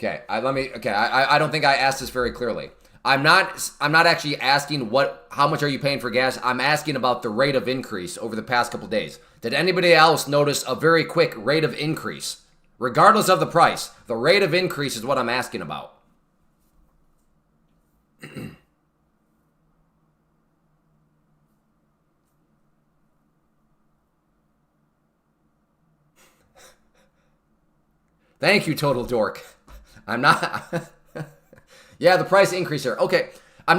Okay. I don't think I asked this very clearly. I'm not actually asking how much are you paying for gas. I'm asking about the rate of increase over the past couple days. Did anybody else notice a very quick rate of increase? Regardless of the price, the rate of increase is what I'm asking about. Thank you, Total Dork. I'm not. Yeah, the price increase here. Okay, I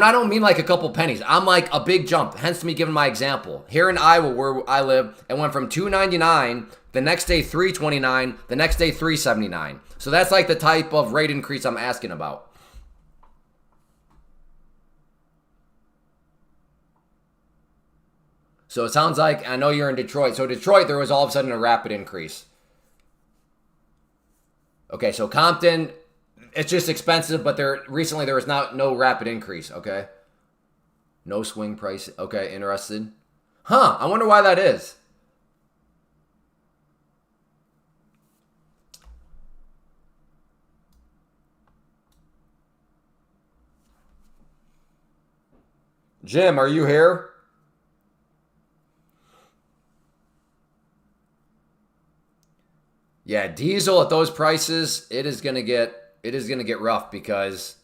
don't mean like a couple pennies. I'm like a big jump. Hence me giving my example. Here in Iowa, where I live, it went from $2.99. The next day, $3.29. The next day, $3.79. So that's like the type of rate increase I'm asking about. So it sounds like, I know you're in Detroit. So Detroit, there was all of a sudden a rapid increase. Okay, so Compton, it's just expensive, but recently there was no rapid increase, okay? No swing price. Okay, interested. Huh, I wonder why that is. Jim, are you here? Yeah, diesel at those prices, it is gonna get rough because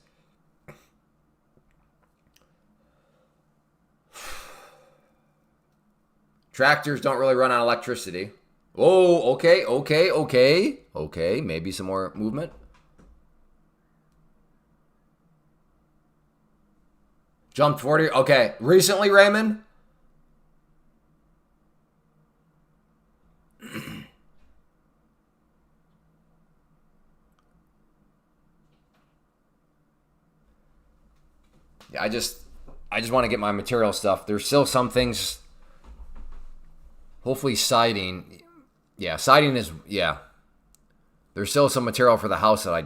tractors don't really run on electricity. Oh, okay. Maybe some more movement. Jumped 40. Okay. Recently, Raymond? Yeah, I just want to get my material stuff. There's still some things. Hopefully siding. Yeah, siding is, yeah. There's still some material for the house that I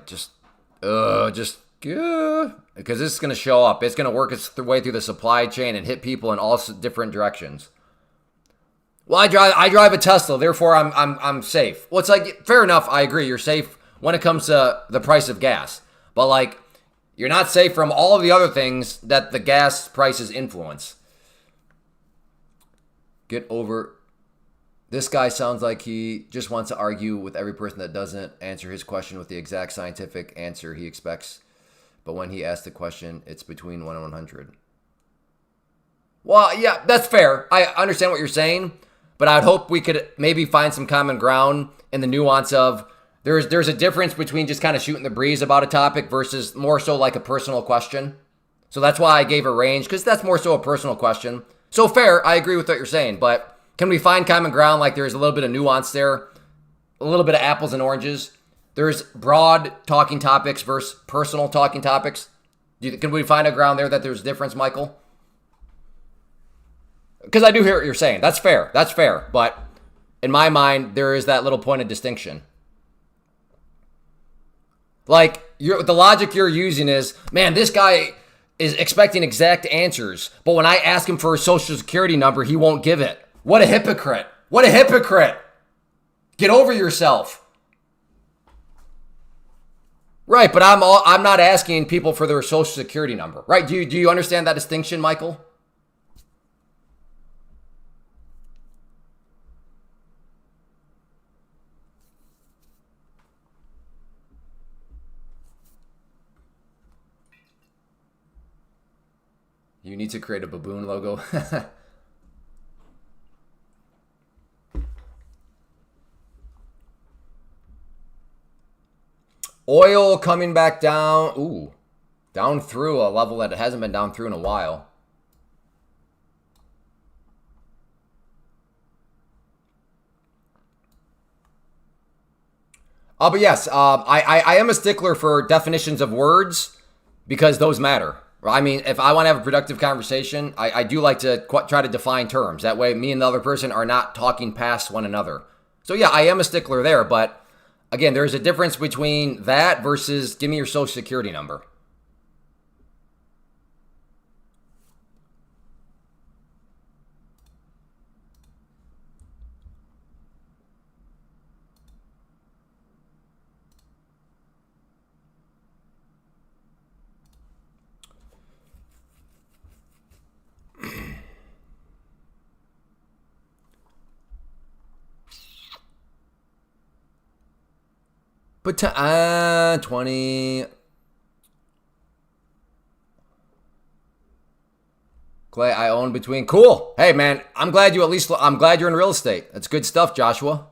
because this is going to show up. It's going to work its way through the supply chain and hit people in all different directions. Well, I drive a Tesla, therefore I'm safe. Well, it's like, fair enough, I agree. You're safe when it comes to the price of gas. But like, you're not safe from all of the other things that the gas prices influence. Get over. This guy sounds like he just wants to argue with every person that doesn't answer his question with the exact scientific answer he expects. But when he asks the question, it's between 1 and 100. Well, yeah, that's fair. I understand what you're saying, but I'd hope we could maybe find some common ground in the nuance of there's a difference between just kind of shooting the breeze about a topic versus more so like a personal question. So that's why I gave a range, because that's more so a personal question. So fair, I agree with what you're saying, but can we find common ground? Like there's a little bit of nuance there, a little bit of apples and oranges. There's broad talking topics versus personal talking topics. Can we find a ground there that there's a difference, Michael? Because I do hear what you're saying. That's fair. That's fair. But in my mind, there is that little point of distinction. Like, the logic you're using is, man, this guy is expecting exact answers, but when I ask him for a social security number, he won't give it. What a hypocrite. What a hypocrite. Get over yourself. Right, but I'm not asking people for their social security number, right? Do you understand that distinction, Michael? You need to create a baboon logo. Oil coming back down. Ooh, down through a level that it hasn't been down through in a while. But yes, I am a stickler for definitions of words because those matter. I mean, if I want to have a productive conversation, I do like to try to define terms. That way, me and the other person are not talking past one another. So yeah, I am a stickler there, but again, there's a difference between that versus give me your social security number. But 20. Clay, I own between. Cool. Hey, man, I'm glad you're in real estate. That's good stuff, Joshua.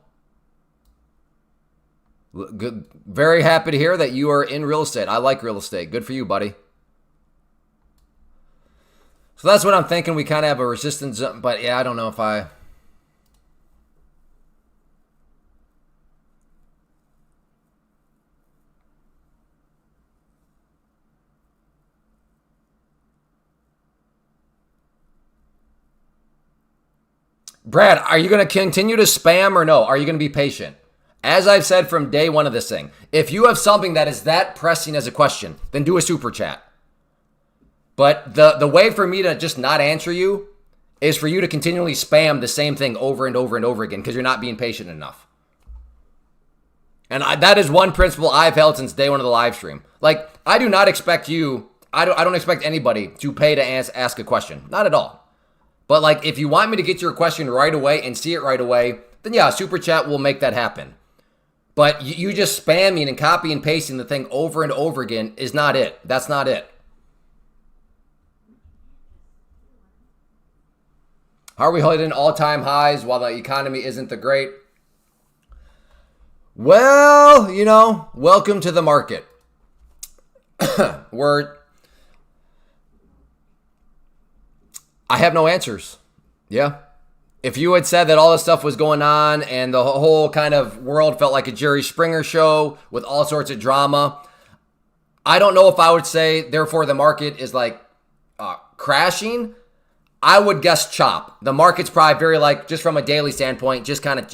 Good. Very happy to hear that you are in real estate. I like real estate. Good for you, buddy. So that's what I'm thinking. We kind of have a resistance, but yeah, I don't know if I... Brad, are you going to continue to spam or no? Are you going to be patient? As I've said from day one of this thing, if you have something that is that pressing as a question, then do a super chat. But the way for me to just not answer you is for you to continually spam the same thing over and over and over again because you're not being patient enough. And that is one principle I've held since day one of the live stream. Like, I do not expect you, I don't expect anybody to pay to ask a question. Not at all. But like, if you want me to get your question right away and see it right away, then yeah, super chat will make that happen. But you just spamming and copy and pasting the thing over and over again is not it. That's not it. How are we hitting all-time highs while the economy isn't the great? Well, you know, welcome to the market. I have no answers. Yeah. If you had said that all this stuff was going on and the whole kind of world felt like a Jerry Springer show with all sorts of drama, I don't know if I would say, therefore, the market is like crashing. I would guess chop. The market's probably very like, just from a daily standpoint, just kind of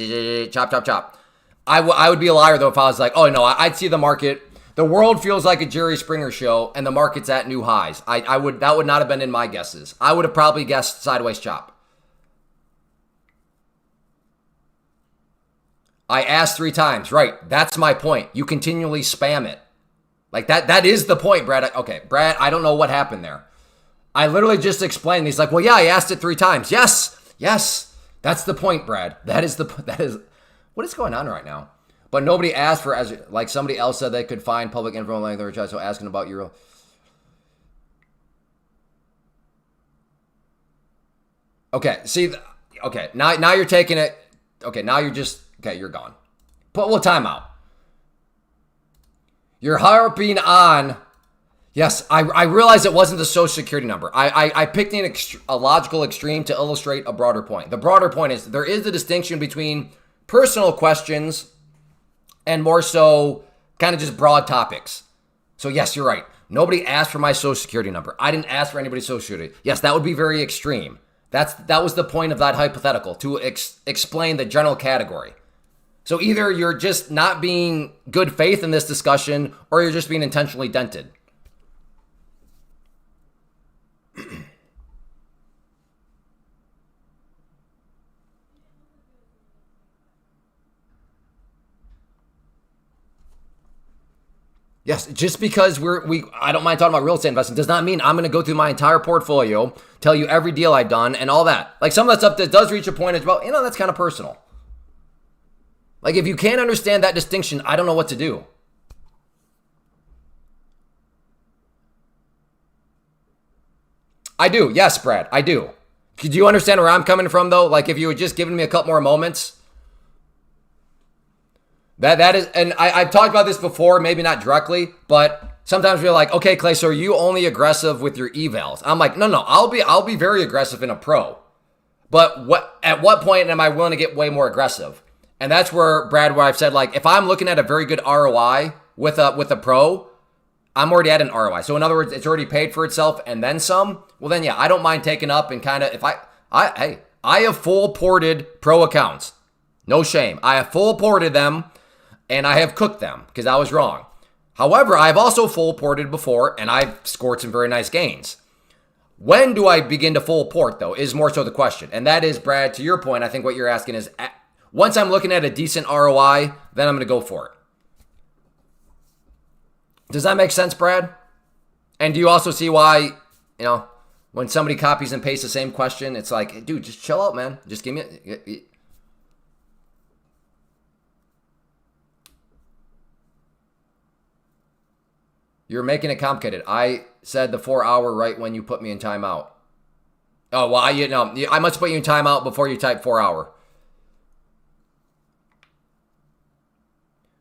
chop, chop, chop. I would be a liar, though, if I was like, oh, no, I'd see the market. The world feels like a Jerry Springer show, and the market's at new highs. That would not have been in my guesses. I would have probably guessed sideways chop. I asked 3 times. Right. That's my point. You continually spam it. Like that is the point, Brad. Okay, Brad, I don't know what happened there. I literally just explained. He's like, well, yeah, I asked it 3 times. Yes. That's the point, Brad. That is what is going on right now? But nobody asked for, as like somebody else said they could find public info like they were so asking about your. Okay, see, okay, now you're taking it. Okay, now you're just. Okay, you're gone. But we'll time out. You're harping on. Yes, I realize it wasn't the social security number. I picked a logical extreme to illustrate a broader point. The broader point is there is a distinction between personal questions and more so kind of just broad topics. So yes, you're right. Nobody asked for my social security number. I didn't ask for anybody's social security. Yes, that would be very extreme. That was the point of that hypothetical, to explain the general category. So either you're just not being good faith in this discussion, or you're just being intentionally dented. Yes, just because I don't mind talking about real estate investing does not mean I'm going to go through my entire portfolio, tell you every deal I've done and all that. Like some of that stuff that does reach a point is, well, that's kind of personal. Like if you can't understand that distinction, I don't know what to do. I do. Yes, Brad, I do. Do you understand where I'm coming from though? Like if you had just given me a couple more moments. That is, and I've talked about this before, maybe not directly, but sometimes we're like, okay, Clay, so are you only aggressive with your evals? I'm like, no, I'll be very aggressive in a pro. But at what point am I willing to get way more aggressive? And that's where, Brad, where I've said, like, if I'm looking at a very good ROI with a pro, I'm already at an ROI. So in other words, it's already paid for itself and then some. Well, then, yeah, I don't mind taking up and kind of, if I have full ported pro accounts. No shame. I have full ported them. And I have cooked them because I was wrong. However, I've also full ported before and I've scored some very nice gains. When do I begin to full port though is more so the question. And that is, Brad, to your point, I think what you're asking is once I'm looking at a decent ROI, then I'm going to go for it. Does that make sense, Brad? And do you also see why, when somebody copies and pastes the same question, it's like, dude, just chill out, man. Just give me You're making it complicated. I said the 4-hour right when you put me in timeout. Oh, well, I must put you in timeout before you type 4-hour.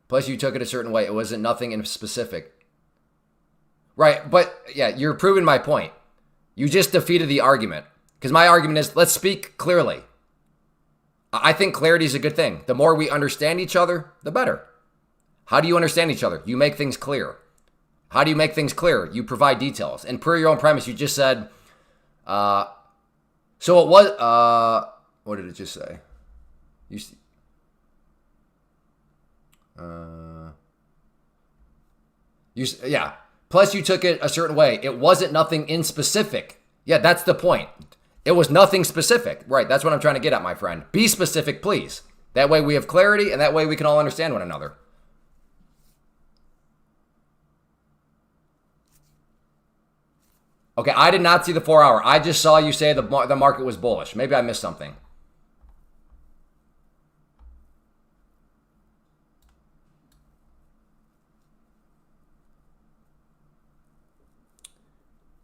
Plus, you took it a certain way. It wasn't nothing in specific. Right, but yeah, you're proving my point. You just defeated the argument. Because my argument is, let's speak clearly. I think clarity is a good thing. The more we understand each other, the better. How do you understand each other? You make things clear. How do you make things clear? You provide details. And per your own premise, you just said, so it was, what did it just say? Yeah. Plus you took it a certain way. It wasn't nothing in specific. Yeah, that's the point. It was nothing specific. Right, that's what I'm trying to get at, my friend. Be specific, please. That way we have clarity and that way we can all understand one another. Okay, I did not see the 4-hour. I just saw you say the market was bullish. Maybe I missed something.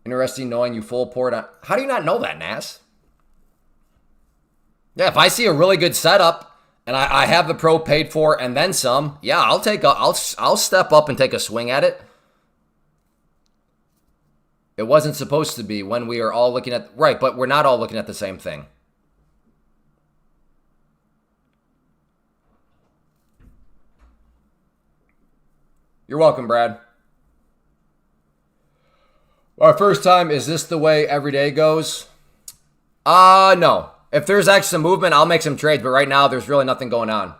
Interesting knowing you full port on. How do you not know that, Nas? Yeah, if I see a really good setup and I have the pro paid for and then some, yeah, I'll step up and take a swing at it. It wasn't supposed to be when we are all looking at right, but we're not all looking at the same thing. You're welcome, Brad. Our first time, is this the way every day goes? No. If there's actually some movement, I'll make some trades, but right now there's really nothing going on.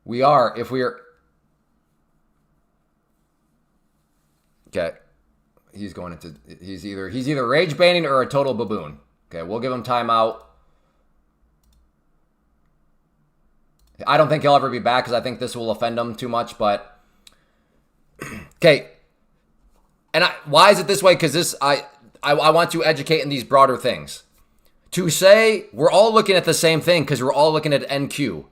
We are, if we are... Okay. He's going into... He's either rage baiting or a total baboon. Okay, we'll give him timeout. I don't think he'll ever be back because I think this will offend him too much, but... Okay. And why is it this way? Because this... I want to educate in these broader things. To say we're all looking at the same thing because we're all looking at NQ,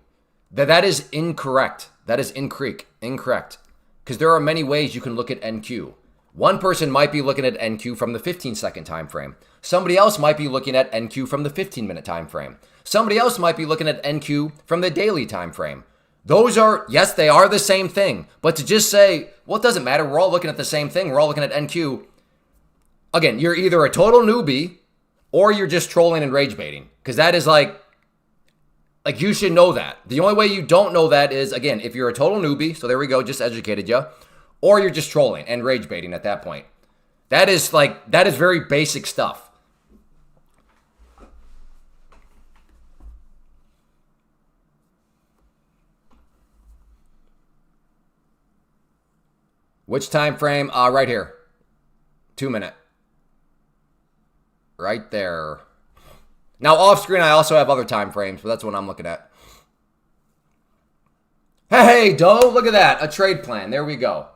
that is incorrect. That is incorrect. Because there are many ways you can look at NQ. One person might be looking at NQ from the 15-second time frame. Somebody else might be looking at NQ from the 15-minute time frame. Somebody else might be looking at NQ from the daily time frame. Those are, yes, they are the same thing. But to just say, well, it doesn't matter. We're all looking at the same thing. We're all looking at NQ. Again, you're either a total newbie or you're just trolling and rage baiting. Because that is like you should know that. The only way you don't know that is, again, if you're a total newbie, so there we go, just educated you, or you're just trolling and rage baiting at that point. That is very basic stuff. Which time frame? Right here. 2 minute. Right there. Now, off screen, I also have other time frames, but that's what I'm looking at. Hey, Doe, look at that. A trade plan. There we go.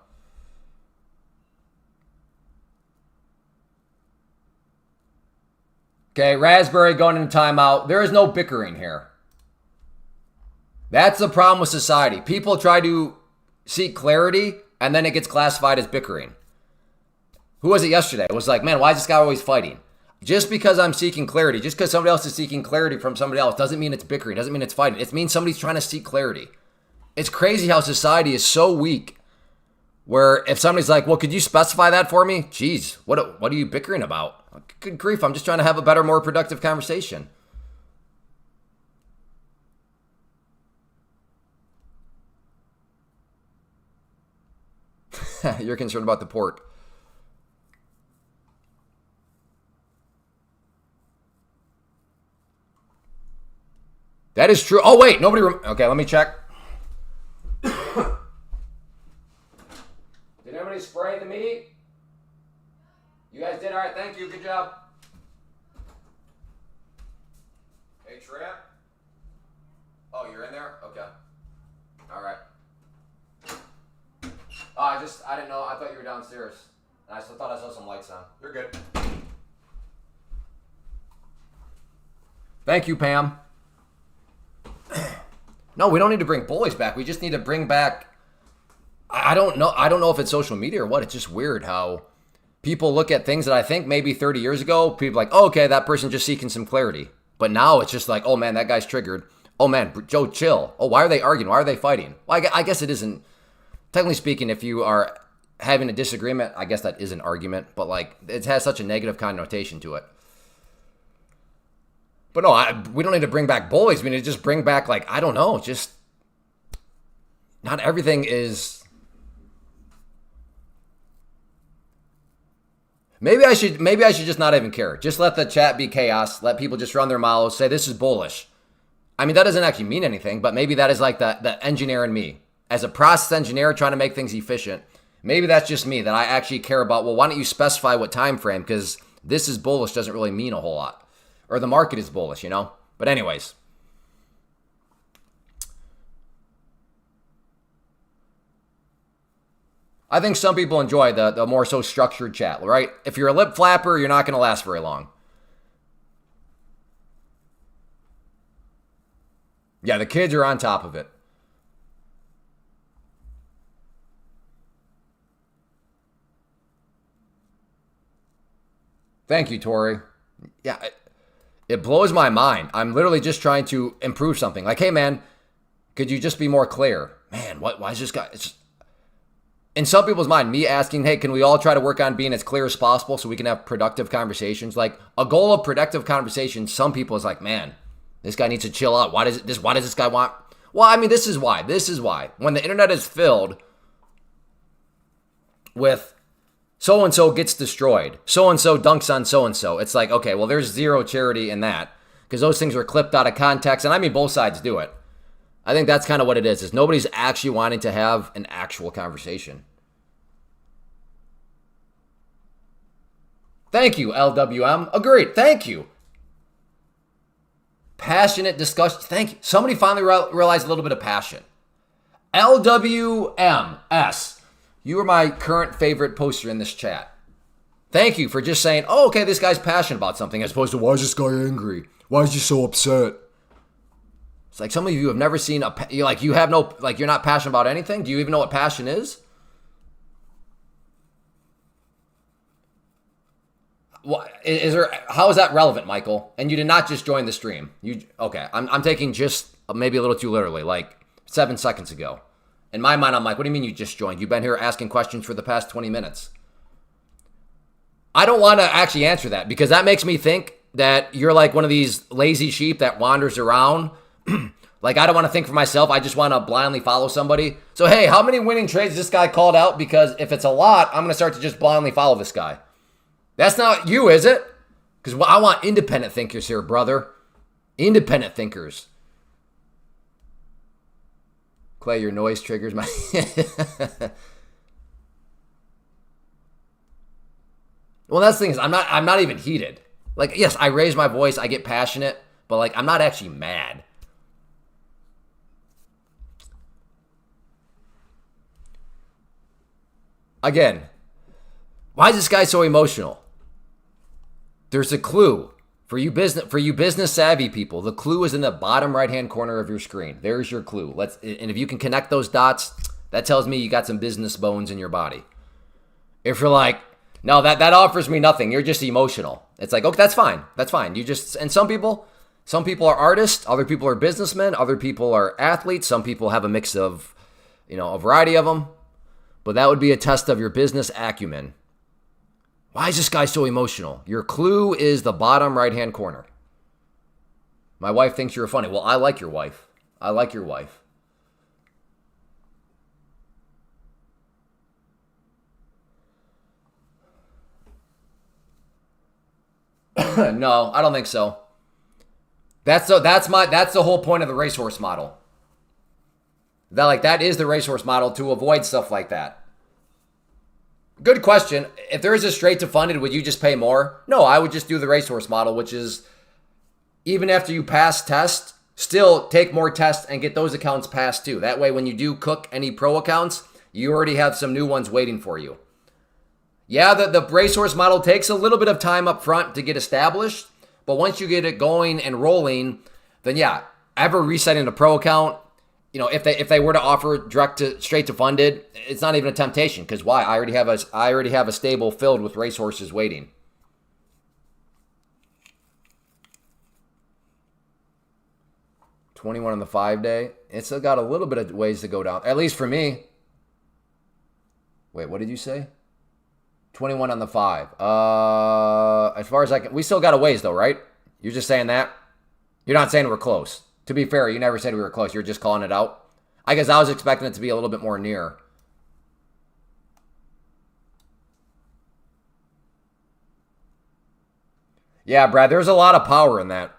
Okay, Raspberry going into timeout. There is no bickering here. That's the problem with society. People try to seek clarity, and then it gets classified as bickering. Who was it yesterday? It was like, man, why is this guy always fighting? Just because I'm seeking clarity, just because somebody else is seeking clarity from somebody else doesn't mean it's bickering, doesn't mean it's fighting. It means somebody's trying to seek clarity. It's crazy how society is so weak where if somebody's like, well, could you specify that for me? Jeez, what are you bickering about? Good grief, I'm just trying to have a better, more productive conversation. You're concerned about the port. That is true. Oh, wait. Nobody... Okay, let me check. Did anybody spray the meat? You guys did? All right. Thank you. Good job. Hey, Trap. Oh, you're in there? Okay. All right. Oh, I didn't know. I thought you were downstairs. And I still thought I saw some lights on. You're good. Thank you, Pam. No, we don't need to bring bullies back. We just need to bring back... I don't know if it's social media or what. It's just weird how people look at things that I think maybe 30 years ago, people like, oh, okay, that person's just seeking some clarity. But now it's just like, oh, man, that guy's triggered. Oh, man, Joe, chill. Oh, why are they arguing? Why are they fighting? Well, I guess it isn't... Technically speaking, if you are having a disagreement, I guess that is an argument. But, like, it has such a negative connotation to it. But no, we don't need to bring back bullies. We need to just bring back, like, I don't know, just not everything is. Maybe I should just not even care. Just let the chat be chaos. Let people just run their mouths, say this is bullish. I mean, that doesn't actually mean anything, but maybe that is like the engineer in me. As a process engineer trying to make things efficient, maybe that's just me, that I actually care about, well, why don't you specify what time frame? Because this is bullish doesn't really mean a whole lot. Or the market is bullish, you know? But anyways. I think some people enjoy the more so structured chat, right? If you're a lip flapper, you're not going to last very long. Yeah, the kids are on top of it. Thank you, Tori. Yeah, it blows my mind. I'm literally just trying to improve something. Like, hey, man, could you just be more clear? Man, why is this guy? It's, in some people's mind, me asking, hey, can we all try to work on being as clear as possible so we can have productive conversations? Like, a goal of productive conversation, some people is like, man, this guy needs to chill out. Why does this guy want? Well, I mean, this is why. When the internet is filled with so-and-so gets destroyed, so-and-so dunks on so-and-so, it's like, okay, well, there's zero charity in that because those things are clipped out of context. And I mean, both sides do it. I think that's kind of what it is nobody's actually wanting to have an actual conversation. Thank you, LWM. Agreed. Thank you. Passionate discussion. Thank you. Somebody finally realized a little bit of passion. LWMS. You are my current favorite poster in this chat. Thank you for just saying, oh, okay, this guy's passionate about something as opposed to, why is this guy angry? Why is he so upset? It's like some of you have never seen you're not passionate about anything. Do you even know what passion is? What is there? How is that relevant, Michael? And you did not just join the stream. Okay? I'm taking just maybe a little too literally, like 7 seconds ago. In my mind, I'm like, what do you mean you just joined? You've been here asking questions for the past 20 minutes. I don't want to actually answer that because that makes me think that you're like one of these lazy sheep that wanders around. Like, I don't want to think for myself. I just want to blindly follow somebody. So, hey, how many winning trades this guy called out? Because if it's a lot, I'm going to start to just blindly follow this guy. That's not you, is it? Because I want independent thinkers here, brother. Independent thinkers. Clay, your noise triggers my... Well, that's the thing is, I'm not even heated. Like, yes, I raise my voice, I get passionate, but like, I'm not actually mad. Again, why is this guy so emotional? There's a clue for you business savvy people. The clue is in the bottom right-hand corner of your screen. There's your clue. And if you can connect those dots, that tells me you got some business bones in your body. If you're like, no, that offers me nothing. You're just emotional. It's like, okay, that's fine. That's fine. And some people are artists, other people are businessmen, other people are athletes, some people have a mix of, a variety of them. But that would be a test of your business acumen. Why is this guy so emotional? Your clue is the bottom right-hand corner. My wife thinks you're funny. Well, I like your wife. I like your wife. No, I don't think so. That's the whole point of the racehorse model. That is the racehorse model to avoid stuff like that. Good question. If there is a straight to funded, would you just pay more? No, I would just do the racehorse model, which is even after you pass test, still take more tests and get those accounts passed too. That way, when you do cook any pro accounts, you already have some new ones waiting for you. Yeah, the racehorse model takes a little bit of time up front to get established, but once you get it going and rolling, then yeah, ever resetting a pro account, if they were to offer straight to funded, it's not even a temptation because why? I already have a stable filled with racehorses waiting. $21 on the 5-day. It's still got a little bit of ways to go down, at least for me. Wait, what did you say? 21 on the 5. As far as we still got a ways though, right? You're just saying that? You're not saying we're close. To be fair, you never said we were close. You're just calling it out. I guess I was expecting it to be a little bit more near. Yeah, Brad, there's a lot of power in that.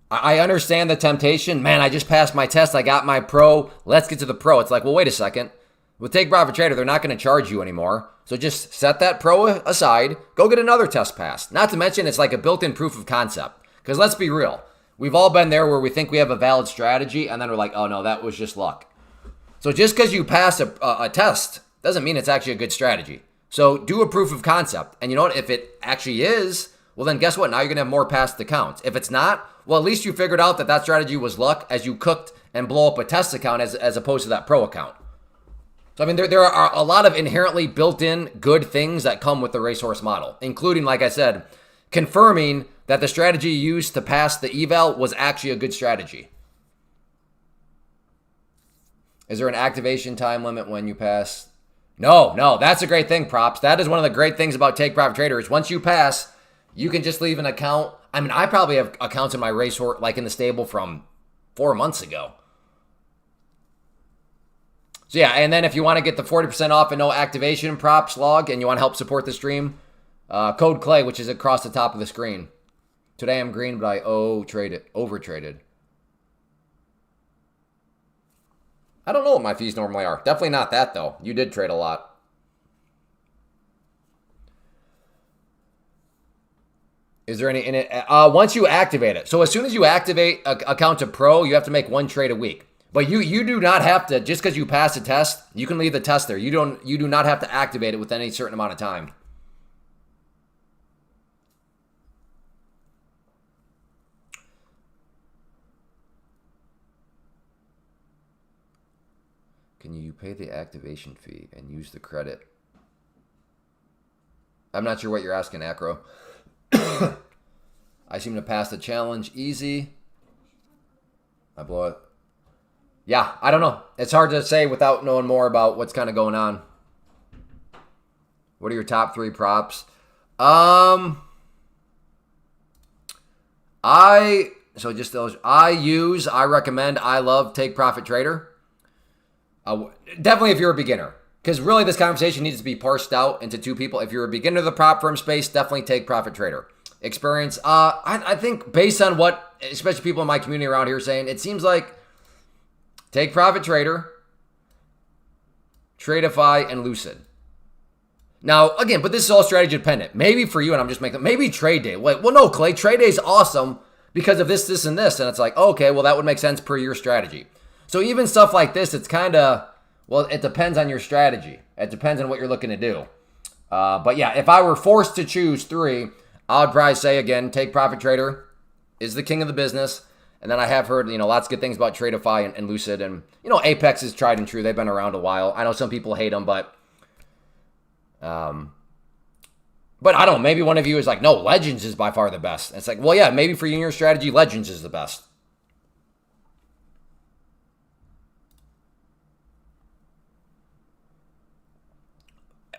I understand the temptation. Man, I just passed my test. I got my pro. Let's get to the pro. It's like, well, wait a second. With Take Profit Trader, they're not going to charge you anymore. So just set that pro aside. Go get another test pass. Not to mention, it's like a built-in proof of concept. Because let's be real. We've all been there where we think we have a valid strategy, and then we're like, oh, no, that was just luck. So just because you pass a test doesn't mean it's actually a good strategy. So do a proof of concept. And you know what? If it actually is, well, then guess what? Now you're going to have more passed accounts. If it's not, well, at least you figured out that strategy was luck as you cooked and blow up a test account as opposed to that pro account. So, I mean, there are a lot of inherently built-in good things that come with the racehorse model, including, like I said, confirming that the strategy used to pass the eval was actually a good strategy. Is there an activation time limit when you pass? No, that's a great thing, props. That is one of the great things about Take Profit Trader is once you pass, you can just leave an account. I mean, I probably have accounts in my racehorse, like in the stable from 4 months ago. So yeah, and then if you want to get the 40% off and no activation props log and you want to help support the stream, code Clay, which is across the top of the screen. Today I'm green, but I overtraded. I don't know what my fees normally are. Definitely not that though. You did trade a lot. Is there any in it? Once you activate it. So as soon as you activate account to pro, you have to make 1 trade a week. But you do not have to, just because you pass a test, you can leave the test there. You do not have to activate it within any certain amount of time. Can you pay the activation fee and use the credit? I'm not sure what you're asking, Acro. I seem to pass the challenge easy. I blow it. Yeah, I don't know. It's hard to say without knowing more about what's kind of going on. What are your top 3 props? I recommend, I love Take Profit Trader. Definitely if you're a beginner. Because really this conversation needs to be parsed out into 2 people. If you're a beginner to the prop firm space, definitely Take Profit Trader. Experience, I think based on what, especially people in my community around here saying, it seems like Take Profit Trader, Tradeify, and Lucid. Now, again, but this is all strategy dependent. Maybe for you, and I'm just making, maybe trade day. Well, no, Clay, trade day is awesome because of this, and this. And it's like, okay, well, that would make sense per your strategy. So even stuff like this, it's kind of, well, it depends on your strategy. It depends on what you're looking to do. But yeah, if I were forced to choose 3, I would probably say, again, Take Profit Trader is the king of the business. And then I have heard, lots of good things about Tradeify and Lucid. And, Apex is tried and true. They've been around a while. I know some people hate them, but I don't know. Maybe one of you is like, no, Legends is by far the best. And it's like, well, yeah, maybe for you and your strategy, Legends is the best.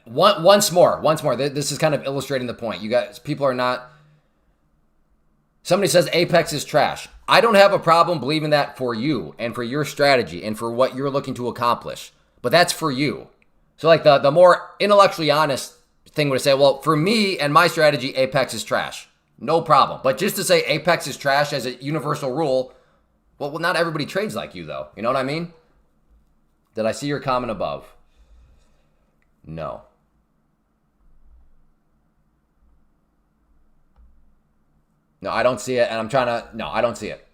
Once more. This is kind of illustrating the point. You guys, people are not. Somebody says Apex is trash. I don't have a problem believing that for you and for your strategy and for what you're looking to accomplish. But that's for you. So like the more intellectually honest thing would say, well, for me and my strategy, Apex is trash. No problem. But just to say Apex is trash as a universal rule, well, not everybody trades like you, though. You know what I mean? Did I see your comment above? No. No, I don't see it, and I'm trying to... No, I don't see it.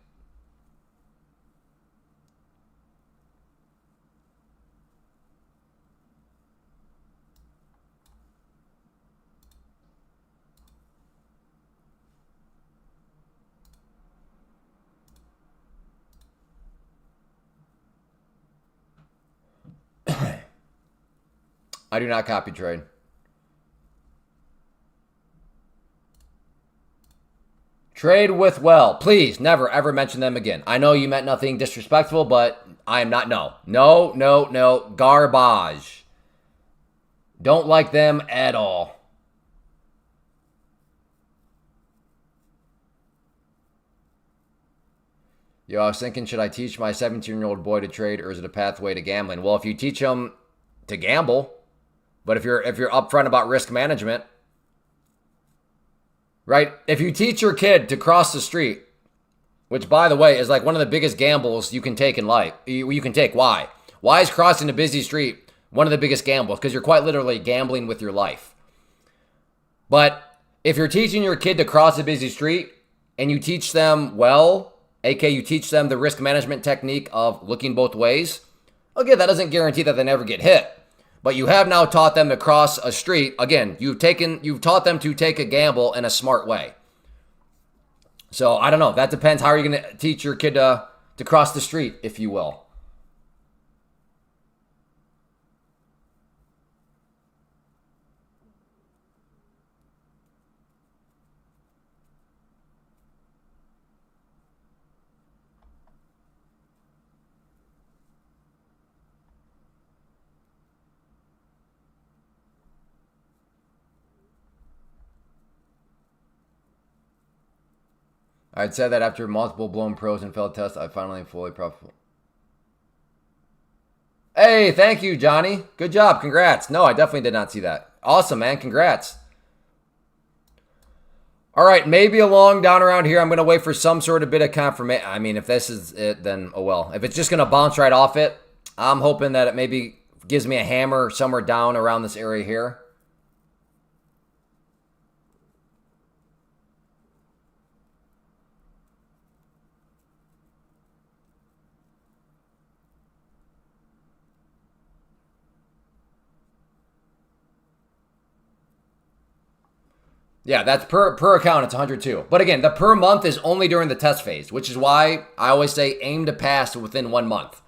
I do not copy trade. Trade with well. Please never ever mention them again. I know you meant nothing disrespectful, but I am not. No. Garbage. Don't like them at all. Yo, I was thinking, should I teach my 17-year-old boy to trade, or is it a pathway to gambling? Well, if you teach him to gamble, but if you're upfront about risk management, right? If you teach your kid to cross the street, which by the way is like one of the biggest gambles you can take in life. You can take. Why? Why is crossing a busy street one of the biggest gambles? Because you're quite literally gambling with your life. But if you're teaching your kid to cross a busy street and you teach them well, aka you teach them the risk management technique of looking both ways, okay, that doesn't guarantee that they never get hit. But you have now taught them to cross a street. Again, you've taught them to take a gamble in a smart way. So I don't know. That depends. How are you going to teach your kid to cross the street, if you will? I'd said that after multiple blown pros and failed tests, I finally fully profitable. Hey, thank you, Johnny. Good job. Congrats. No, I definitely did not see that. Awesome, man. Congrats. All right, maybe a long down around here. I'm going to wait for some sort of bit of confirmation. I mean, if this is it, then oh well. If it's just going to bounce right off it, I'm hoping that it maybe gives me a hammer somewhere down around this area here. Yeah, that's per account, it's 102. But again, the per month is only during the test phase, which is why I always say aim to pass within 1 month.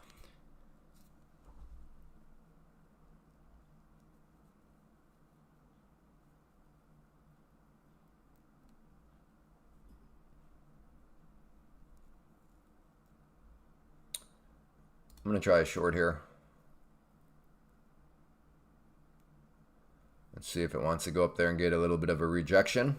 I'm going to try a short here. Let's see if it wants to go up there and get a little bit of a rejection.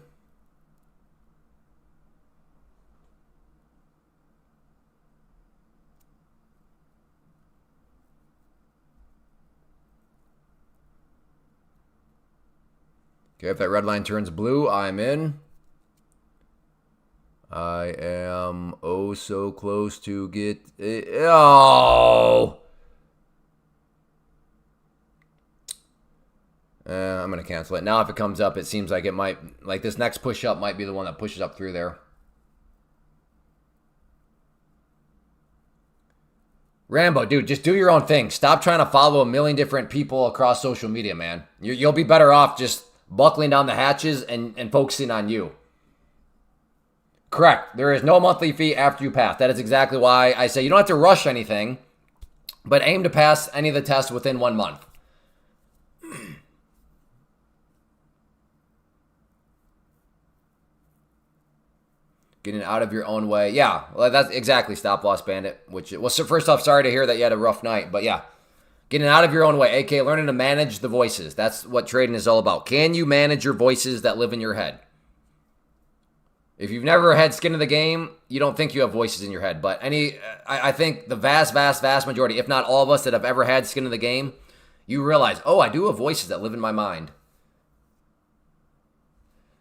Okay, if that red line turns blue, I'm in. I am oh so close to get it. Oh! I'm going to cancel it. Now if it comes up, it seems like it might, like this next push up might be the one that pushes up through there. Rambo, dude, just do your own thing. Stop trying to follow a million different people across social media, man. You'll be better off just buckling down the hatches and focusing on you. Correct. There is no monthly fee after you pass. That is exactly why I say you don't have to rush anything, but aim to pass any of the tests within 1 month. Getting out of your own way. Yeah, well, that's exactly Stop Loss Bandit. Which, well, so first off, sorry to hear that you had a rough night. But yeah, getting out of your own way. AK, learning to manage the voices. That's what trading is all about. Can you manage your voices that live in your head? If you've never had skin in the game, you don't think you have voices in your head. But I think the vast majority, if not all of us that have ever had skin in the game, you realize, oh, I do have voices that live in my mind.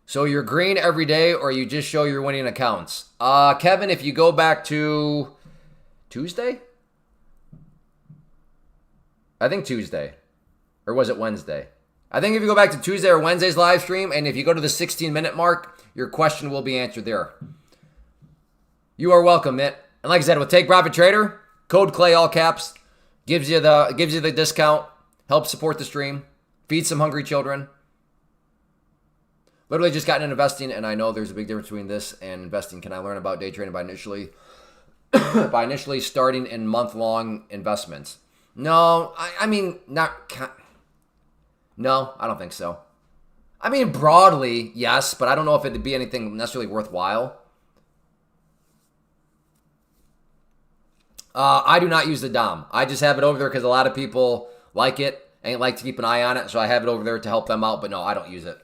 So you're green every day, or you just show your winning accounts? Kevin, if you go back to Tuesday? I think Tuesday. Or was it Wednesday? I think if you go back to Tuesday or Wednesday's live stream, and if you go to the 16-minute mark, your question will be answered there. You are welcome, Mitt. And like I said, with Take Profit Trader, code Clay, all caps, gives you the discount, helps support the stream, feeds some hungry children. Literally just gotten into investing, and I know there's a big difference between this and investing. Can I learn about day trading by initially starting in month-long investments? No, I mean, no, I don't think so. I mean, broadly, yes, but I don't know if it'd be anything necessarily worthwhile. I do not use the DOM. I just have it over there because a lot of people like it and like to keep an eye on it, so I have it over there to help them out, but no, I don't use it.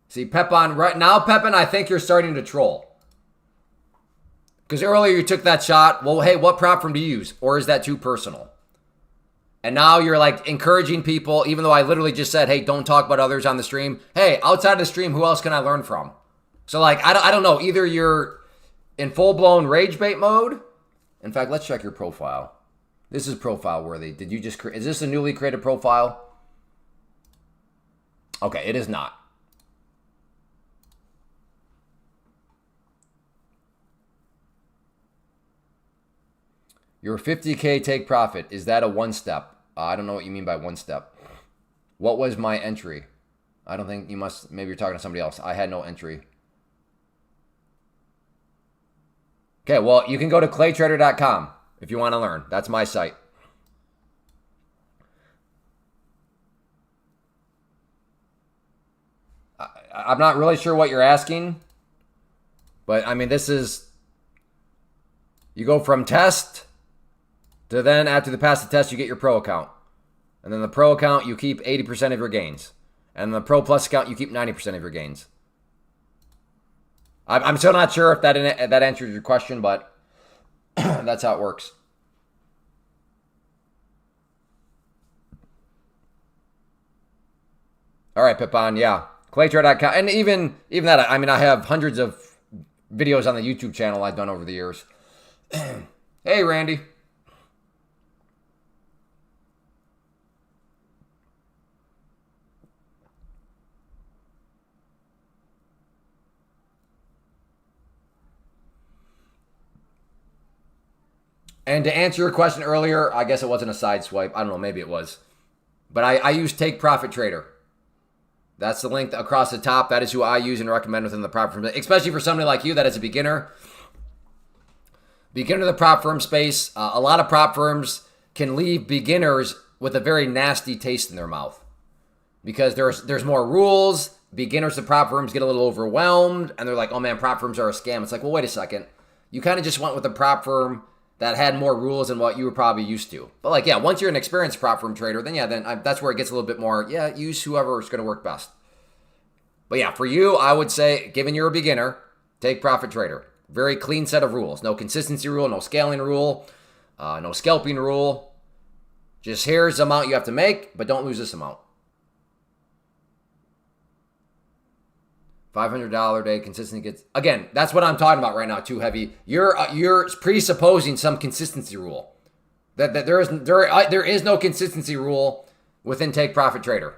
See, Pepon, right now, Pepin, I think you're starting to troll. Because earlier you took that shot. Well, hey, what prop firm do you use? Or is that too personal? And now you're like encouraging people, even though I literally just said, hey, don't talk about others on the stream. Hey, outside of the stream, who else can I learn from? So like, I don't know. Either you're in full-blown rage bait mode. In fact, let's check your profile. This is profile worthy. Did you just create, is this a newly created profile? Okay, it is not. Your 50K take profit, is that a one step? I don't know what you mean by one step. What was my entry? I don't think you must, maybe you're talking to somebody else. I had no entry. Okay, well, you can go to claytrader.com if you want to learn. That's my site. I'm not really sure what you're asking, but I mean, this is, you go from test To then, after they pass the test, you get your pro account. And then the pro account, you keep 80% of your gains. And the pro plus account, you keep 90% of your gains. I'm still not sure if that answers your question, but that's how it works. All right, Pippon, yeah. Claytrader.com. And even that, I mean, I have hundreds of videos on the YouTube channel I've done over the years. Hey, Randy. And to answer your question earlier, I guess it wasn't a side swipe. I don't know, maybe it was. But I use Take Profit Trader. That's the link across the top. That is who I use and recommend within the prop firm, especially for somebody like you that is a beginner. Beginner of the prop firm space. A lot of prop firms can leave beginners with a very nasty taste in their mouth because there's more rules. Beginners of prop firms get a little overwhelmed and they're like, oh man, prop firms are a scam. It's like, well, wait a second. You kind of just went with a prop firm that had more rules than what you were probably used to. But like, yeah, once you're an experienced prop firm trader, then that's where it gets a little bit more, use whoever is going to work best. But yeah, for you, I would say, given you're a beginner, Take Profit Trader. Very clean set of rules. No consistency rule, no scaling rule, no scalping rule. Just here's the amount you have to make, but don't lose this amount. $500 a day consistency gets, again, that's what I'm talking about right now. Too heavy. You're presupposing some consistency rule. That there is no consistency rule within Take Profit Trader.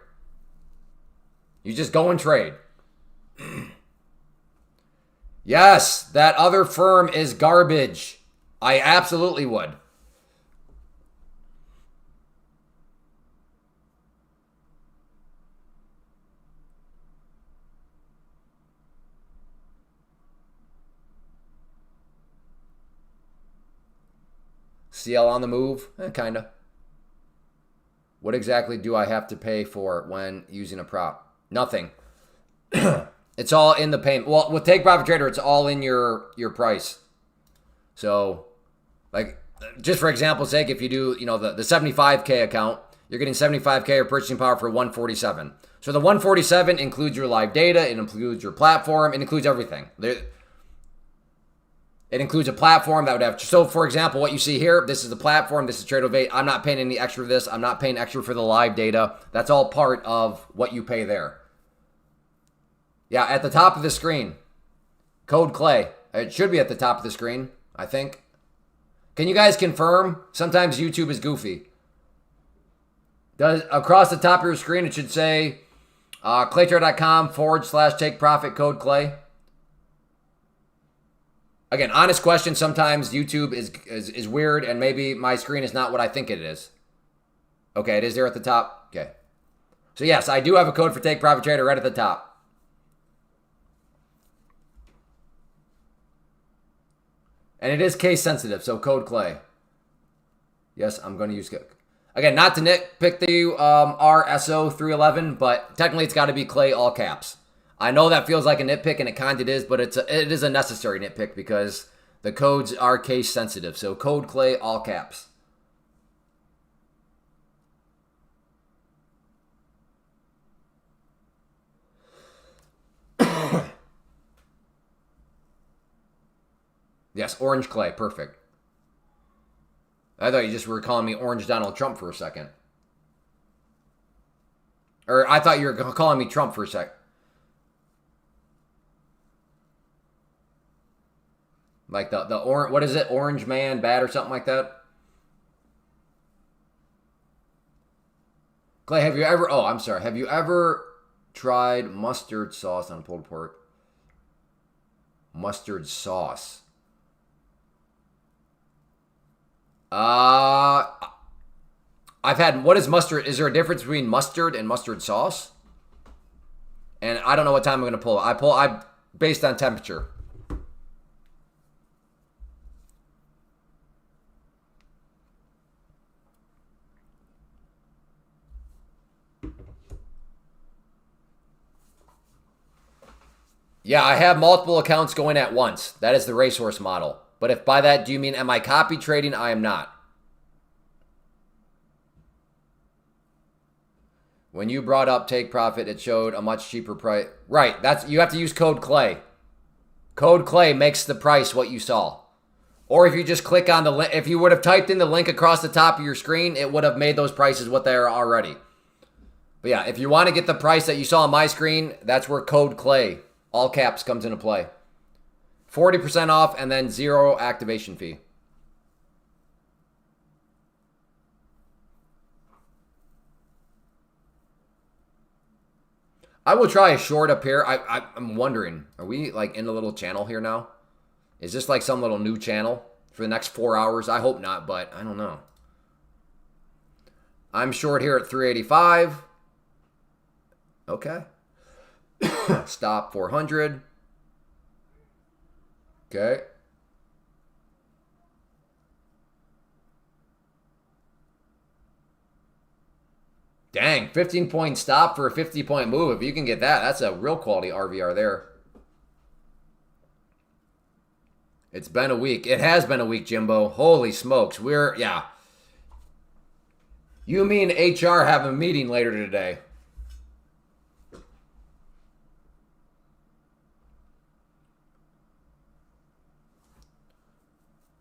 You just go and trade. Yes, that other firm is garbage. I absolutely would. CL on the move? Kinda. What exactly do I have to pay for when using a prop? Nothing. It's all in the payment. Well, with Take Profit Trader, it's all in your price. So, like, just for example's sake, if you do, the 75K account, you're getting 75K or purchasing power for 147. So the 147 includes your live data, it includes your platform, it includes everything. It includes a platform that would have, so for example, what you see here, this is the platform, this is Trade08. I'm not paying any extra for this. I'm not paying extra for the live data. That's all part of what you pay there. Yeah, at the top of the screen, code Clay. It should be at the top of the screen, I think. Can you guys confirm? Sometimes YouTube is goofy. Across the top of your screen, it should say claytrader.com/take profit code Clay. Again, honest question. Sometimes YouTube is weird and maybe my screen is not what I think it is. Okay, it is there at the top. Okay. So yes, I do have a code for Take Profit Trader right at the top. And it is case sensitive, so code Clay. Yes, I'm going to use code. Again, not to nitpick the RSO311, but technically it's got to be Clay all caps. I know that feels like a nitpick, and it kind of is, but it is a necessary nitpick because the codes are case sensitive. So code Clay all caps. Yes, Orange Clay, perfect. I thought you just were calling me Orange Donald Trump for a second. Or I thought you were calling me Trump for a sec. Like the orange, what is it? Orange man bad or something like that? Clay, have you ever tried mustard sauce on pulled pork? Mustard sauce. I've had, what is mustard? Is there a difference between mustard and mustard sauce? And I don't know what time I'm going to pull. I based on temperature. Yeah, I have multiple accounts going at once. That is the racehorse model. But if by that do you mean am I copy trading? I am not. When you brought up take profit, it showed a much cheaper price. Right. You have to use code Clay. Code Clay makes the price what you saw. Or if you just click on the link, if you would have typed in the link across the top of your screen, it would have made those prices what they are already. But yeah, if you want to get the price that you saw on my screen, that's where code Clay, all caps, comes into play. 40% off and then 0 activation fee. I will try a short up here. I'm wondering, are we like in a little channel here now? Is this like some little new channel for the next 4 hours? I hope not, but I don't know. I'm short here at 385. Okay. Stop 400. Okay. Dang, 15-point stop for a 50-point move. If you can get that, that's a real quality RVR there. It's been a week. It has been a week, Jimbo. Holy smokes. Yeah. You mean HR have a meeting later today.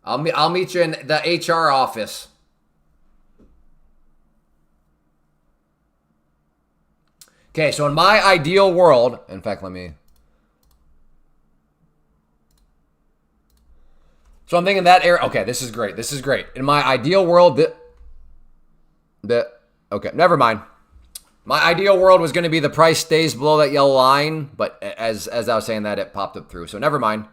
I'll meet you in the HR office. Okay, so in my ideal world, in fact, So I'm thinking that area. Okay, this is great. This is great. In my ideal world, okay, never mind. My ideal world was going to be the price stays below that yellow line, but as I was saying that, it popped up through. So never mind.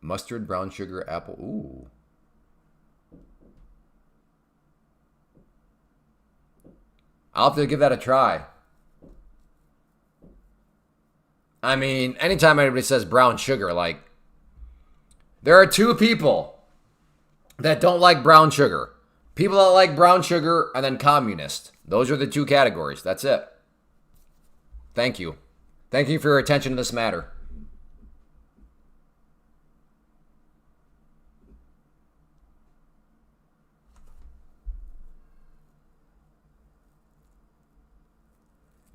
Mustard, brown sugar, apple. Ooh. I'll have to give that a try. I mean, anytime anybody says brown sugar, like, there are two people that don't like brown sugar. People that like brown sugar and then communist. Those are the two categories. That's it. Thank you. Thank you for your attention to this matter.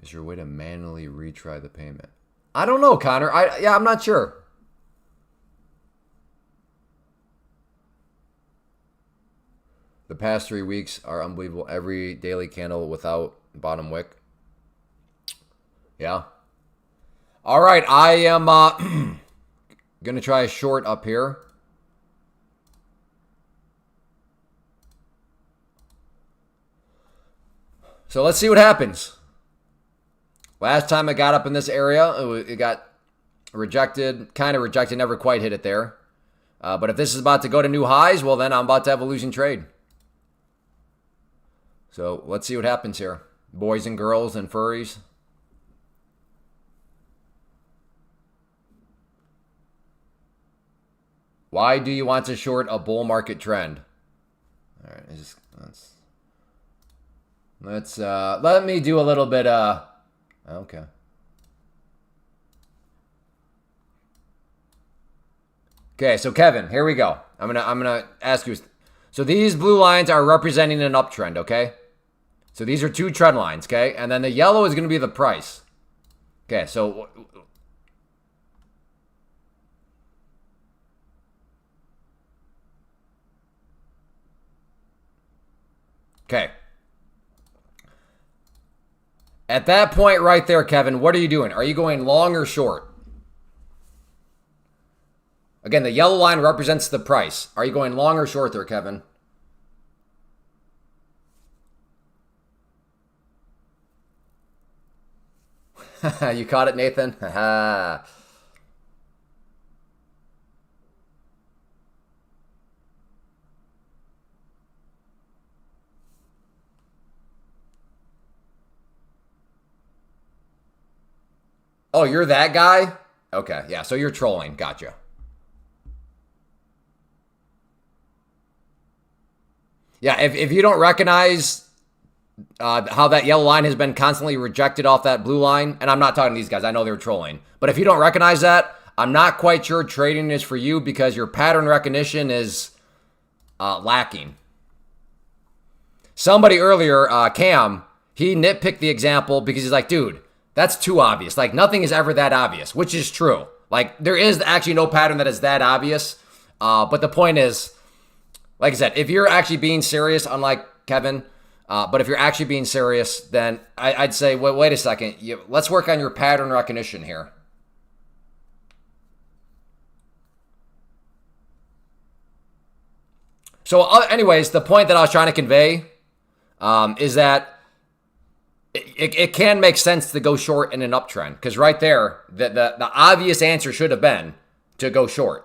Is there a way to manually retry the payment? I don't know, Connor. I'm not sure. The past 3 weeks are unbelievable. Every daily candle without bottom wick. Yeah. All right, I am going to try a short up here. So let's see what happens. Last time I got up in this area, it got rejected, kind of rejected, never quite hit it there. But if this is about to go to new highs, well, then I'm about to have a losing trade. So let's see what happens here. Boys and girls and furries. Why do you want to short a bull market trend? All right, let's let me do a little bit. Okay. Okay, so Kevin, here we go. I'm gonna ask you. So these blue lines are representing an uptrend, okay? So these are two trend lines, okay? And then the yellow is gonna be the price. Okay, so okay. At that point right there, Kevin, what are you doing? Are you going long or short? Again, the yellow line represents the price. Are you going long or short there, Kevin? You caught it, Nathan? Oh, you're that guy? Okay, yeah, so you're trolling. Gotcha. Yeah, if you don't recognize how that yellow line has been constantly rejected off that blue line, and I'm not talking to these guys, I know they're trolling, but if you don't recognize that, I'm not quite sure trading is for you because your pattern recognition is lacking. Somebody earlier, Cam, he nitpicked the example because he's like, dude, that's too obvious. Like, nothing is ever that obvious, which is true. Like, there is actually no pattern that is that obvious. But the point is, like I said, if you're actually being serious, unlike Kevin, but if you're actually being serious, then I'd say, wait a second. Let's work on your pattern recognition here. So anyways, the point that I was trying to convey is that it can make sense to go short in an uptrend. Because right there, the obvious answer should have been to go short.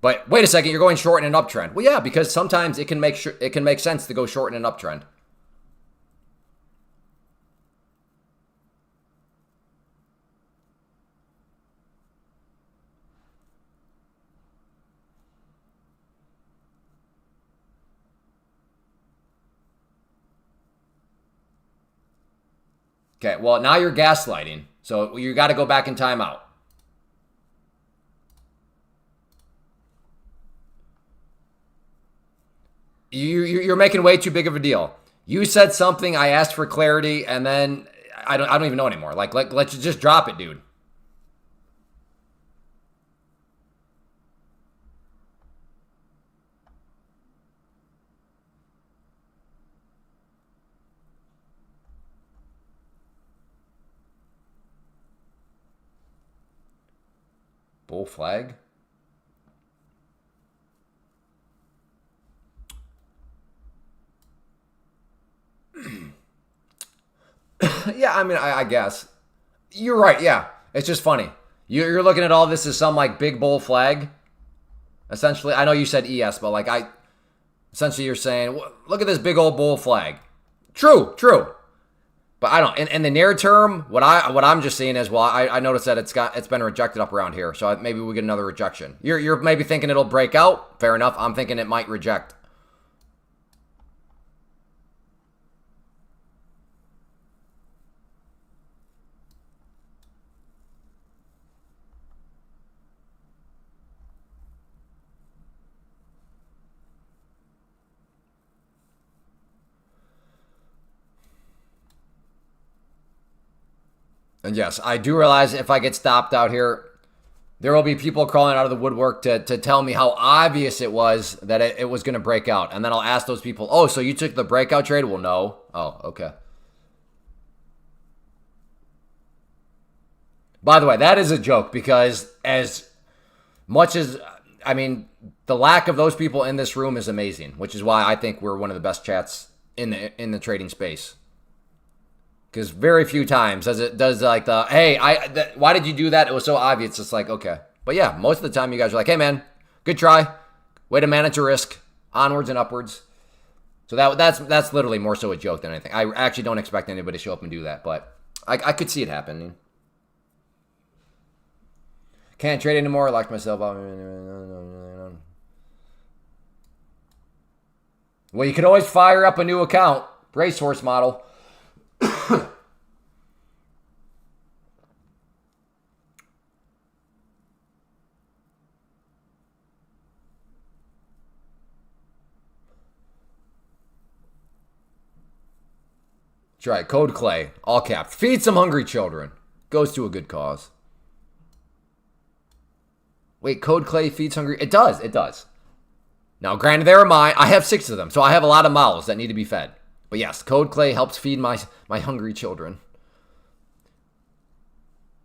But wait a second, you're going short in an uptrend. Well, yeah, because sometimes it can make sense to go short in an uptrend. Okay, well, now you're gaslighting. So you got to go back in timeout. You're making way too big of a deal. You said something, I asked for clarity, and then I don't even know anymore. Like let's just drop it, dude. Bull flag. Yeah, I mean, I guess. You're right, yeah. It's just funny. You're looking at all this as some, like, big bull flag. Essentially, I know you said ES, but, like, essentially you're saying, look at this big old bull flag. True. But I don't. In the near term, what I'm just seeing is, well, I noticed that it's been rejected up around here, so maybe we get another rejection. You're maybe thinking it'll break out. Fair enough. I'm thinking it might reject. And yes, I do realize if I get stopped out here, there will be people crawling out of the woodwork to tell me how obvious it was that it was going to break out. And then I'll ask those people, oh, so you took the breakout trade? Well, no. Oh, okay. By the way, that is a joke because as much as, I mean, the lack of those people in this room is amazing, which is why I think we're one of the best chats in the trading space. Because very few times does like the, hey, why did you do that? It was so obvious. It's like, okay. But yeah, most of the time you guys are like, hey, man, good try. Way to manage your risk. Onwards and upwards. So that's literally more so a joke than anything. I actually don't expect anybody to show up and do that. But I could see it happening. Can't trade anymore. I locked myself out. Well, you can always fire up a new account. Racehorse model. Try Code Clay, all caps. Feed some hungry children. Goes to a good cause. Wait, Code Clay feeds hungry? It does. Now, granted, they are mine. I have 6 of them, so I have a lot of mouths that need to be fed. But yes, Code Clay helps feed my hungry children.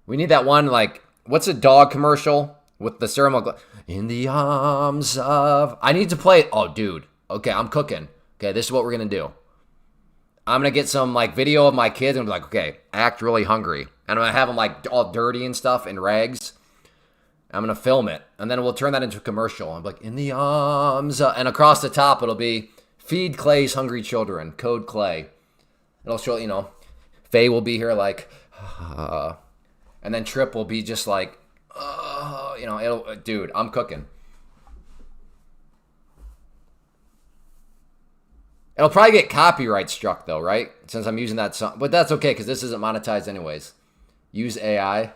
We need that one, like, what's a dog commercial with the serum? In the arms of... I need to play it. Oh, dude. Okay, I'm cooking. Okay, this is what we're going to do. I'm going to get some, like, video of my kids and be like, okay, act really hungry. And I'm going to have them, like, all dirty and stuff in rags. I'm going to film it. And then we'll turn that into a commercial. I'm like, in the arms. And across the top, it'll be, feed Clay's hungry children. Code Clay. It'll show, you know, Faye will be here like, and then Trip will be just like, you know, dude, I'm cooking. It'll probably get copyright struck though, right? Since I'm using that song. But that's okay because this isn't monetized anyways. Use AI.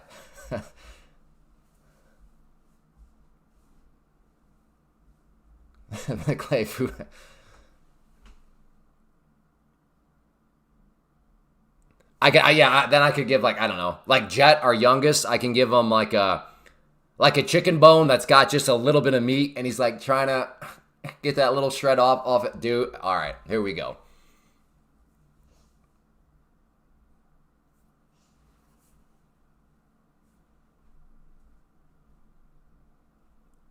Clay food. Then I could give like, I don't know, like Jet, our youngest, I can give him like a chicken bone that's got just a little bit of meat, and he's like trying to get that little shred off it. Dude, all right, here we go.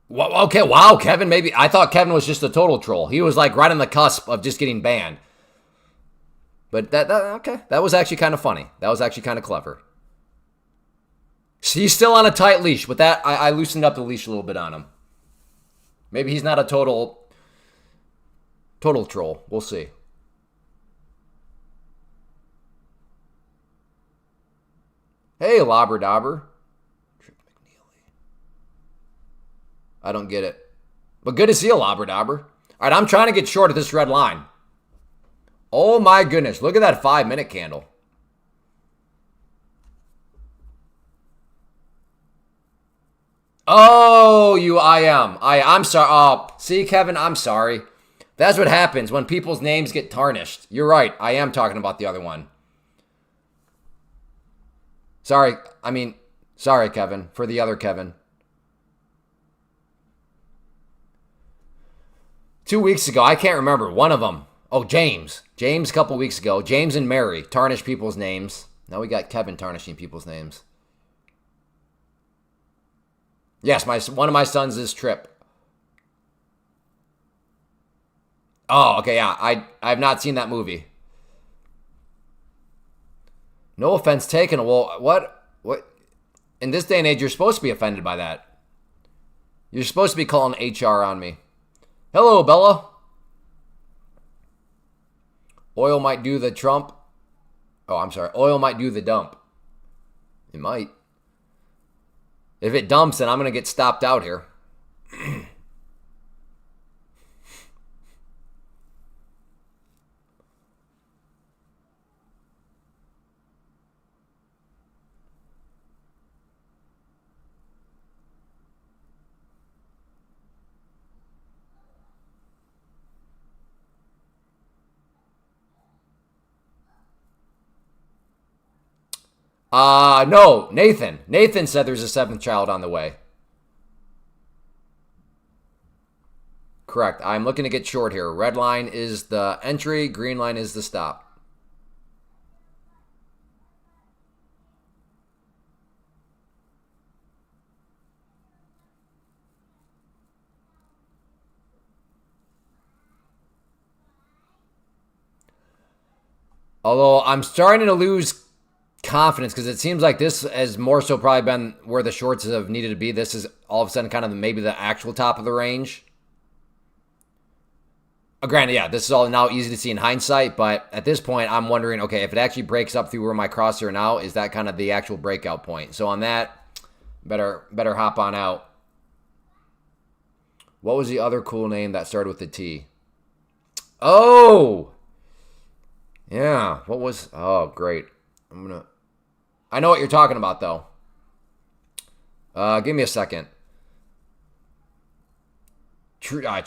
Well, okay, wow, Kevin, maybe. I thought Kevin was just a total troll. He was like right on the cusp of just getting banned. But okay, that was actually kind of funny. That was actually kind of clever. He's still on a tight leash. With that, I loosened up the leash a little bit on him. Maybe he's not a total troll. We'll see. Hey, Lobber Dobber. I don't get it. But good to see you, Lobber Dobber. All right, I'm trying to get short of this red line. Oh my goodness, look at that 5-minute candle. Oh, I'm sorry. Oh, see, Kevin, I'm sorry. That's what happens when people's names get tarnished. You're right. I am talking about the other one. Sorry, Kevin, for the other Kevin. 2 weeks ago, I can't remember. One of them. Oh, James. James a couple weeks ago. James and Mary tarnished people's names. Now we got Kevin tarnishing people's names. Yes, one of my sons is Trip. Oh, okay, yeah. I have not seen that movie. No offense taken. Well, what? In this day and age, you're supposed to be offended by that. You're supposed to be calling HR on me. Hello, Bella. Oil might do the Trump. Oh, I'm sorry. Oil might do the dump. It might. If it dumps, then I'm going to get stopped out here. No, Nathan. Nathan said there's a 7th child on the way. Correct. I'm looking to get short here. Red line is the entry. Green line is the stop. Although I'm starting to lose confidence because it seems like this has more so probably been where the shorts have needed to be. This is all of a sudden kind of maybe the actual top of the range. Granted, yeah, this is all now easy to see in hindsight, but at this point, I'm wondering, okay, if it actually breaks up through where my crosses are now, is that kind of the actual breakout point? So on that, better hop on out. What was the other cool name that started with the T? Oh! Yeah, what was... Oh, great. I know what you're talking about, though. Give me a second. Trig?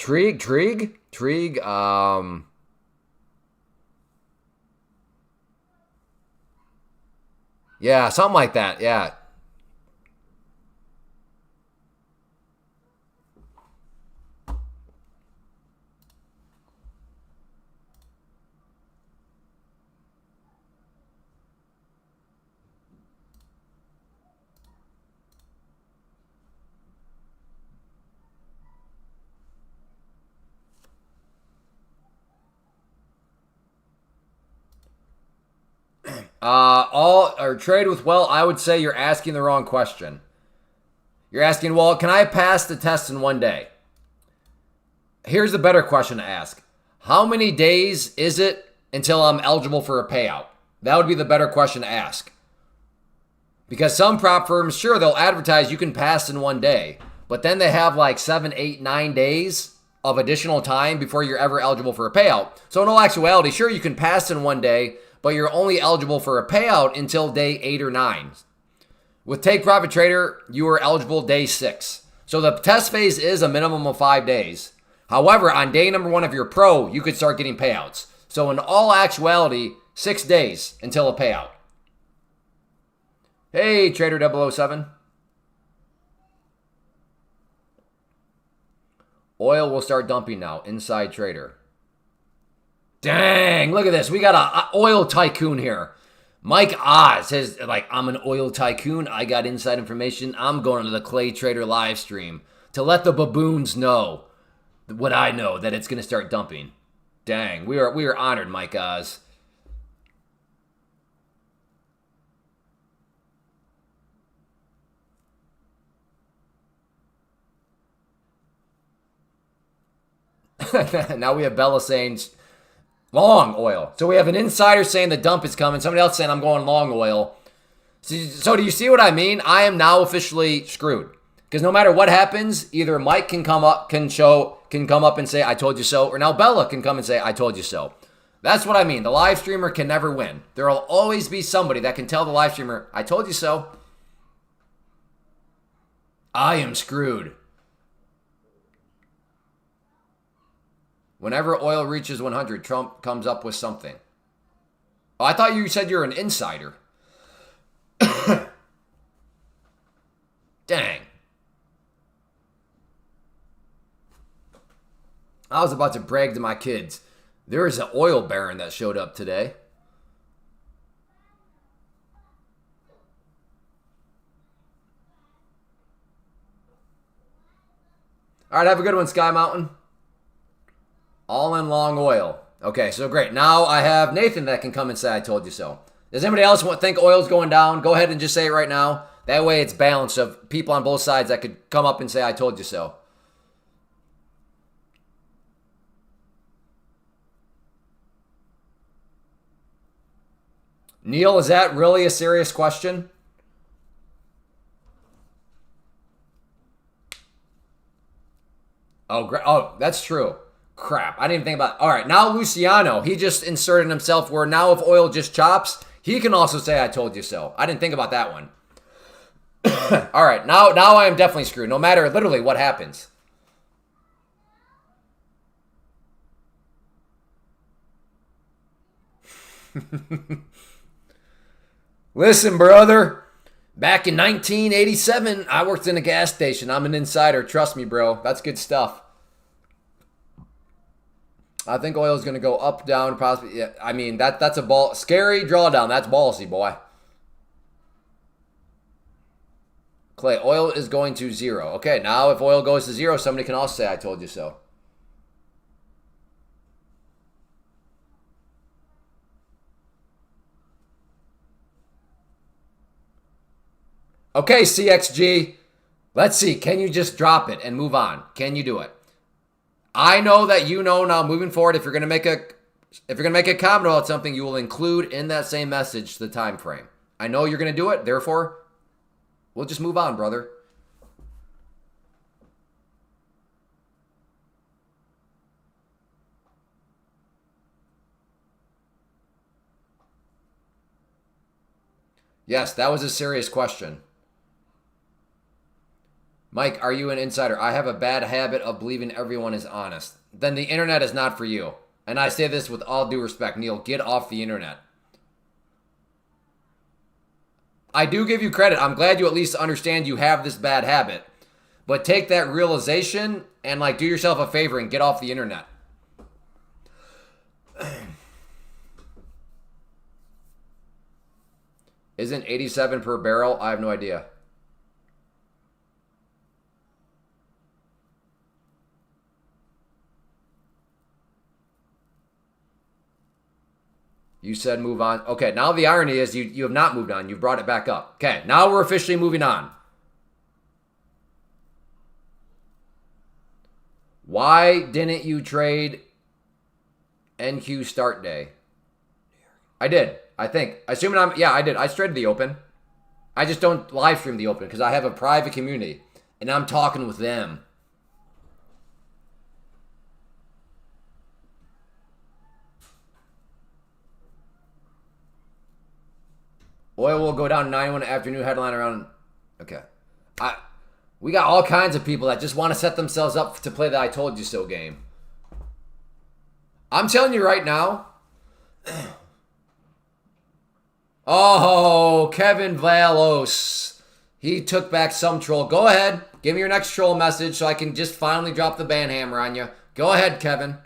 Yeah, something like that, yeah. Trade with well, I would say you're asking the wrong question. You're asking, well, can I pass the test in one day? Here's the better question to ask. How many days is it until I'm eligible for a payout? That would be the better question to ask. Because some prop firms, sure, they'll advertise you can pass in one day, but then they have like 7, 8, 9 days of additional time before you're ever eligible for a payout. So in all actuality, sure, you can pass in one day, but you're only eligible for a payout until day 8 or 9. With Take Profit Trader, you are eligible day 6. So the test phase is a minimum of 5 days. However, on day number 1 of your pro, you could start getting payouts. So in all actuality, 6 days until a payout. Hey, Trader 007. Oil will start dumping now. Inside Trader. Dang, look at this. We got a oil tycoon here. Mike Oz says, like, I'm an oil tycoon. I got inside information. I'm going to the Clay Trader live stream to let the baboons know what I know, that it's going to start dumping. Dang, we are honored, Mike Oz. Now we have Bella saying long oil. So we have an insider saying the dump is coming. Somebody else saying I'm going long oil. So do you see what I mean? I am now officially screwed. Because no matter what happens, either Mike can come up and say, I told you so, or now Bella can come and say, I told you so. That's what I mean. The live streamer can never win. There will always be somebody that can tell the live streamer, I told you so. I am screwed. Whenever oil reaches 100, Trump comes up with something. Oh, I thought you said you're an insider. Dang. I was about to brag to my kids. There is an oil baron that showed up today. All right, have a good one, Sky Mountain. All in long oil. Okay, so great. Now I have Nathan that can come and say, I told you so. Does anybody else think oil's going down? Go ahead and just say it right now. That way it's balanced of people on both sides that could come up and say, I told you so. Neil, is that really a serious question? Oh, that's true. Crap, I didn't even think about it. All right, now Luciano, he just inserted himself where now if oil just chops, he can also say, I told you so. I didn't think about that one. All right, now I am definitely screwed, no matter literally what happens. Listen, brother, back in 1987, I worked in a gas station. I'm an insider. Trust me, bro. That's good stuff. I think oil is going to go up, down, possibly. Yeah, I mean, that's a scary drawdown. That's ballsy, boy. Clay, oil is going to 0. Okay, now if oil goes to 0, somebody can also say, I told you so. Okay, CXG. Let's see. Can you just drop it and move on? Can you do it? I know that you know now moving forward, if you're going to make a comment about something, you will include in that same message the time frame. I know you're going to do it. Therefore, we'll just move on, brother. Yes, that was a serious question. Mike, are you an insider? I have a bad habit of believing everyone is honest. Then the internet is not for you. And I say this with all due respect, Neil. Get off the internet. I do give you credit. I'm glad you at least understand you have this bad habit. But take that realization and do yourself a favor and get off the internet. Isn't 87 per barrel? I have no idea. You said move on. Okay, now the irony is you have not moved on. You've brought it back up. Okay, now we're officially moving on. Why didn't you trade NQ start day? I did, I think. Assuming I did. I traded the open. I just don't live stream the open because I have a private community and I'm talking with them. Oil will go down 91 after new headline around. Okay. We got all kinds of people that just want to set themselves up to play the I told you so game. I'm telling you right now. Oh, Kevin Valos. He took back some troll. Go ahead. Give me your next troll message so I can just finally drop the ban hammer on you. Go ahead, Kevin.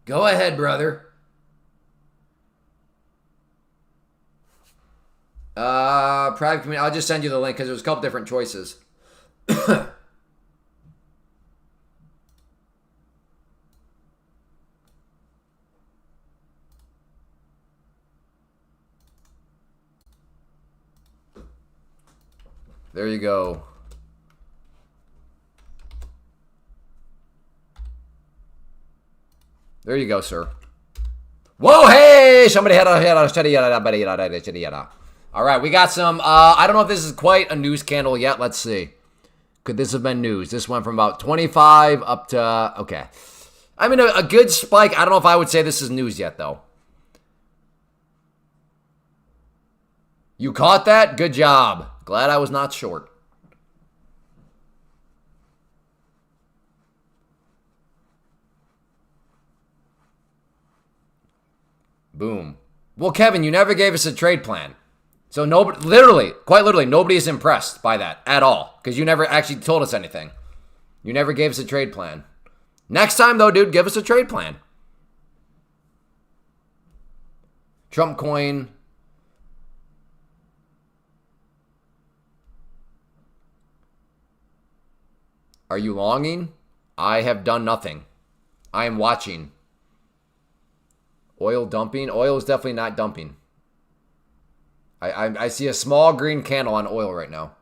Go ahead, brother. Private community. I'll just send you the link because there's a couple different choices. There you go. There you go, sir. Whoa, hey! Somebody had a... All right, we got some... I don't know if this is quite a news candle yet. Let's see. Could this have been news? This went from about 25 up to... Okay. I mean, a good spike. I don't know if I would say this is news yet, though. You caught that? Good job. Glad I was not short. Boom. Well, Kevin, you never gave us a trade plan. So nobody, quite literally, nobody is impressed by that at all. Because you never actually told us anything. You never gave us a trade plan. Next time, though, dude, give us a trade plan. Trump coin. Are you longing? I have done nothing. I am watching. Oil dumping? Oil is definitely not dumping. I see a small green candle on oil right now.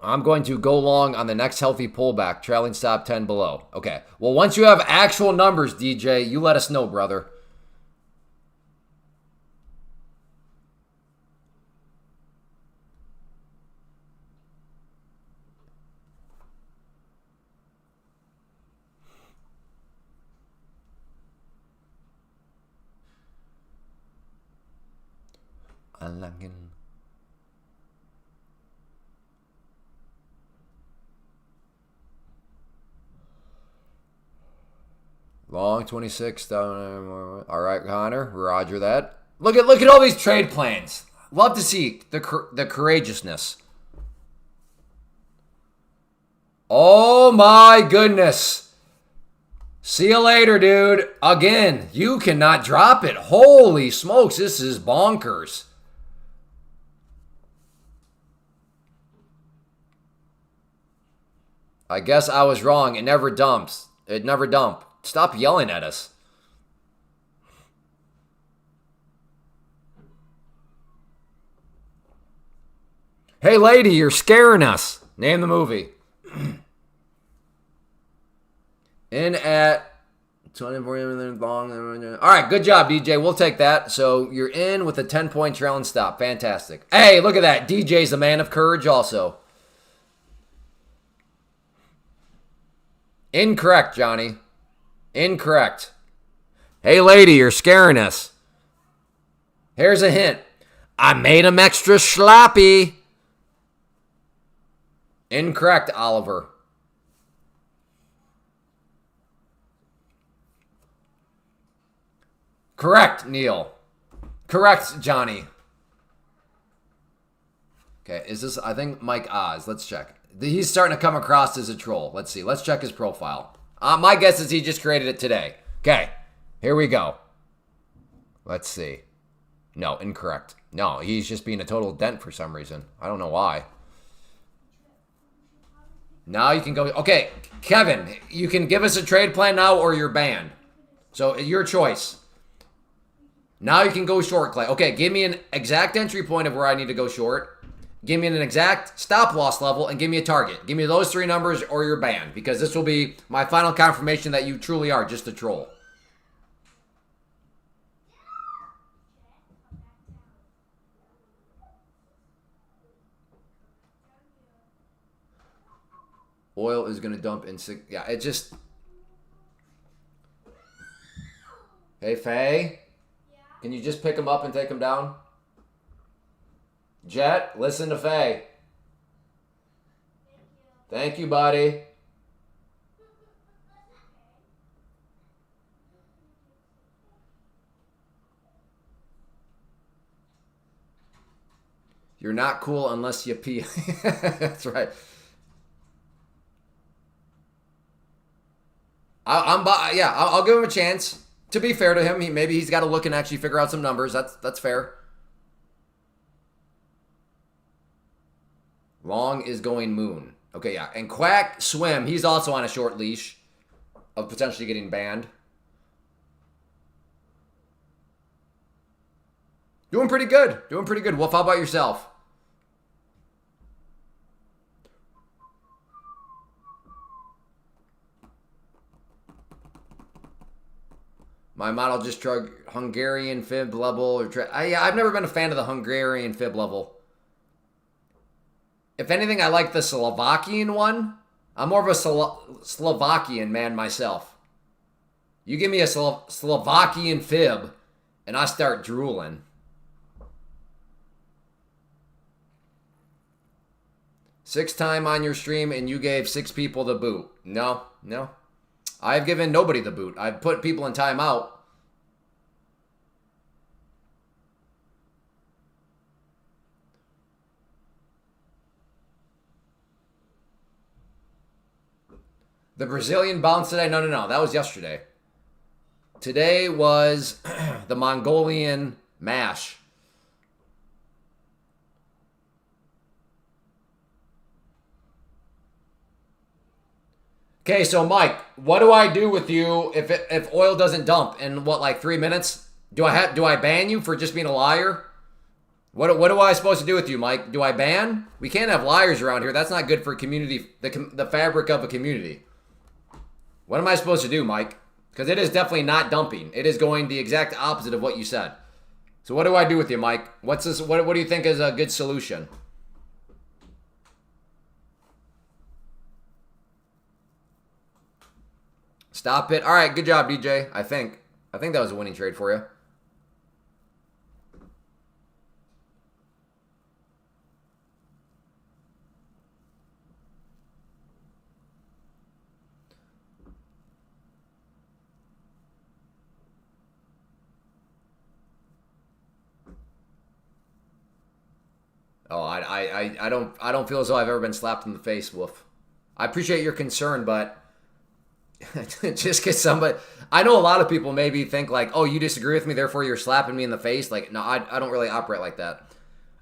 I'm going to go long on the next healthy pullback, trailing stop 10 below. Okay. Well, once you have actual numbers, DJ, you let us know, brother. Long 26 down. All right, Connor. Roger that. Look at all these trade plans. Love to see the courageousness. Oh my goodness. See you later, dude. Again, you cannot drop it. Holy smokes, this is bonkers. I guess I was wrong. It never dumps. It never dumped. Stop yelling at us. Hey, lady, you're scaring us. Name the movie. In at 24 minutes long. All right, good job, DJ. We'll take that. So you're in with a 10-point trailing stop. Fantastic. Hey, look at that. DJ's the man of courage also. Incorrect, Johnny. Incorrect. Hey, lady, you're scaring us. Here's a hint. I made him extra sloppy. Incorrect, Oliver. Correct, Neil. Correct, Johnny. Okay, is this, I think, Mike Oz. Let's check. He's starting to come across as a troll. Let's see. Let's check his profile. My guess is he just created it today. Okay, here we go. Let's see. No, incorrect. No, he's just being a total dent for some reason. I don't know why. Now you can go. Okay, Kevin, you can give us a trade plan now or you're banned. So your choice. Now you can go short, Clay. Okay, give me an exact entry point of where I need to go short. Give me an exact stop loss level and give me a target. Give me those three numbers or you're banned because this will be my final confirmation that you truly are just a troll. Oil is going to dump in six. Yeah, it just... Hey, Faye, Yeah. can you just pick him up and take him down? Jet, listen to Faye. Thank you. Thank you, buddy. You're not cool unless you pee. That's right. I'll give him a chance. To be fair to him, maybe he's got to look and actually figure out some numbers. That's fair. Long is going moon. Okay, yeah. And Quack Swim, he's also on a short leash of potentially getting banned. Doing pretty good. Doing pretty good. Wolf, how about yourself? My model just drug Hungarian fib level. I've never been a fan of the Hungarian fib level. If anything, I like the Slovakian one. I'm more of a Slovakian man myself. You give me a Slovakian fib, and I start drooling. Sixth time on your stream, and you gave 6 people the boot. No. I've given nobody the boot. I've put people in timeout. The Brazilian bounce today? No. That was yesterday. Today was the Mongolian mash. Okay, so Mike, what do I do with you if oil doesn't dump in like 3 minutes? Do I ban you for just being a liar? What am I supposed to do with you, Mike? Do I ban? We can't have liars around here. That's not good for community, the fabric of a community. What am I supposed to do, Mike? Because it is definitely not dumping. It is going the exact opposite of what you said. So what do I do with you, Mike? What's this? What do you think is a good solution? Stop it. All right, good job, DJ. I think that was a winning trade for you. Oh, I don't feel as though I've ever been slapped in the face, Wolf. I appreciate your concern, but just get somebody. I know a lot of people maybe think like, oh, you disagree with me, therefore you're slapping me in the face. Like, no, I don't really operate like that.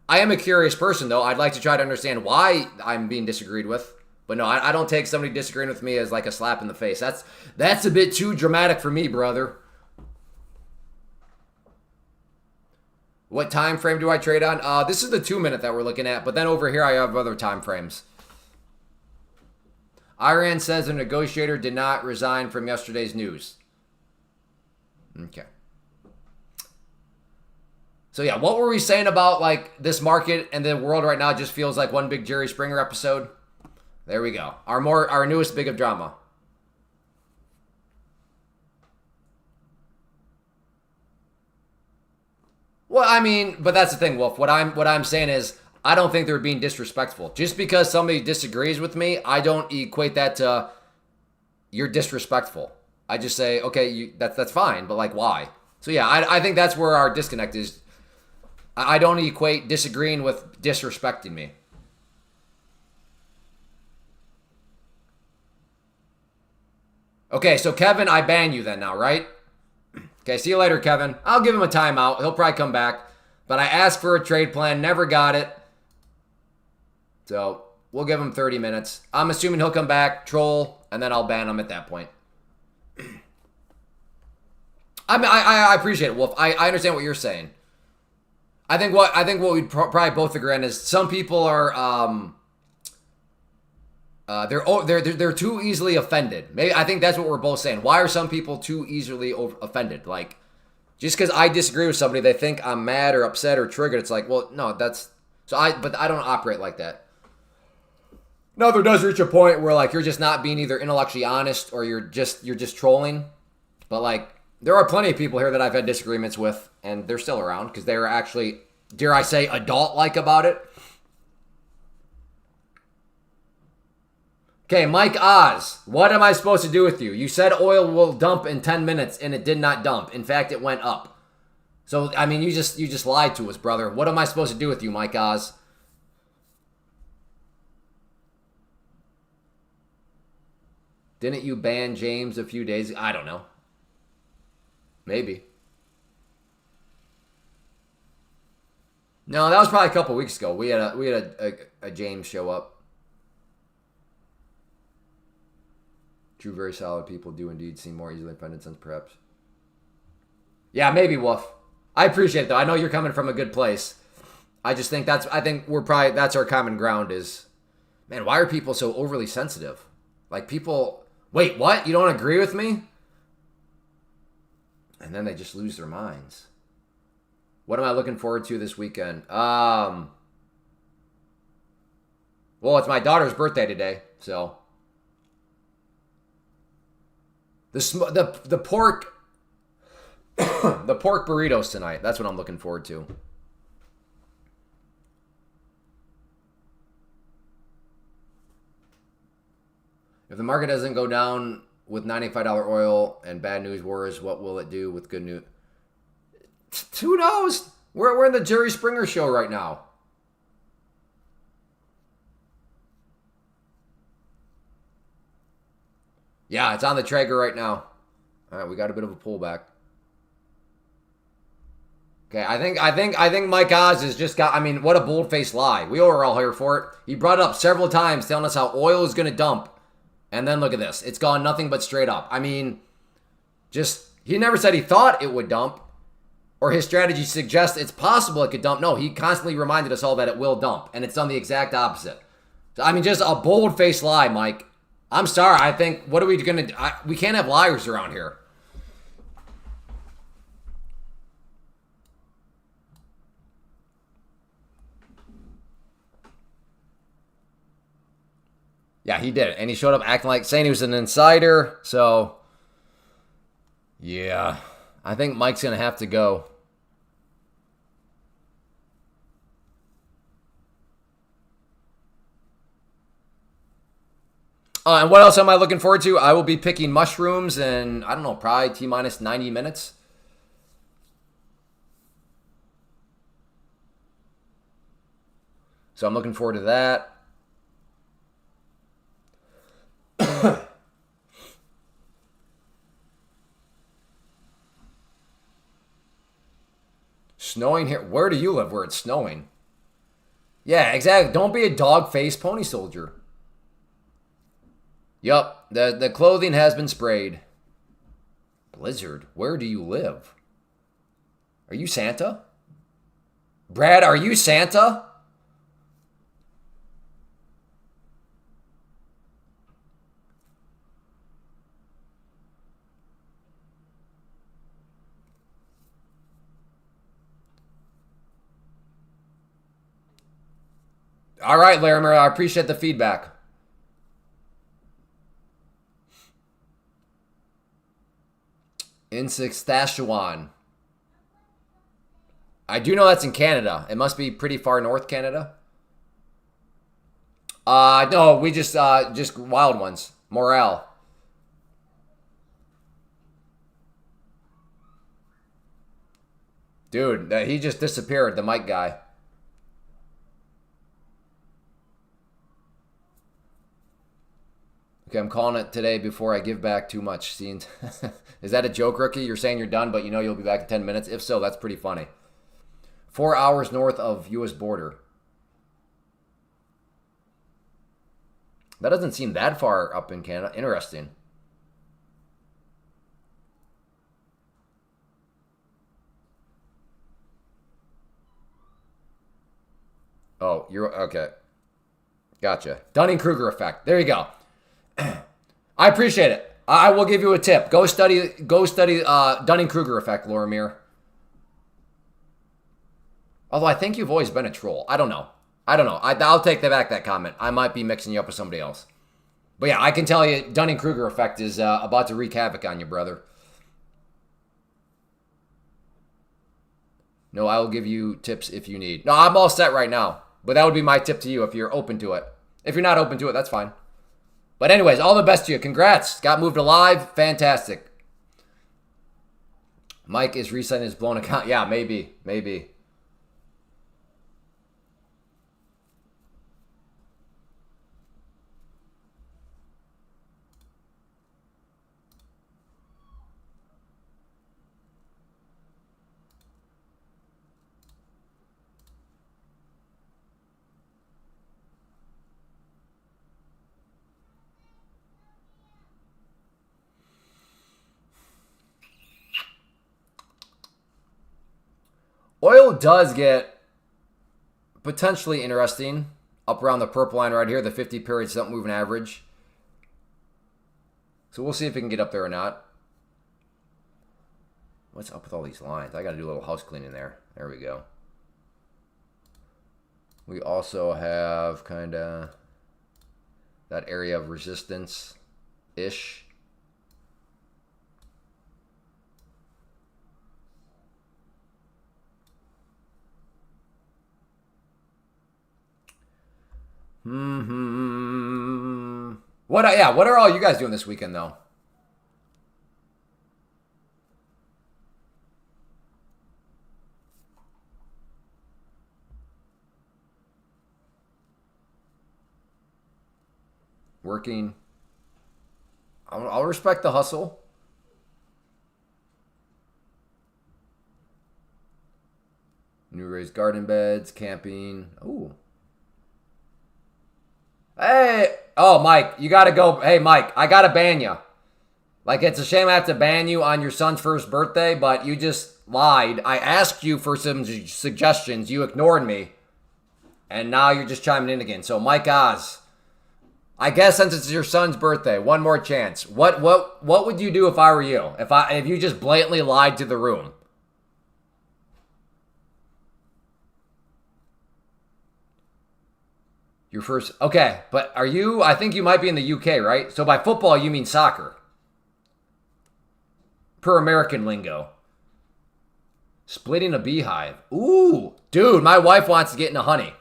I am a curious person, though. I'd like to try to understand why I'm being disagreed with. But no, I don't take somebody disagreeing with me as like a slap in the face. That's a bit too dramatic for me, brother. What time frame do I trade on? This is the 2-minute that we're looking at, but then over here I have other time frames. Iran says a negotiator did not resign from yesterday's news. Okay. So yeah, what were we saying about like this market and the world right now just feels like one big Jerry Springer episode? There we go. Our newest big of drama. Well, I mean, but that's the thing, Wolf. What I'm saying is I don't think they're being disrespectful. Just because somebody disagrees with me, I don't equate that to you're disrespectful. I just say, okay, that's fine, but like why? So yeah, I think that's where our disconnect is. I don't equate disagreeing with disrespecting me. Okay, so Kevin, I ban you then now, right? Okay, see you later, Kevin. I'll give him a timeout. He'll probably come back. But I asked for a trade plan, never got it. So we'll give him 30 minutes. I'm assuming he'll come back, troll, and then I'll ban him at that point. I mean, I appreciate it, Wolf. I understand what you're saying. I think what we'd probably both agree on is some people are they're too easily offended. Maybe I think that's what we're both saying. Why are some people too easily offended? Like, just because I disagree with somebody, they think I'm mad or upset or triggered. It's like, well, no, but I don't operate like that. No, there does reach a point where like you're just not being either intellectually honest or you're just trolling. But like, there are plenty of people here that I've had disagreements with, and they're still around because they're actually, dare I say, adult-like about it. Okay, Mike Oz, what am I supposed to do with you? You said oil will dump in 10 minutes, and it did not dump. In fact, it went up. So, I mean, you just lied to us, brother. What am I supposed to do with you, Mike Oz? Didn't you ban James a few days ago? I don't know. Maybe. No, that was probably a couple weeks ago. We had a James show up. True, very solid people do indeed seem more easily offended since perhaps. Yeah, maybe, Wolf. I appreciate it though. I know you're coming from a good place. I just think that's our common ground is, man, why are people so overly sensitive? Like people, wait, what? You don't agree with me? And then they just lose their minds. What am I looking forward to this weekend? Well, it's my daughter's birthday today, so the pork the pork burritos tonight. That's what I'm looking forward to. If the market doesn't go down with $95 oil and bad news wars, what will it do with good news? Who knows? We're in the Jerry Springer show right now. Yeah, it's on the Traeger right now. All right, we got a bit of a pullback. Okay, I think Mike Oz has just got, I mean, what a bold-faced lie. We were all here for it. He brought it up several times telling us how oil is going to dump. And then look at this. It's gone nothing but straight up. I mean, he never said he thought it would dump or his strategy suggests it's possible it could dump. No, he constantly reminded us all that it will dump, and it's done the exact opposite. So, I mean, just a bold-faced lie, Mike. I'm sorry. I think, what are we going to do? We can't have liars around here. Yeah, he did it. And he showed up acting like, saying he was an insider. So, yeah. I think Mike's going to have to go. And what else am I looking forward to? I will be picking mushrooms in, I don't know, probably T-minus 90 minutes. So I'm looking forward to that. Snowing here. Where do you live where it's snowing? Yeah, exactly. Don't be a dog-faced pony soldier. Yup, the clothing has been sprayed. Blizzard, where do you live? Are you Santa? Brad, are you Santa? All right, Larimer, I appreciate the feedback. In Saskatchewan. I do know that's in Canada. It must be pretty far north Canada. No, we just wild ones. Morale. Dude, he just disappeared, the Mike guy. Okay, I'm calling it today before I give back too much. Seeing, is that a joke, rookie? You're saying you're done, but you know you'll be back in 10 minutes? If so, that's pretty funny. 4 hours north of U.S. border. That doesn't seem that far up in Canada. Interesting. Oh, you're okay. Gotcha. Dunning-Kruger effect. There you go. I appreciate it. I will give you a tip. Go study Dunning-Kruger effect, Lorimier. Although I think you've always been a troll. I don't know. I'll take back that comment. I might be mixing you up with somebody else. But yeah, I can tell you Dunning-Kruger effect is about to wreak havoc on you, brother. No, I will give you tips if you need. No, I'm all set right now. But that would be my tip to you if you're open to it. If you're not open to it, that's fine. But anyways, all the best to you. Congrats. Got moved to live. Fantastic. Mike is resetting his blown account. Yeah, maybe. Maybe. Oil does get potentially interesting up around the purple line right here, the 50 period something moving average. So we'll see if it can get up there or not. What's up with all these lines? I got to do a little house cleaning there. There we go. We also have kind of that area of resistance-ish. What are all you guys doing this weekend though? Working. I'll respect the hustle. New raised garden beds, camping. Ooh. Hey, oh, Mike, you got to go. Hey, Mike, I got to ban you. Like, it's a shame I have to ban you on your son's first birthday, but you just lied. I asked you for some suggestions. You ignored me. And now you're just chiming in again. So, Mike Oz, I guess since it's your son's birthday, one more chance. What would you do if I were you? If you just blatantly lied to the room? Your first, okay, but are you, I think you might be in the UK, right? So by football, you mean soccer. Per American lingo. Splitting a beehive. Ooh, dude, my wife wants to get into honey.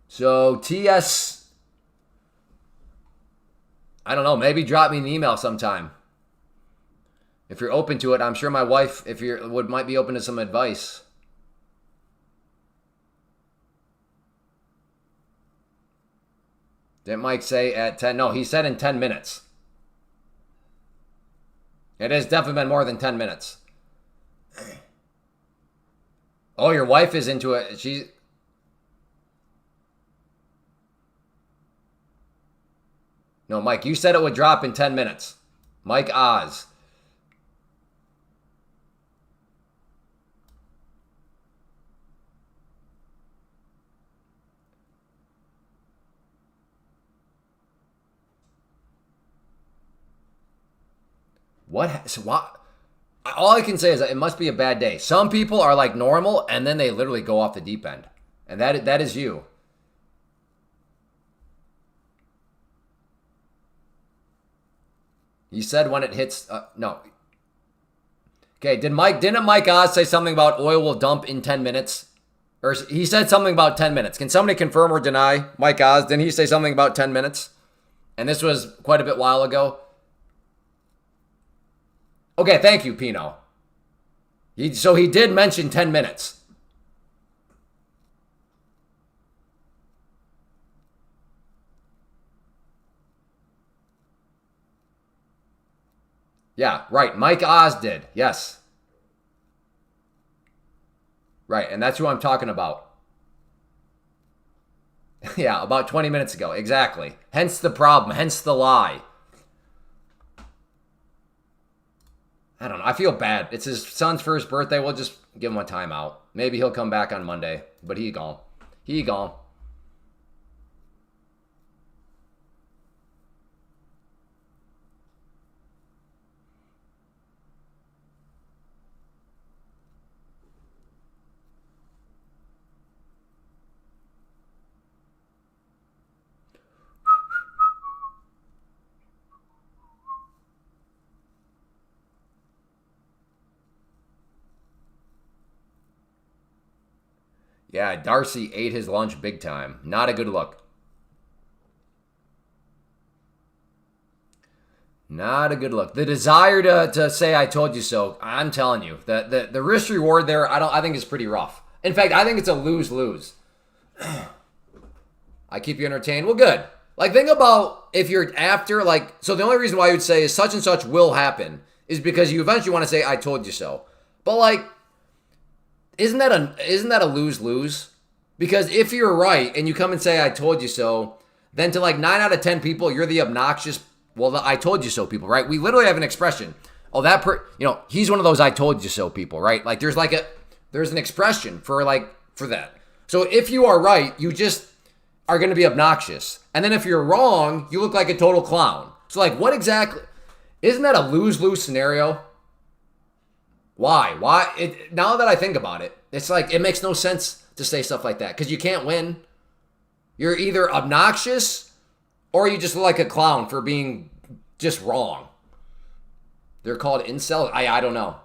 So TS, I don't know, maybe drop me an email sometime. If you're open to it, I'm sure my wife, might be open to some advice. Didn't Mike say at 10? No, he said in 10 minutes. It has definitely been more than 10 minutes. Oh, your wife is into it. No, Mike, you said it would drop in 10 minutes. Mike Oz. What? So what? All I can say is that it must be a bad day. Some people are like normal, and then they literally go off the deep end. And that is you. You said when it hits... no. Okay, didn't Mike Oz say something about oil will dump in 10 minutes? Or he said something about 10 minutes. Can somebody confirm or deny Mike Oz? Didn't he say something about 10 minutes? And this was quite a bit while ago. Okay, thank you, Pino. So he did mention 10 minutes. Yeah, right. Mike Oz did. Yes. Right, and that's who I'm talking about. Yeah, about 20 minutes ago. Exactly. Hence the problem. Hence the lie. I don't know. I feel bad. It's his son's first birthday. We'll just give him a timeout. Maybe he'll come back on Monday, but he gone. He gone. Yeah, Darcy ate his lunch big time. Not a good look. Not a good look. The desire to say I told you so, I'm telling you, the risk reward there, I think is pretty rough. In fact, I think it's a lose-lose. I keep you entertained. Well, good. Like, think about if you're after, like, so the only reason why you would say is such and such will happen is because you eventually want to say I told you so. But like, isn't that a lose-lose? Because if you're right and you come and say I told you so, then to like 9 out of 10 people, you're the obnoxious, well, the I told you so people, right? We literally have an expression. Oh, he's one of those I told you so people, right? Like there's an expression for that. So if you are right, you just are going to be obnoxious. And then if you're wrong, you look like a total clown. So like what exactly, isn't that a lose-lose scenario? Why? Now that I think about it, it's like it makes no sense to say stuff like that because you can't win. You're either obnoxious or you just look like a clown for being just wrong. They're called incels. I don't know.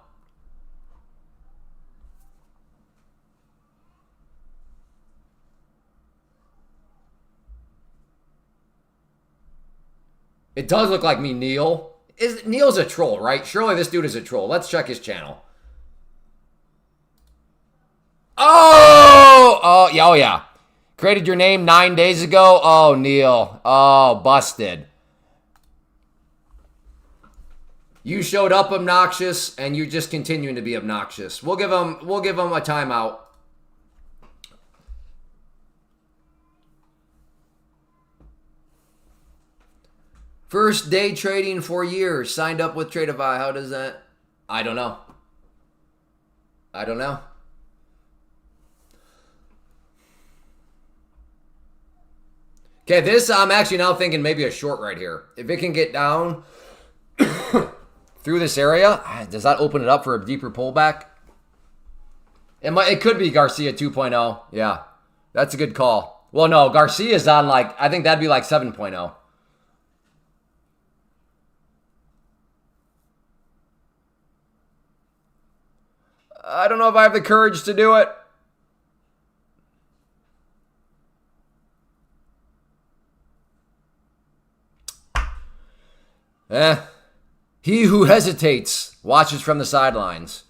It does look like me, Neil. Neil's a troll, right? Surely this dude is a troll. Let's check his channel. Oh yeah. Created your name 9 days ago. Oh, Neil. Oh, busted. You showed up obnoxious, and you're just continuing to be obnoxious. We'll give him a timeout. First day trading for years. Signed up with Tradeify. How does that? I don't know. Okay, this I'm actually now thinking maybe a short right here. If it can get down through this area, does that open it up for a deeper pullback? It could be Garcia 2.0. Yeah, that's a good call. Well, no, Garcia's on I think that'd be like 7.0. I don't know if I have the courage to do it. He who hesitates watches from the sidelines.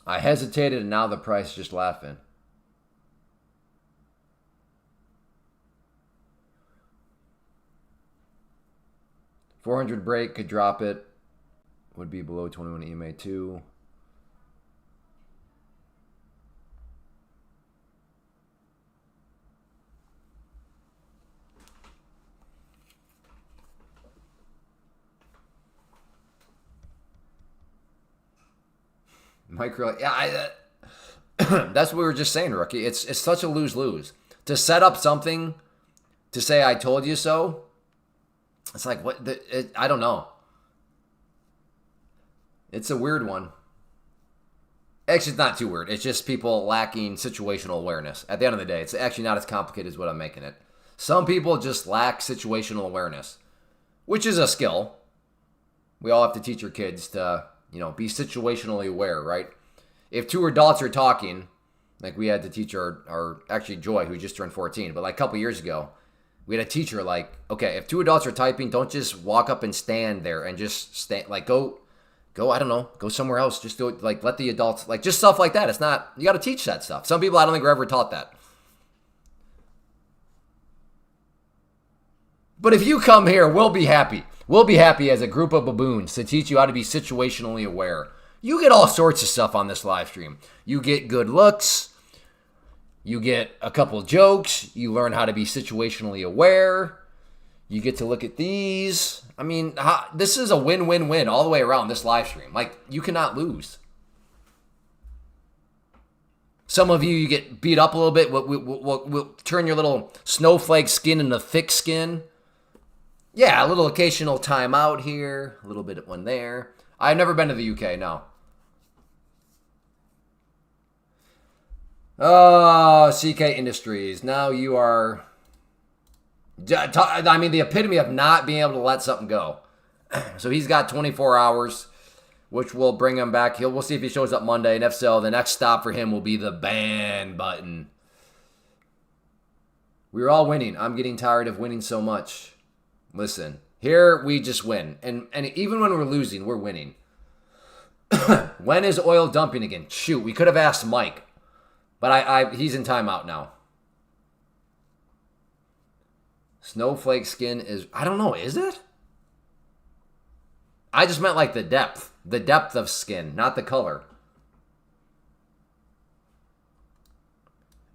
I hesitated and now the price is just laughing. $400 break could drop it. Would be below 21 EMA 2. Micro, yeah, that's what we were just saying, rookie. It's such a lose-lose. To set up something, to say I told you so, it's like, I don't know. It's a weird one. Actually, it's not too weird. It's just people lacking situational awareness. At the end of the day, it's actually not as complicated as what I'm making it. Some people just lack situational awareness, which is a skill. We all have to teach our kids to, be situationally aware, right? If two adults are talking, like we had to teach our actually Joy, who just turned 14, but like a couple years ago, we had a teacher okay, if two adults are typing, don't just walk up and stand there and just stand, go, I don't know, go somewhere else. Just do it, let the adults, just stuff like that. It's not, you got to teach that stuff. Some people I don't think are ever taught that. But if you come here, we'll be happy. We'll be happy as a group of baboons to teach you how to be situationally aware. You get all sorts of stuff on this live stream. You get good looks. You get a couple jokes. You learn how to be situationally aware. You get to look at these. I mean, this is a win-win-win all the way around this live stream. You cannot lose. Some of you get beat up a little bit. We'll turn your little snowflake skin into thick skin. Yeah, a little occasional time out here, a little bit of one there. I've never been to the UK, no. Oh, CK Industries. Now you are, the epitome of not being able to let something go. So he's got 24 hours, which will bring him back. We'll see if he shows up Monday, and if so, the next stop for him will be the ban button. We're all winning. I'm getting tired of winning so much. Listen, here we just win. And even when we're losing, we're winning. When is oil dumping again? Shoot, we could have asked Mike. But he's in timeout now. Snowflake skin is... I don't know, is it? I just meant like the depth. The depth of skin, not the color.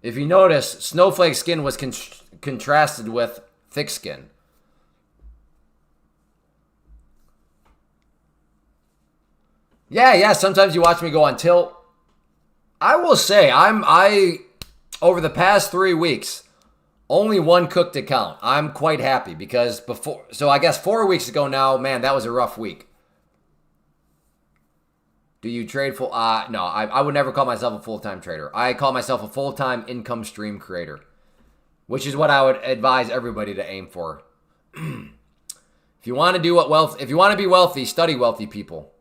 If you notice, snowflake skin was contrasted with thick skin. Yeah, sometimes you watch me go on tilt. I will say, over the past 3 weeks, only one cooked account. I'm quite happy because so I guess 4 weeks ago now, man, that was a rough week. Do you trade full? No, I would never call myself a full-time trader. I call myself a full-time income stream creator, which is what I would advise everybody to aim for. If you want to be wealthy, study wealthy people.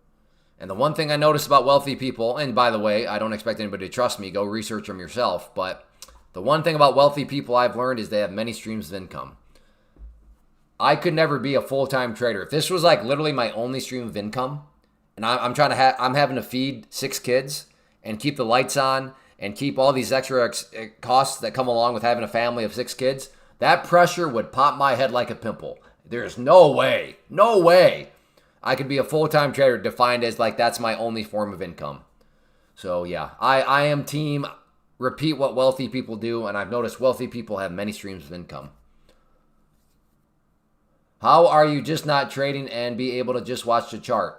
And the one thing I notice about wealthy people, and by the way, I don't expect anybody to trust me, go research them yourself, but the one thing about wealthy people I've learned is they have many streams of income. I could never be a full-time trader. If this was like literally my only stream of income, and I'm having to feed 6 kids and keep the lights on and keep all these extra costs that come along with having a family of 6 kids, that pressure would pop my head like a pimple. There's no way I could be a full-time trader defined as like that's my only form of income. So yeah, I am team repeat what wealthy people do, and I've noticed wealthy people have many streams of income. How are you just not trading and be able to just watch the chart?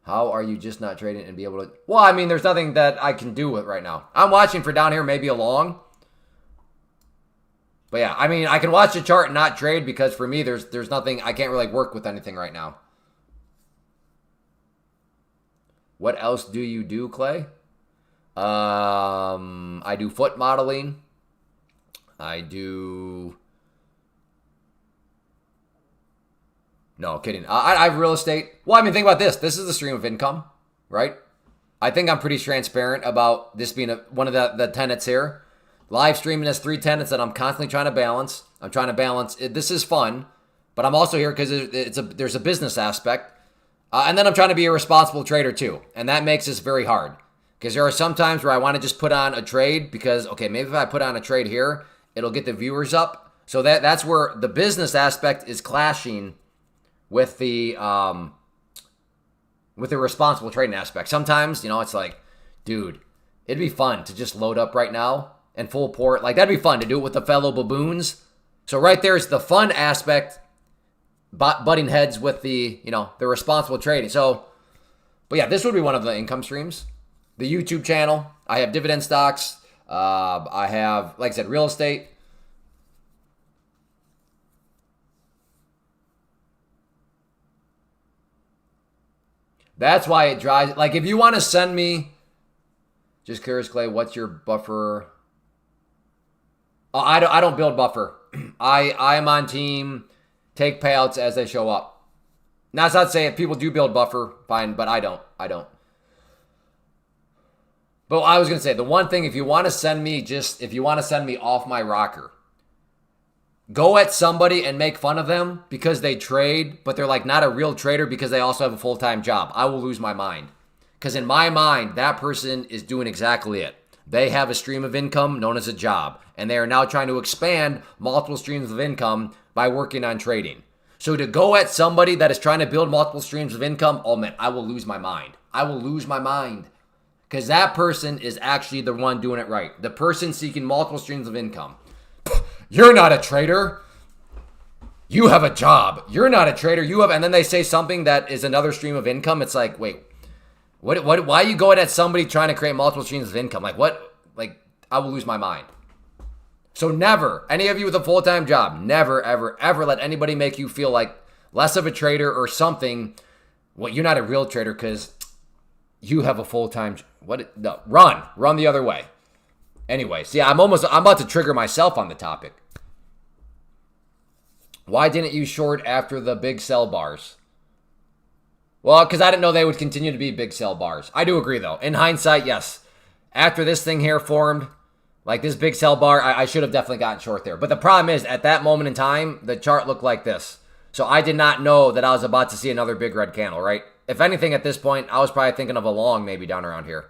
How are you just not trading and be able to... Well, I mean, there's nothing that I can do with right now. I'm watching for down here, maybe a long. But yeah, I mean, I can watch the chart and not trade because for me, there's nothing... I can't really work with anything right now. What else do you do, Clay? I do foot modeling. I do... No, kidding. I have real estate. Well, I mean, think about this. This is the stream of income, right? I think I'm pretty transparent about this being one of the tenets here. Live streaming has 3 tenets that I'm constantly trying to balance. I'm trying to balance. This is fun, but I'm also here because there's a business aspect. And then I'm trying to be a responsible trader too. And that makes this very hard. Because there are some times where I want to just put on a trade because, okay, maybe if I put on a trade here, it'll get the viewers up. So that's where the business aspect is clashing with the responsible trading aspect. Sometimes, it's like, dude, it'd be fun to just load up right now and full port. Like, that'd be fun to do it with the fellow baboons. So right there's the fun aspect, butting heads with the responsible trading. So, but yeah, this would be one of the income streams. The YouTube channel, I have dividend stocks. I have, like I said, real estate. That's why it drives. Like, if you want to send me, just curious, Clay, what's your buffer? Oh, I don't build buffer. I'm on team take payouts as they show up. Now, that's not to say if people do build buffer, fine, but I don't. But I was gonna say the one thing, if you want to send me off my rocker, go at somebody and make fun of them because they trade, but they're like not a real trader because they also have a full-time job. I will lose my mind. Because in my mind, that person is doing exactly it. They have a stream of income known as a job, and they are now trying to expand multiple streams of income by working on trading. So to go at somebody that is trying to build multiple streams of income, oh man, I will lose my mind. I will lose my mind. Because that person is actually the one doing it right. The person seeking multiple streams of income. You're not a trader. You have a job. You're not a trader. And then they say something that is another stream of income. It's like, wait, what? Why are you going at somebody trying to create multiple streams of income? Like what? Like, I will lose my mind. So never, any of you with a full-time job, never, ever, ever let anybody make you feel like less of a trader or something. Well, you're not a real trader because you have a full-time. No, run the other way. Anyways, yeah, I'm about to trigger myself on the topic. Why didn't you short after the big sell bars? Well, because I didn't know they would continue to be big sell bars. I do agree, though. In hindsight, yes. After this thing here formed, like this big sell bar, I should have definitely gotten short there. But the problem is, at that moment in time, the chart looked like this. So I did not know that I was about to see another big red candle, right? If anything, at this point, I was probably thinking of a long maybe down around here.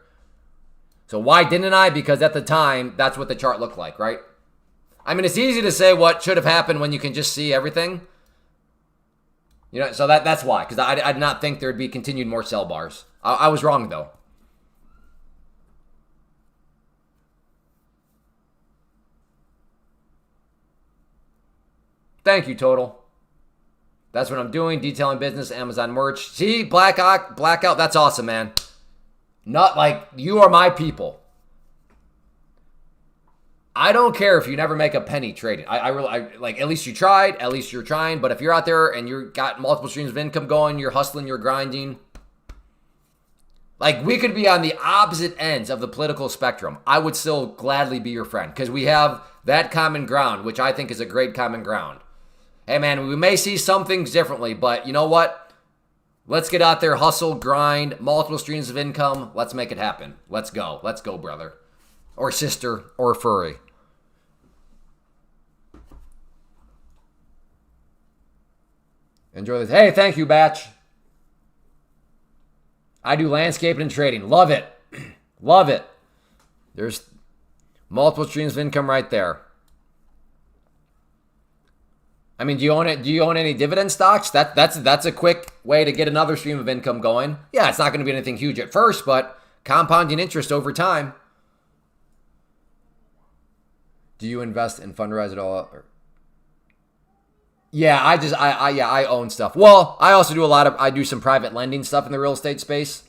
So why didn't I? Because at the time, that's what the chart looked like, right? I mean, it's easy to say what should have happened when you can just see everything. You know, so that's why. Because I did not think there'd be continued more sell bars. I was wrong, though. Thank you, Total. That's what I'm doing. Detailing business, Amazon merch. See, blackout. That's awesome, man. Not like you are my people. I don't care if you never make a penny trading. I really like. At least you tried. At least you're trying. But if you're out there and you got multiple streams of income going, you're hustling, you're grinding. Like, we could be on the opposite ends of the political spectrum. I would still gladly be your friend because we have that common ground, which I think is a great common ground. Hey, man, we may see some things differently, but you know what? Let's get out there, hustle, grind, multiple streams of income. Let's make it happen. Let's go. Let's go, brother. Or sister, or furry. Enjoy this. Hey, thank you, Batch. I do landscaping and trading. Love it. Love it. There's multiple streams of income right there. I mean, do you own it? Do you own any dividend stocks? That's a quick way to get another stream of income going. Yeah, it's not going to be anything huge at first, but compounding interest over time. Do you invest and fundrise it all? Yeah, I own stuff. Well, I also do I do some private lending stuff in the real estate space.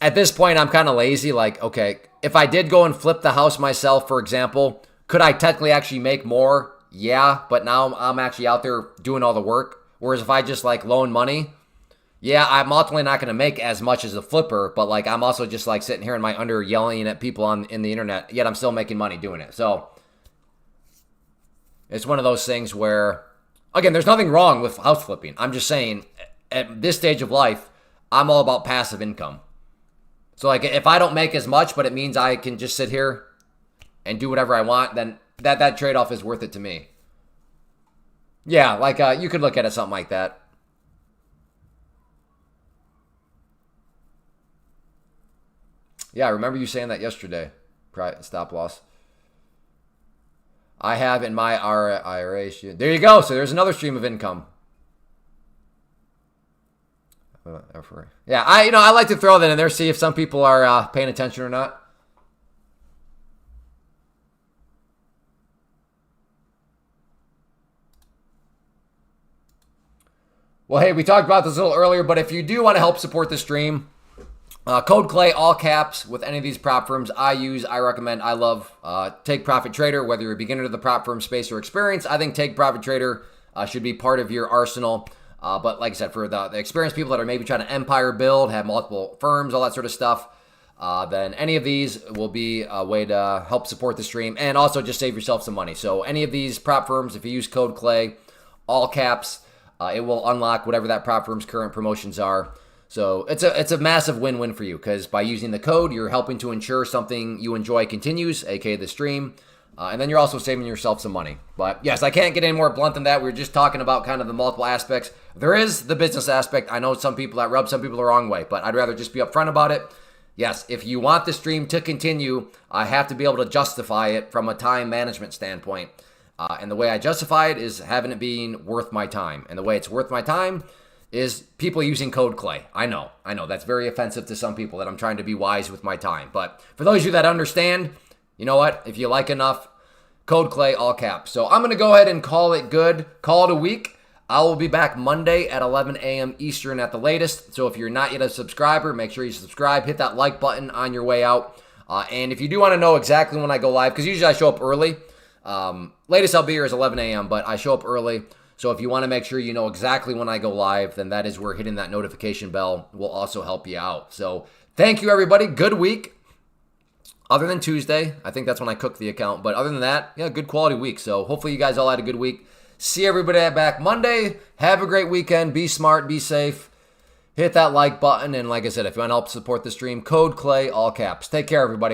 At this point, I'm kind of lazy. Like, okay, if I did go and flip the house myself, for example, could I technically actually make more? Yeah, but now I'm actually out there doing all the work. Whereas if I just like loan money, yeah, I'm ultimately not going to make as much as a flipper, but like I'm also just like sitting here in my under yelling at people in the internet, yet I'm still making money doing it. So it's one of those things where, again, there's nothing wrong with house flipping. I'm just saying at this stage of life, I'm all about passive income. So like if I don't make as much, but it means I can just sit here and do whatever I want, then that trade-off is worth it to me. Yeah, like you could look at it something like that. Yeah, I remember you saying that yesterday. Stop loss. I have in my IRA. There you go. So there's another stream of income. Yeah, I like to throw that in there, see if some people are paying attention or not. Well, hey, we talked about this a little earlier, but if you do want to help support the stream, code Clay, all caps, with any of these prop firms I recommend, I love Take Profit Trader. Whether you're a beginner to the prop firm space or experience, I think Take Profit Trader should be part of your arsenal. But like I said, for the experienced people that are maybe trying to empire build, have multiple firms, all that sort of stuff, then any of these will be a way to help support the stream and also just save yourself some money. So any of these prop firms, if you use code Clay, all caps, it will unlock whatever that prop firm's current promotions are. So it's a massive win-win for you because by using the code, you're helping to ensure something you enjoy continues, aka the stream. And then you're also saving yourself some money. But yes, I can't get any more blunt than that. We were just talking about kind of the multiple aspects. There is the business aspect. I know some people that rub some people the wrong way, but I'd rather just be upfront about it. Yes, if you want the stream to continue, I have to be able to justify it from a time management standpoint. And the way I justify it is having it being worth my time. And the way it's worth my time is people using code Clay. I know. That's very offensive to some people that I'm trying to be wise with my time. But for those of you that understand, you know what? If you like enough, code Clay, all caps. So I'm going to go ahead and call it good. Call it a week. I will be back Monday at 11 a.m. Eastern at the latest. So if you're not yet a subscriber, make sure you subscribe. Hit that like button on your way out. And if you do want to know exactly when I go live, because usually I show up early. Latest I'll be here is 11 a.m., but I show up early. So if you want to make sure you know exactly when I go live, then that is where hitting that notification bell will also help you out. So thank you, everybody. Good week. Other than Tuesday, I think that's when I cooked the account. But other than that, yeah, good quality week. So hopefully you guys all had a good week. See everybody back Monday. Have a great weekend. Be smart. Be safe. Hit that like button. And like I said, if you want to help support the stream, code CLAY, all caps. Take care, everybody.